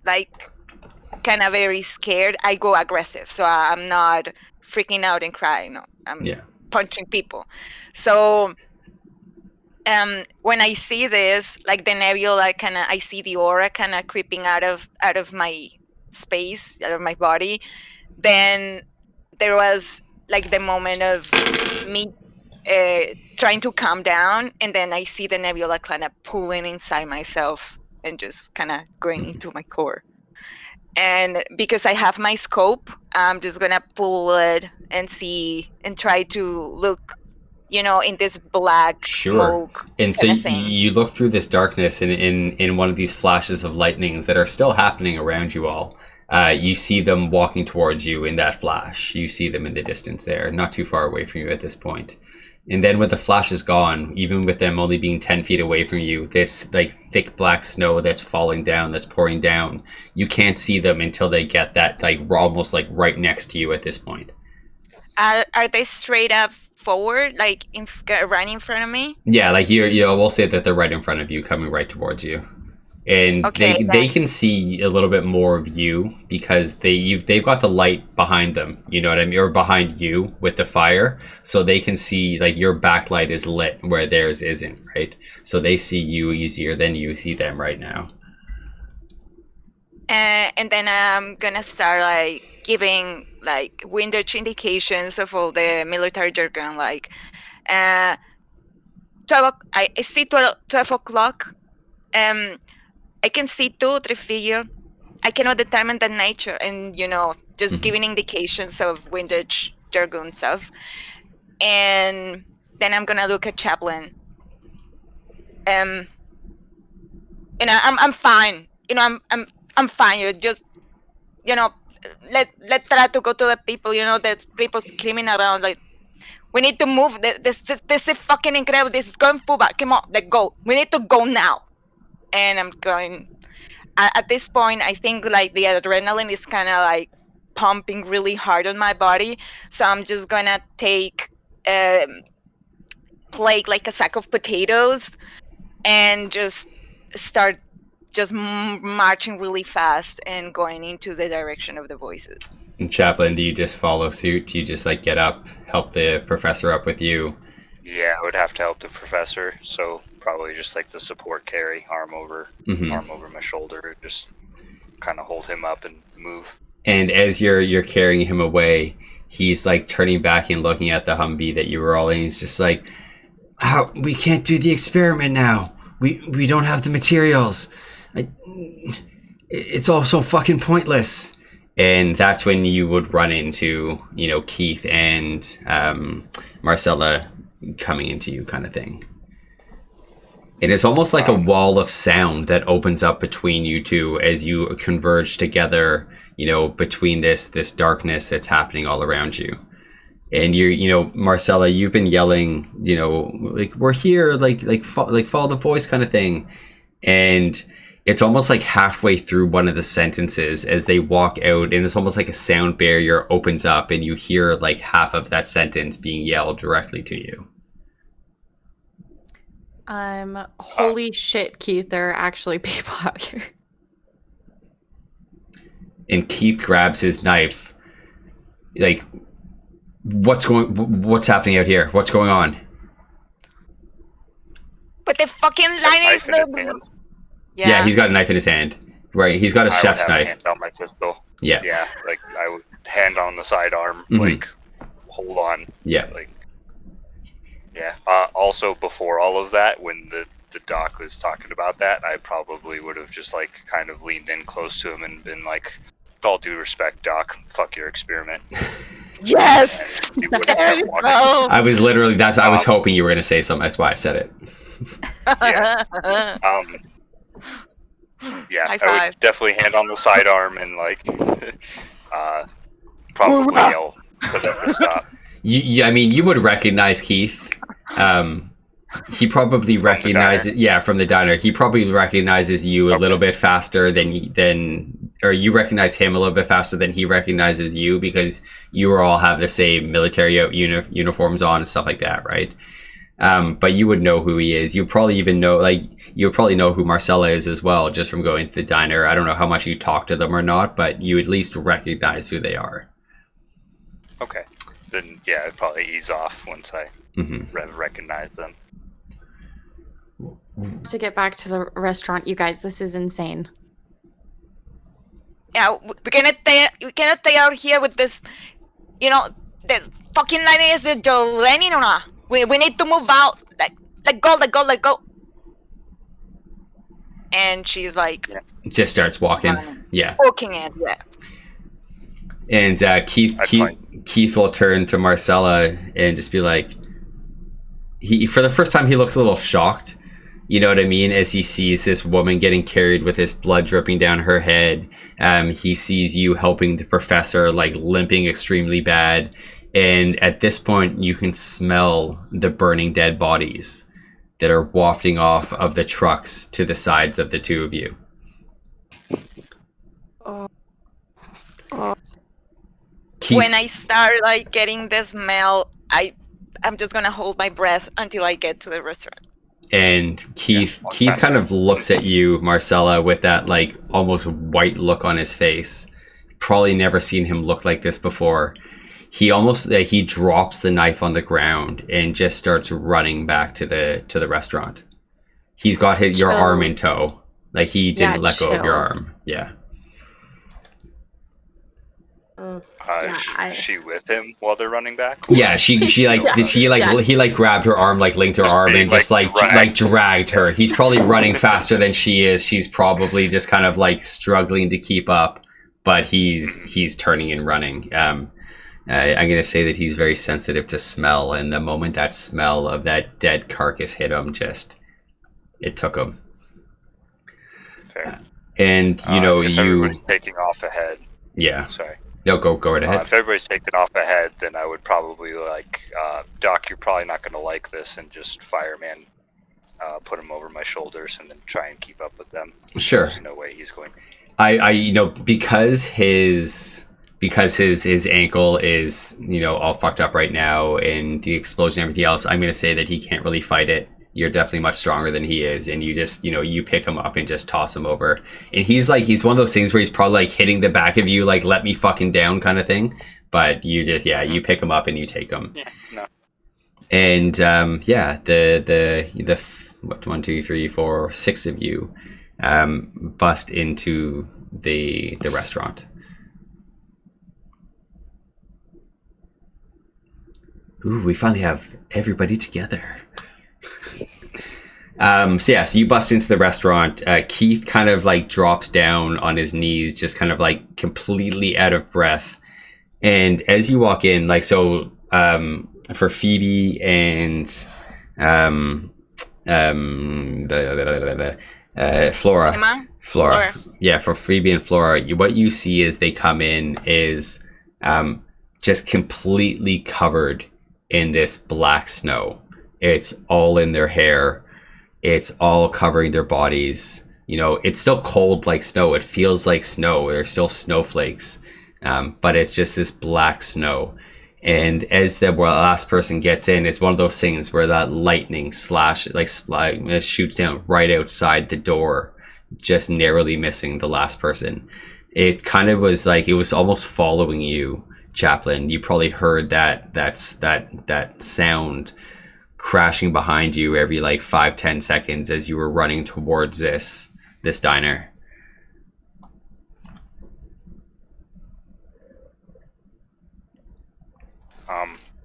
like kind of very scared, I go aggressive, so I'm not freaking out and crying. No, I'm punching people. So when I see this, like the nebula kind of, I see the aura kind of creeping out of my space, out of my body. Then there was like the moment of me trying to calm down, and then I see the nebula kind of pulling inside myself and just kind of going into my core. And because I have my scope, I'm just gonna pull it and see and try to look, in this black smoke. And so you look through this darkness, and in one of these flashes of lightnings that are still happening around you all, you see them walking towards you in that flash. You see them in the distance there, not too far away from you at this point. And then when the flash is gone, even with them only being 10 feet away from you, this like thick black snow that's falling down, that's pouring down, you can't see them until they get that like almost like right next to you at this point. Are they straight up forward, like right in front of me? Yeah, like we'll say that they're right in front of you, coming right towards you. And they can see a little bit more of you because they've got the light behind them, you know what I mean, or behind you with the fire, so they can see like your backlight is lit where theirs isn't, right? So they see you easier than you see them right now. And then I'm gonna start like giving like Windage indications of all the military jargon, like 12. I see 12 o'clock. I can see 2, 3 figure. I cannot determine the nature, and just giving indications of Windage jargon stuff. And then I'm gonna look at Chaplin. And I'm fine. I'm fine. You just let try to go to the people. There's people screaming around like, we need to move. This is fucking incredible. This is going forward. Come on, let's go. We need to go now. And I'm going. At this point, I think like the adrenaline is kind of like pumping really hard on my body. So I'm just gonna take like a sack of potatoes and just start just marching really fast and going into the direction of the voices. And Chaplin, do you just follow suit? Do you just like get up, help the professor up with you? Yeah, I would have to help the professor, so probably just like the support carry, arm over my shoulder, just kind of hold him up and move. And as you're carrying him away, he's like turning back and looking at the Humvee that you were all in. He's just like, "How we can't do the experiment now? We don't have the materials. It's all so fucking pointless." And that's when you would run into Keith and Marcella coming into you, kind of thing. And it's almost like a wall of sound that opens up between you two as you converge together, between this darkness that's happening all around you. And Marcella, you've been yelling, like, we're here, like follow the voice kind of thing. And it's almost like halfway through one of the sentences as they walk out, and it's almost like a sound barrier opens up and you hear like half of that sentence being yelled directly to you. Holy shit, Keith, there are actually people out here. And Keith grabs his knife. Like, what's happening out here? What's going on? But the fucking Got a line knife in his hand. Yeah, he's got a knife in his hand. Right, he's got a I would chef's have a knife. hand on my pistol. Yeah. Yeah, like I would hand on the sidearm, Mhm. like hold on. Yeah. Like, yeah. Also, before all of that, when the doc was talking about that, I probably would have just like kind of leaned in close to him and been like, "With all due respect, Doc, fuck your experiment." Yes! And he would have There kept you walking. go! I was literally I was hoping you were gonna say something. That's why I said it. Yeah. Yeah, High I five. would definitely hand on the sidearm and like, probably yell for them to stop. I mean, you would recognize Keith. He probably recognizes, from the diner. He probably recognizes you a little bit faster or you recognize him a little bit faster than he recognizes you, because you all have the same military uniforms on and stuff like that, right? But you would know who he is. You probably even know, you would probably know who Marcella is as well, just from going to the diner. I don't know how much you talk to them or not, but you at least recognize who they are. Okay. Then, yeah, I'd probably ease off once I recognize them. To get back to the restaurant, you guys, this is insane. Yeah, we cannot stay out here with this, this fucking line is it raining or not? We need to move out. Let go. And she's like, Just starts walking. Yeah. poking it, yeah. And Keith will turn to Marcella and just be like, for the first time, he looks a little shocked. You know what I mean? As he sees this woman getting carried with this blood dripping down her head. He sees you helping the professor, like limping extremely bad. And at this point, you can smell the burning dead bodies that are wafting off of the trucks to the sides of the two of you. Keith, When I start like getting the smell, I'm just gonna hold my breath until I get to the restaurant. and Keith kind of looks at you, Marcella, with that like almost white look on his face. Probably never seen him look like this before. He almost he drops the knife on the ground and just starts running back to the restaurant. He's got your arm in tow. Like he didn't let go of your arm. Yeah. Is she with him while they're running back? Yeah, he grabbed her arm, like linked her arm, and just like dragged her. He's probably running faster than she is. She's probably just kind of like struggling to keep up, but he's turning and running. I'm gonna say that he's very sensitive to smell, and the moment that smell of that dead carcass hit him, it took him. Fair. And If everybody's taking off ahead. Yeah. Sorry. No, go right ahead. If everybody's taking off ahead, then I would probably Doc, you're probably not going to like this, and just fireman, put him over my shoulders and then try and keep up with them. Sure. There's no way he's going. Because his ankle is all fucked up right now, and the explosion and everything else, I'm going to say that he can't really fight it. You're definitely much stronger than he is, and you just you pick him up and just toss him over. And he's one of those things where he's probably like hitting the back of you, like let me fucking down kind of thing. But you just you pick him up and you take him. Yeah. No. And the 1, 2, 3, 4, 6 of you bust into the restaurant. Ooh, we finally have everybody together. So you bust into the restaurant. Keith kind of like drops down on his knees, just kind of like completely out of breath. And as you walk in, for Phoebe and Flora. Emma? Flora. Yeah, for Phoebe and Flora, what you see as they come in is just completely covered in this black snow. It's all in their hair. It's all covering their bodies. you know, it's still cold like snow. It feels like snow. There's still snowflakes, but it's just this black snow. And as the last person gets in, it's one of those things where that lightning shoots down right outside the door, just narrowly missing the last person. It kind of was like, it was almost following you, Chaplain. You probably heard that sound crashing behind you every like 5-10 seconds as you were running towards this diner.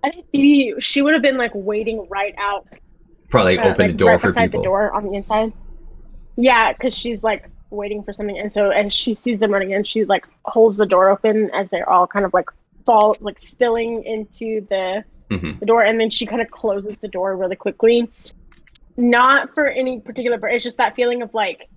I think Phoebe, she would have been like waiting right out. Probably open the door right for beside people. the door on the inside. Yeah, because she's like waiting for something, and she sees them running in. She like holds the door open as they're all kind of like spilling into the door, and then she kind of closes the door really quickly. Not for any particular, but it's just that feeling of like,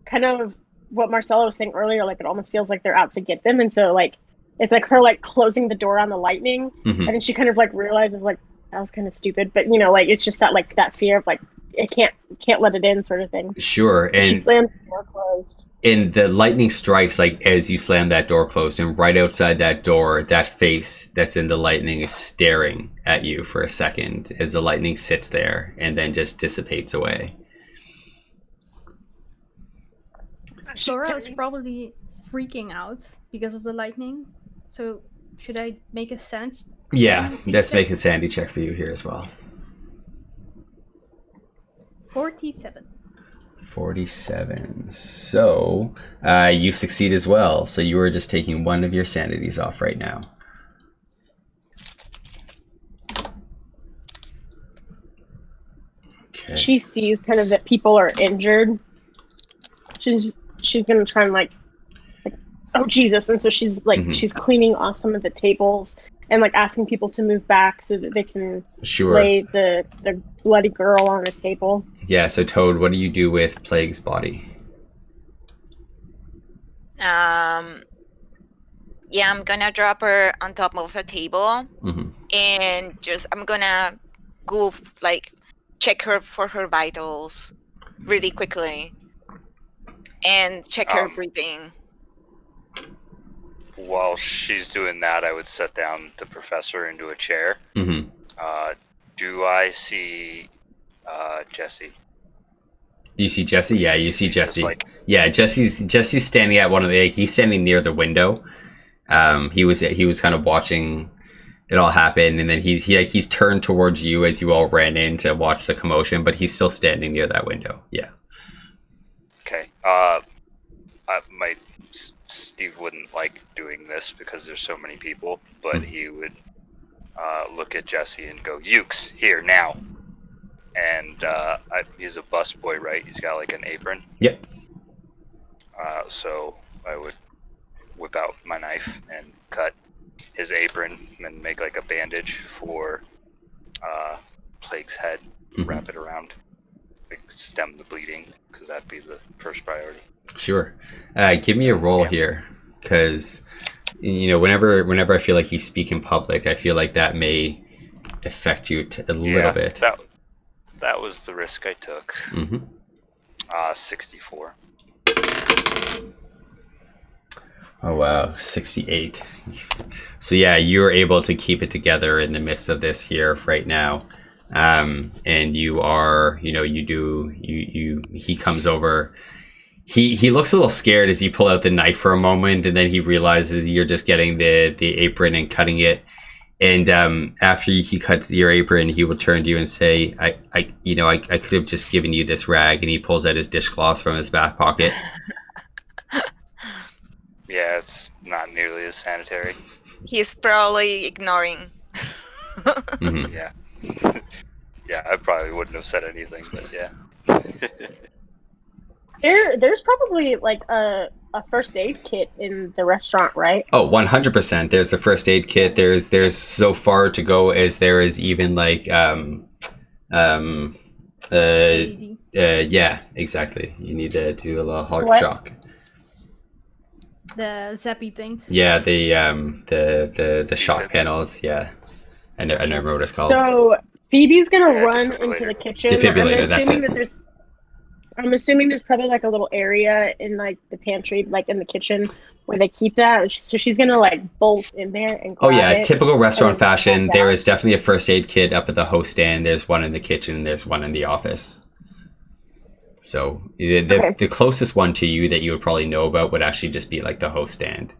kind of what Marcelo was saying earlier. Like it almost feels like they're out to get them, and so like. It's like her like closing the door on the lightning, and then she kind of like realizes like that was kind of stupid, but you know, like it's just that like that fear of like it can't let it in sort of thing. Sure, and she slams the door closed. And the lightning strikes like as you slam that door closed, and right outside that door, that face that's in the lightning is staring at you for a second as the lightning sits there and then just dissipates away. Flora is probably freaking out because of the lightning. So should I make a sanity? Yeah, let's make a sanity check for you here as well. 47. 47. So you succeed as well. So you are just taking one of your sanities off right now. Okay. She sees kind of that people are injured. She's gonna try and like oh Jesus, and so she's like she's cleaning off some of the tables and like asking people to move back so that they can lay the bloody girl on the table. Yeah, so Toad, what do you do with Plague's body? Yeah, I'm gonna drop her on top of a table, and I'm gonna go like check her for her vitals really quickly, and check her breathing. While she's doing that, I would set down the professor into a chair. Do I see Jesse? You see Jesse? Yeah, you see Jesse. Yeah, Jesse's standing at one of the. He's standing near the window. He was kind of watching it all happen, and then he's turned towards you as you all ran in to watch the commotion, but he's still standing near that window. Yeah. Okay. Steve wouldn't like doing this because there's so many people, but he would look at Jesse and go, "Ukes, here now." And he's a bus boy, right? He's got like an apron. Yep. So I would whip out my knife and cut his apron and make like a bandage for Plague's head, wrap it around, like, stem the bleeding, because that'd be the first priority. Sure. Give me a roll here, because you know whenever I feel like you speak in public, I feel like that may affect you a little bit. That was the risk I took. 64. Oh wow, 68. So yeah, you're able to keep it together in the midst of this here right now. And you are, he comes over. He looks a little scared as you pull out the knife for a moment, and then he realizes you're just getting the apron and cutting it. And after he cuts your apron, he will turn to you and say, I could have just given you this rag. And he pulls out his dishcloth from his back pocket. Yeah, it's not nearly as sanitary. He's probably ignoring. Yeah. Yeah, I probably wouldn't have said anything, but yeah. There's probably like a first aid kit in the restaurant, right? Oh, 100%. There's a first aid kit. There's so far to go as there is even like yeah, exactly. You need to do a little heart shock. The zappy things. Yeah, the shock panels. Yeah, I never remember what it's called. So Phoebe's gonna run into the kitchen. Defibrillator. That's it. I'm assuming there's probably like a little area in like the pantry, like in the kitchen, where they keep that. So she's gonna like bolt in there and Oh grab yeah, it. typical restaurant and then fashion. walk There out. is definitely a first aid kit up at the host stand. There's one in the kitchen. There's one in the office. So Okay. the closest one to you that you would probably know about would actually just be like the host stand.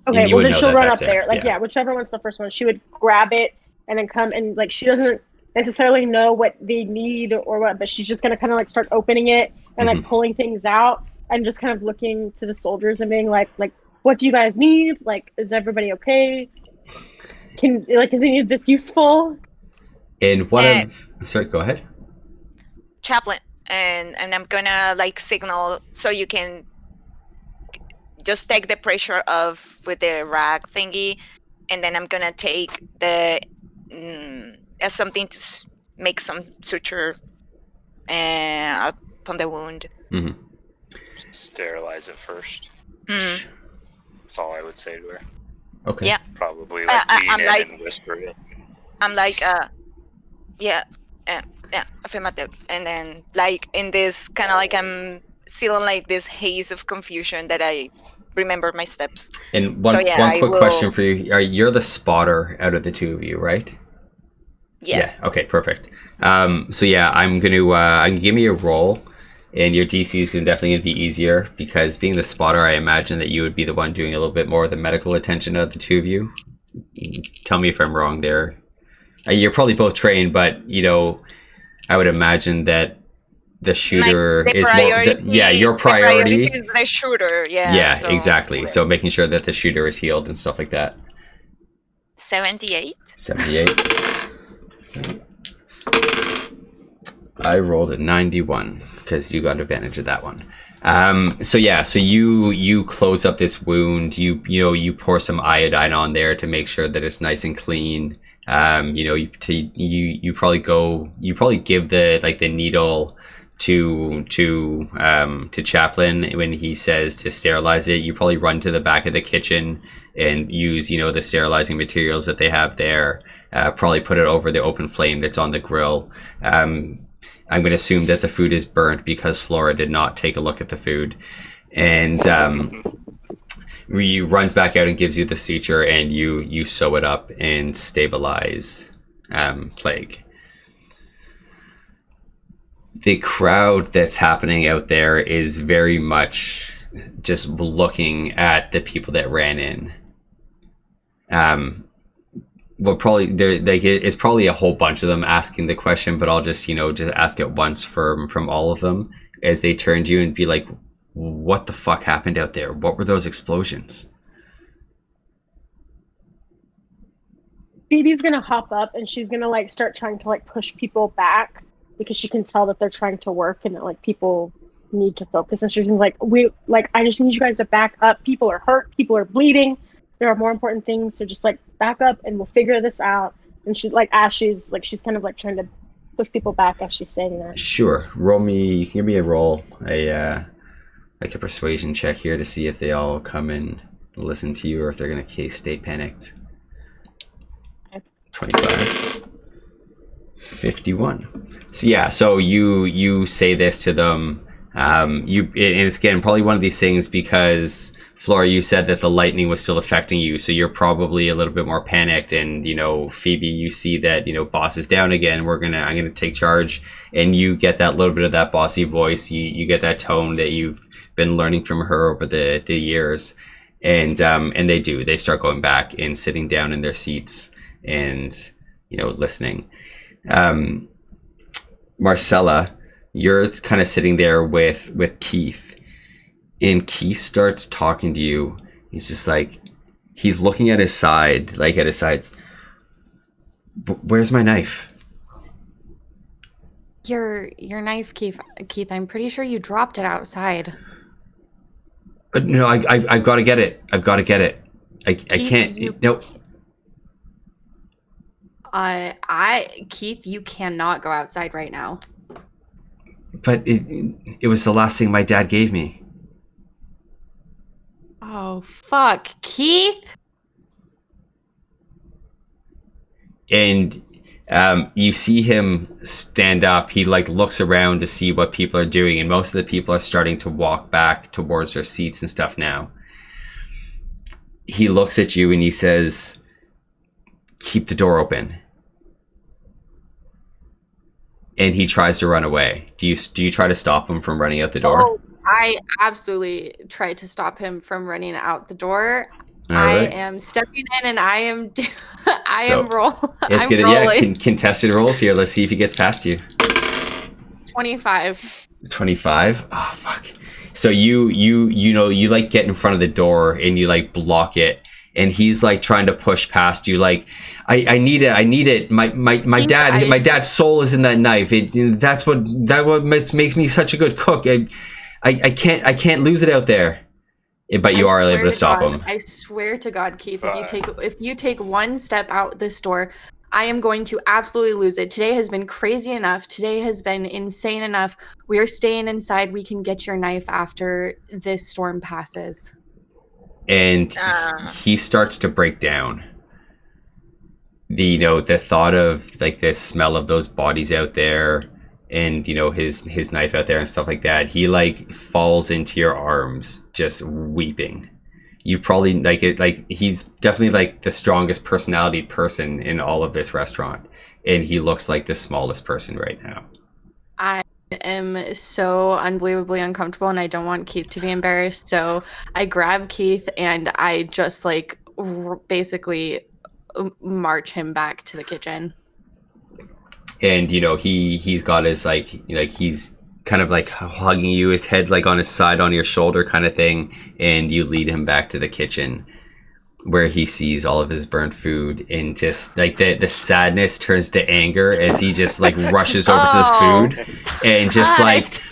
Okay, And you well would then know she'll that run that's up there. there. Like Yeah. yeah, whichever one's the first one, she would grab it and then come and like she doesn't necessarily know what they need or what, but she's just gonna kind of like start opening it and like pulling things out and just kind of looking to the soldiers and being like, what do you guys need? Like, is everybody okay? Is any of this useful? And one And- of sorry, go ahead. Chaplain, and I'm gonna like signal so you can just take the pressure off with the rag thingy, and then I'm gonna take the as something to make some suture upon the wound. Mm-hmm. Sterilize it first. Mm. That's all I would say to her. Okay. Yeah. Probably like lean I'm in like- and whisper it. I'm like, yeah, affirmative, and then like in this kind of like I'm still in like this haze of confusion that I remember my steps. And one So, yeah, one I quick will- question for you: you're the spotter out of the two of you, right? Yeah. Okay. Perfect. So yeah, I'm gonna give me a roll, and your DC is definitely gonna be easier because being the spotter, I imagine that you would be the one doing a little bit more of the medical attention out of the two of you. Tell me if I'm wrong there. You're probably both trained, but I would imagine that the shooter The is priority, more. Your the priority priority. is the shooter. Yeah. Yeah, so- exactly. So making sure that the shooter is healed and stuff like that. 78. 78. Okay. I rolled a 91 because you got advantage of that one. So you close up this wound. You pour some iodine on there to make sure that it's nice and clean. You probably give the needle to Chaplin when he says to sterilize it. You probably run to the back of the kitchen and use the sterilizing materials that they have there. Probably put it over the open flame that's on the grill. I'm going to assume that the food is burnt because Flora did not take a look at the food, and he runs back out and gives you the suture, and you sew it up and stabilize Plague. The crowd that's happening out there is very much just looking at the people that ran in. Well, probably it's probably a whole bunch of them asking the question, but I'll just ask it once from all of them as they turn to you and be like, "What the fuck happened out there? What were those explosions?" Phoebe's gonna hop up and she's gonna like start trying to like push people back because she can tell that they're trying to work and that like people need to focus, and she's gonna I just need you guys to back up. People are hurt, people are bleeding. There are more important things, so just like back up and we'll figure this out. And she's kind of like trying to push people back as she's saying that. Sure. You can give me a roll, a persuasion check here to see if they all come and listen to you or if they're gonna stay panicked. 25. 51. So you say this to them. And it's again probably one of these things because Flora, you said that the lightning was still affecting you, so you're probably a little bit more panicked. And Phoebe, you see that boss is down again. I'm gonna take charge, and you get that little bit of that bossy voice. You get that tone that you've been learning from her over the years, and they start going back and sitting down in their seats and listening. Marcella, you're kind of sitting there with Keith, and Keith starts talking to you. He's just like, he's looking at his side, like at his sides. Where's my knife? Your knife, Keith. I'm pretty sure you dropped it outside. But no, I've got to get it. I've got to get it. I can't. No. Keith, you cannot go outside right now. But it was the last thing my dad gave me. Oh, fuck. Keith? And You see him stand up. He like looks around to see what people are doing, and most of the people are starting to walk back towards their seats and stuff now. He looks at you and he says, "Keep the door open." And he tries to run away. Do you try to stop him from running out the door? Oh, I absolutely tried to stop him from running out the door. All I right. am stepping in and I am Let's I'm get it. rolling. Yeah, contested rolls here. Let's see if he gets past you. 25. 25. Oh fuck. So you like get in front of the door and you like block it, and he's like trying to push past you. Like, I need it. My dad's soul is in that knife. That's what makes me such a good cook. I can't lose it out there. But you are able to stop him. I swear to God, Keith, if you take one step out this door, I am going to absolutely lose it. Today has been crazy enough. Today has been insane enough. We are staying inside. We can get your knife after this storm passes. And he starts to break down. The thought of like the smell of those bodies out there, and his knife out there and stuff like that, he like falls into your arms just weeping. You probably he's definitely like the strongest personality person in all of this restaurant, and he looks like the smallest person right now. I am so unbelievably uncomfortable and I don't want Keith to be embarrassed, so I grab Keith and I just like basically march him back to the kitchen. And he's got his like he's kind of like hugging you, his head like on his side on your shoulder kind of thing, and you lead him back to the kitchen where he sees all of his burnt food, and just like the sadness turns to anger as he just like rushes over to the food and just like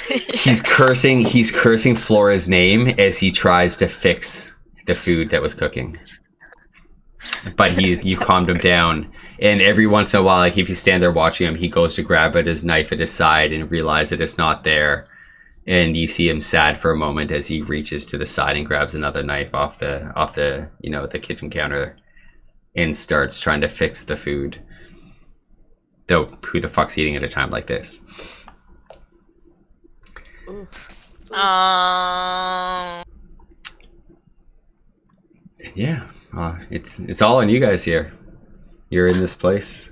he's cursing Flora's name as he tries to fix the food that was cooking. But you calmed him down. And every once in a while, like if you stand there watching him, he goes to grab at his knife at his side and realize that it's not there. And you see him sad for a moment as he reaches to the side and grabs another knife off the the kitchen counter and starts trying to fix the food. Though who the fuck's eating at a time like this? Yeah, it's all on you guys here. You're in this place.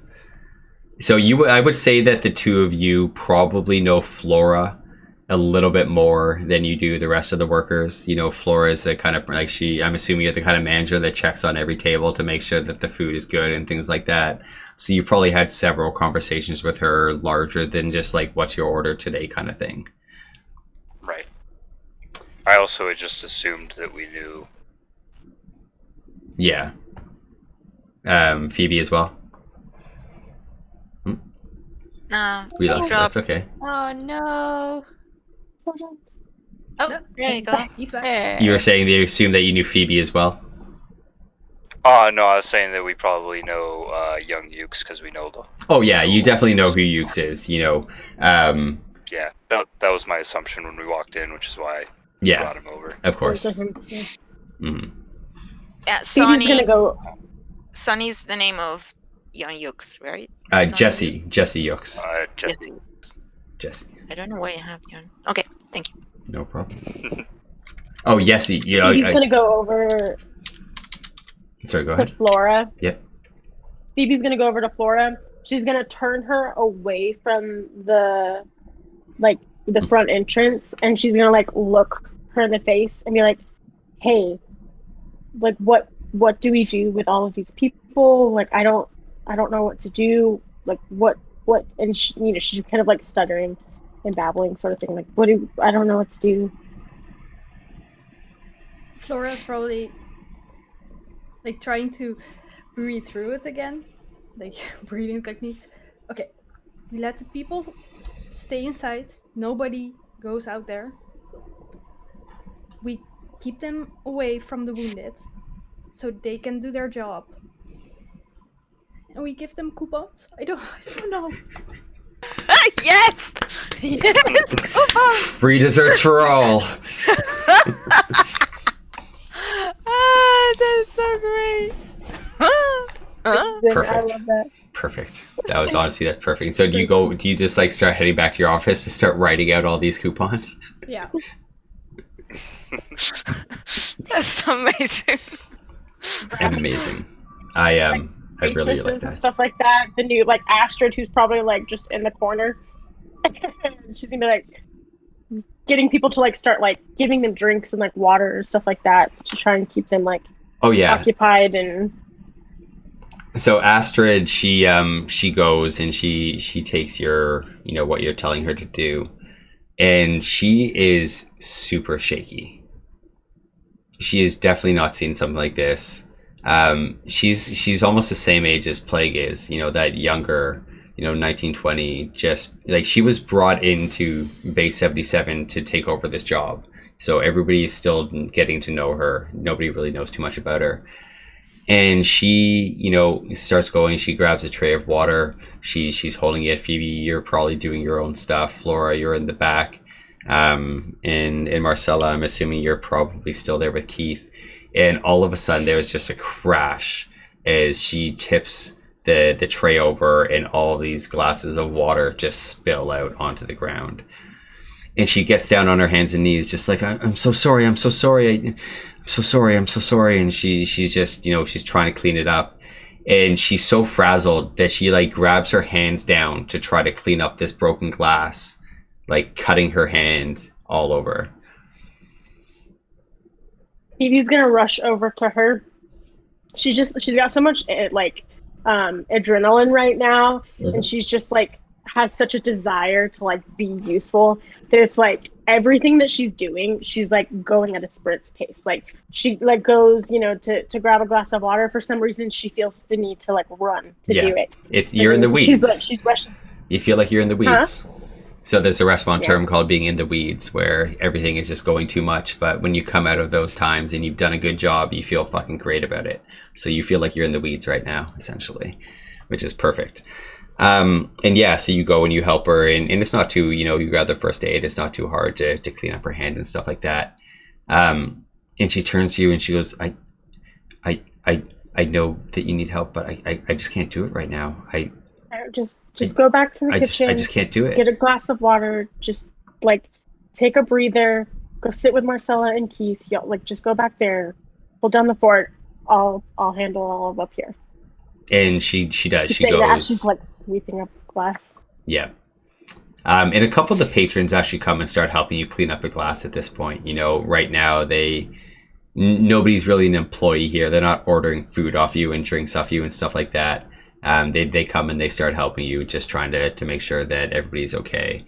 So I would say that the two of you probably know Flora a little bit more than you do the rest of the workers. Flora is a kind of like I'm assuming you're the kind of manager that checks on every table to make sure that the food is good and things like that. So you probably had several conversations with her larger than just like what's your order today kind of thing. Right. I also had just assumed that we knew. Yeah. Phoebe as well. We lost her. That's okay. Oh no. Oh, there you go. He's back. Hey. You were saying they assumed that you knew Phoebe as well. Oh no, I was saying that we probably know young Ukes because we know them. Oh yeah, you definitely know who Ukes is. Yeah, that was my assumption when we walked in, which is why I brought him over. Of course. Yeah, Phoebe's gonna go. Sonny's the name of young Ukes, right? Jesse Ukes. Jesse. I don't know why you have young. Okay, thank you. No problem. Oh, Yessie. Yeah. Phoebe's gonna go over Sorry, go to ahead. Flora. Yep. Phoebe's gonna go over to Flora. She's gonna turn her away from the front entrance, and she's gonna like look her in the face and be like, "Hey, like what do we do with all of these people? Like I don't know what to do. Like what?" And she, she's kind of like stuttering and babbling, sort of thing. Like, I don't know what to do. Flora's probably like trying to breathe through it again, like breathing techniques. Okay, we let the people stay inside. Nobody goes out there. We keep them away from the wounded so they can do their job. And we give them coupons. I don't know. Yes! Yes! Coupons! Free desserts for all. That's so great. Huh? I Perfect. love that. Perfect. That was honestly that's perfect. So do you just like start heading back to your office to start writing out all these coupons? Yeah. That's amazing. Amazing. I really like Waitresses and that. stuff like that. The new like Astrid, who's probably like just in the corner. She's gonna be like getting people to like start like giving them drinks and like water and stuff like that to try and keep them like Oh yeah. occupied and. So Astrid, she goes and she takes your what you're telling her to do, and she is super shaky. She has definitely not seen something like this. She's almost the same age as Plague is. That younger, 1920. Just like she was brought into Base 77 to take over this job, so everybody is still getting to know her. Nobody really knows too much about her. And she, starts going. She grabs a tray of water. She's holding it. Phoebe, you're probably doing your own stuff. Flora, you're in the back. And Marcella, I'm assuming you're probably still there with Keith. And all of a sudden, there was just a crash as she tips the tray over, and all these glasses of water just spill out onto the ground. And she gets down on her hands and knees, just like, I'm so sorry. I'm so sorry. I'm so sorry. And she's just, she's trying to clean it up. And she's so frazzled that she like grabs her hands down to try to clean up this broken glass, like cutting her hand all over. Phoebe's gonna rush over to her. She's got so much adrenaline right now, and she's just like has such a desire to like be useful that it's like everything that she's doing, she's like going at a sprint pace. Like she like goes, to grab a glass of water. For some reason, she feels the need to like run to do it. You're in the weeds. She's rushing. You feel like you're in the weeds. Huh? So there's a restaurant term called being in the weeds, where everything is just going too much. But when you come out of those times and you've done a good job, you feel fucking great about it. So you feel like you're in the weeds right now, essentially, which is perfect. So you go and you help her, and it's not too, you grab the first aid. It's not too hard to clean up her hand and stuff like that. And she turns to you and she goes, I know that you need help, but I just can't do it right now. Just go back to the kitchen. I just can't do it. Get a glass of water. Just like take a breather. Go sit with Marcella and Keith. Just go back there. Hold down the fort. I'll handle all of up here. And she does. She goes. goes. She's like sweeping up glass. Yeah. And a couple of the patrons actually come and start helping you clean up a glass at this point. Right now nobody's really an employee here. They're not ordering food off you and drinks off you and stuff like that. They come and they start helping you, just trying to make sure that everybody's okay.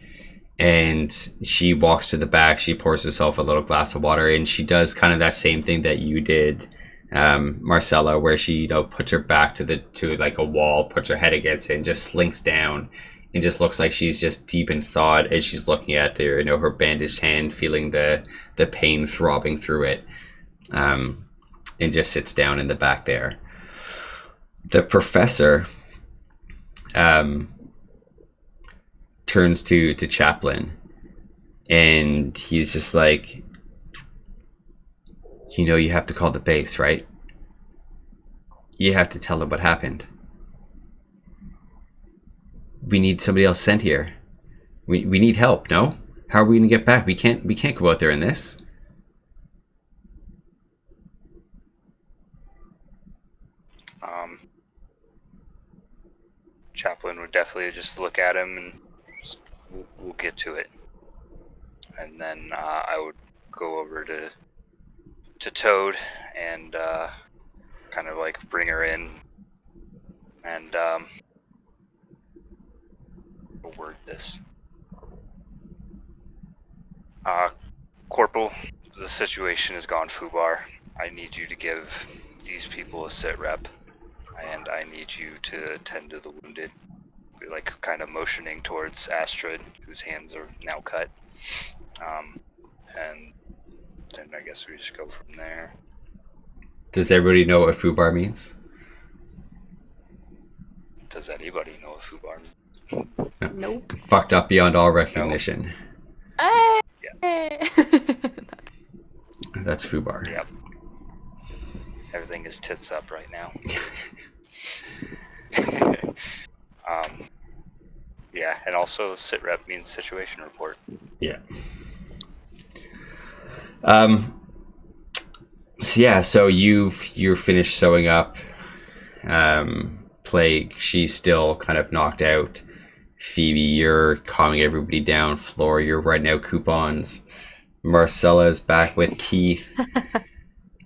And she walks to the back. She pours herself a little glass of water, and she does kind of that same thing that you did, Marcella, where she puts her back to like a wall, puts her head against it, and just slinks down, and just looks like she's just deep in thought as she's looking at her bandaged hand, feeling the pain throbbing through it, and just sits down in the back there. The professor turns to Chaplin, and he's just like, you have to call the base, right? You have to tell them what happened. We need somebody else sent here. We need help, no? How are we gonna get back? We can't go out there in this. Chaplin would definitely just look at him and we'll get to it. And then I would go over to Toad and kind of like bring her in and word this. Corporal, the situation has gone foobar. I need you to give these people a sit rep. And I need you to attend to the wounded. We're like kind of motioning towards Astrid, whose hands are now cut. And then I guess we just go from there. Does everybody know what foobar means? Does anybody know what foobar means? Nope. Fucked up beyond all recognition. Hey! That's foobar. Yep. Everything is tits up right now. Yeah, and also sit rep means situation report. Yeah. So you're finished sewing up. Plague, she's still kind of knocked out. Phoebe, you're calming everybody down. Flora, you're writing out coupons. Marcella's back with Keith.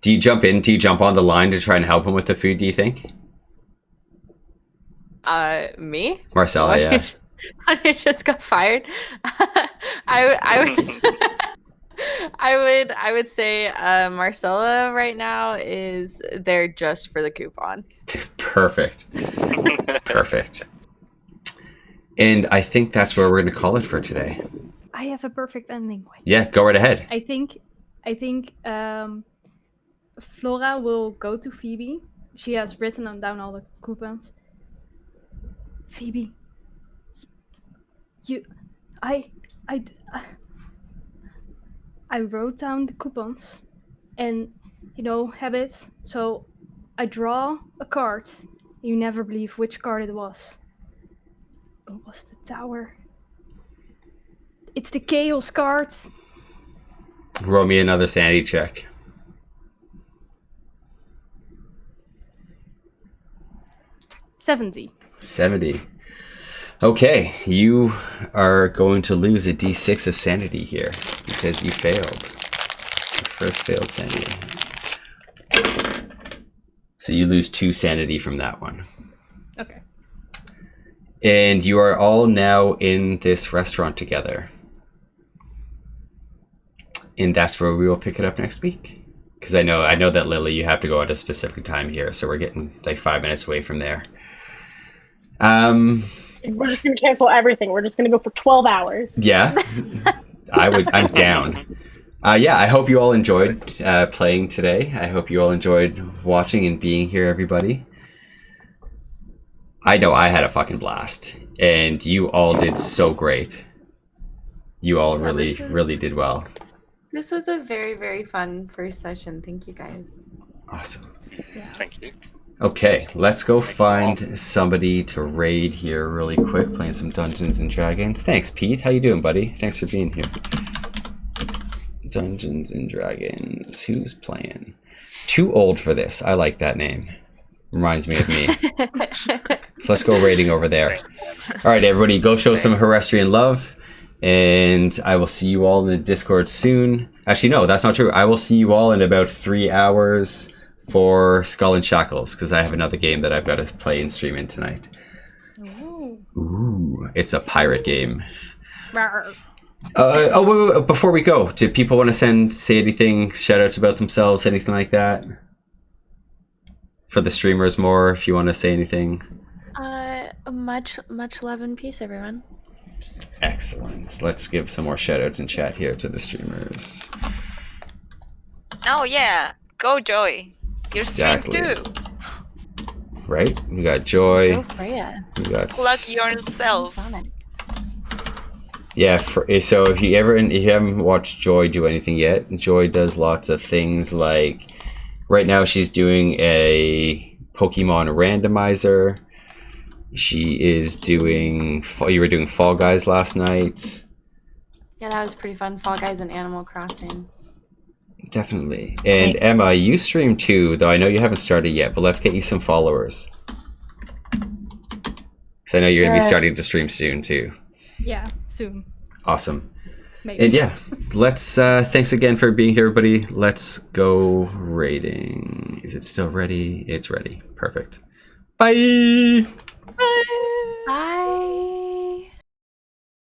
Do you jump in? Do you jump on the line to try and help him with the food, do you think? Me? Marcella, yeah. I just got fired. I would say Marcella right now is there just for the coupon. Perfect. Perfect. And I think that's where we're going to call it for today. I have a perfect ending. Yeah, go right ahead. I think Flora will go to Phoebe. She has written down all the coupons. Phoebe, I wrote down the coupons, and habits. So I draw a card. You never believe which card it was. It was the tower. It's the chaos card. Roll me another sanity check. 70. 70. Okay, you are going to lose a d6 of sanity here because you failed. Your first failed sanity. So you lose 2 sanity from that one. Okay. And you are all now in this restaurant together. And that's where we will pick it up next week. Because I know that Lily, you have to go at a specific time here, so we're getting like 5 minutes away from there. We're just gonna cancel everything. We're just gonna go for 12 hours. Yeah, I'm down. Yeah, I hope you all enjoyed playing today. I hope you all enjoyed watching and being here, everybody. I know I had a fucking blast, and you all did so great. You all really did well. This was a very, very fun first session. Thank you, guys. Awesome. Yeah. Thank you. Okay, let's go find somebody to raid here really quick, playing some Dungeons and Dragons. Thanks, Pete. How you doing, buddy? Thanks for being here. Dungeons and Dragons. Who's playing? Too old for this. I like that name. Reminds me of me. So let's go raiding over there. All right, everybody, go show some Herestrian love. And I will see you all in the Discord soon. Actually, no, that's not true. I will see you all in about 3 hours for Skull and Shackles, because I have another game that I've got to play and stream in tonight. Ooh, it's a pirate game. Rawr. Wait, before we go, do people want to say anything, shout outs about themselves, anything like that? For the streamers more, if you want to say anything. Much love and peace, everyone. Excellent. Let's give some more shout outs in chat here to the streamers. Oh yeah, go Joy. Your Exactly. stream too. Right? We got Joy. Go Freya. We got Plug yourself. Sonic. Yeah, so if you haven't watched Joy do anything yet, Joy does lots of things like right now she's doing a Pokemon randomizer. She is doing you were doing Fall Guys last night. Yeah, that was pretty fun. Fall Guys and Animal Crossing. Definitely. And Emma, you stream too, though I know you haven't started yet, but let's get you some followers. Because I know you're going to be starting to stream soon too. Yeah, soon. Awesome. Maybe. And yeah, let's, thanks again for being here, everybody. Let's go raiding. Is it still ready? It's ready. Perfect. Bye!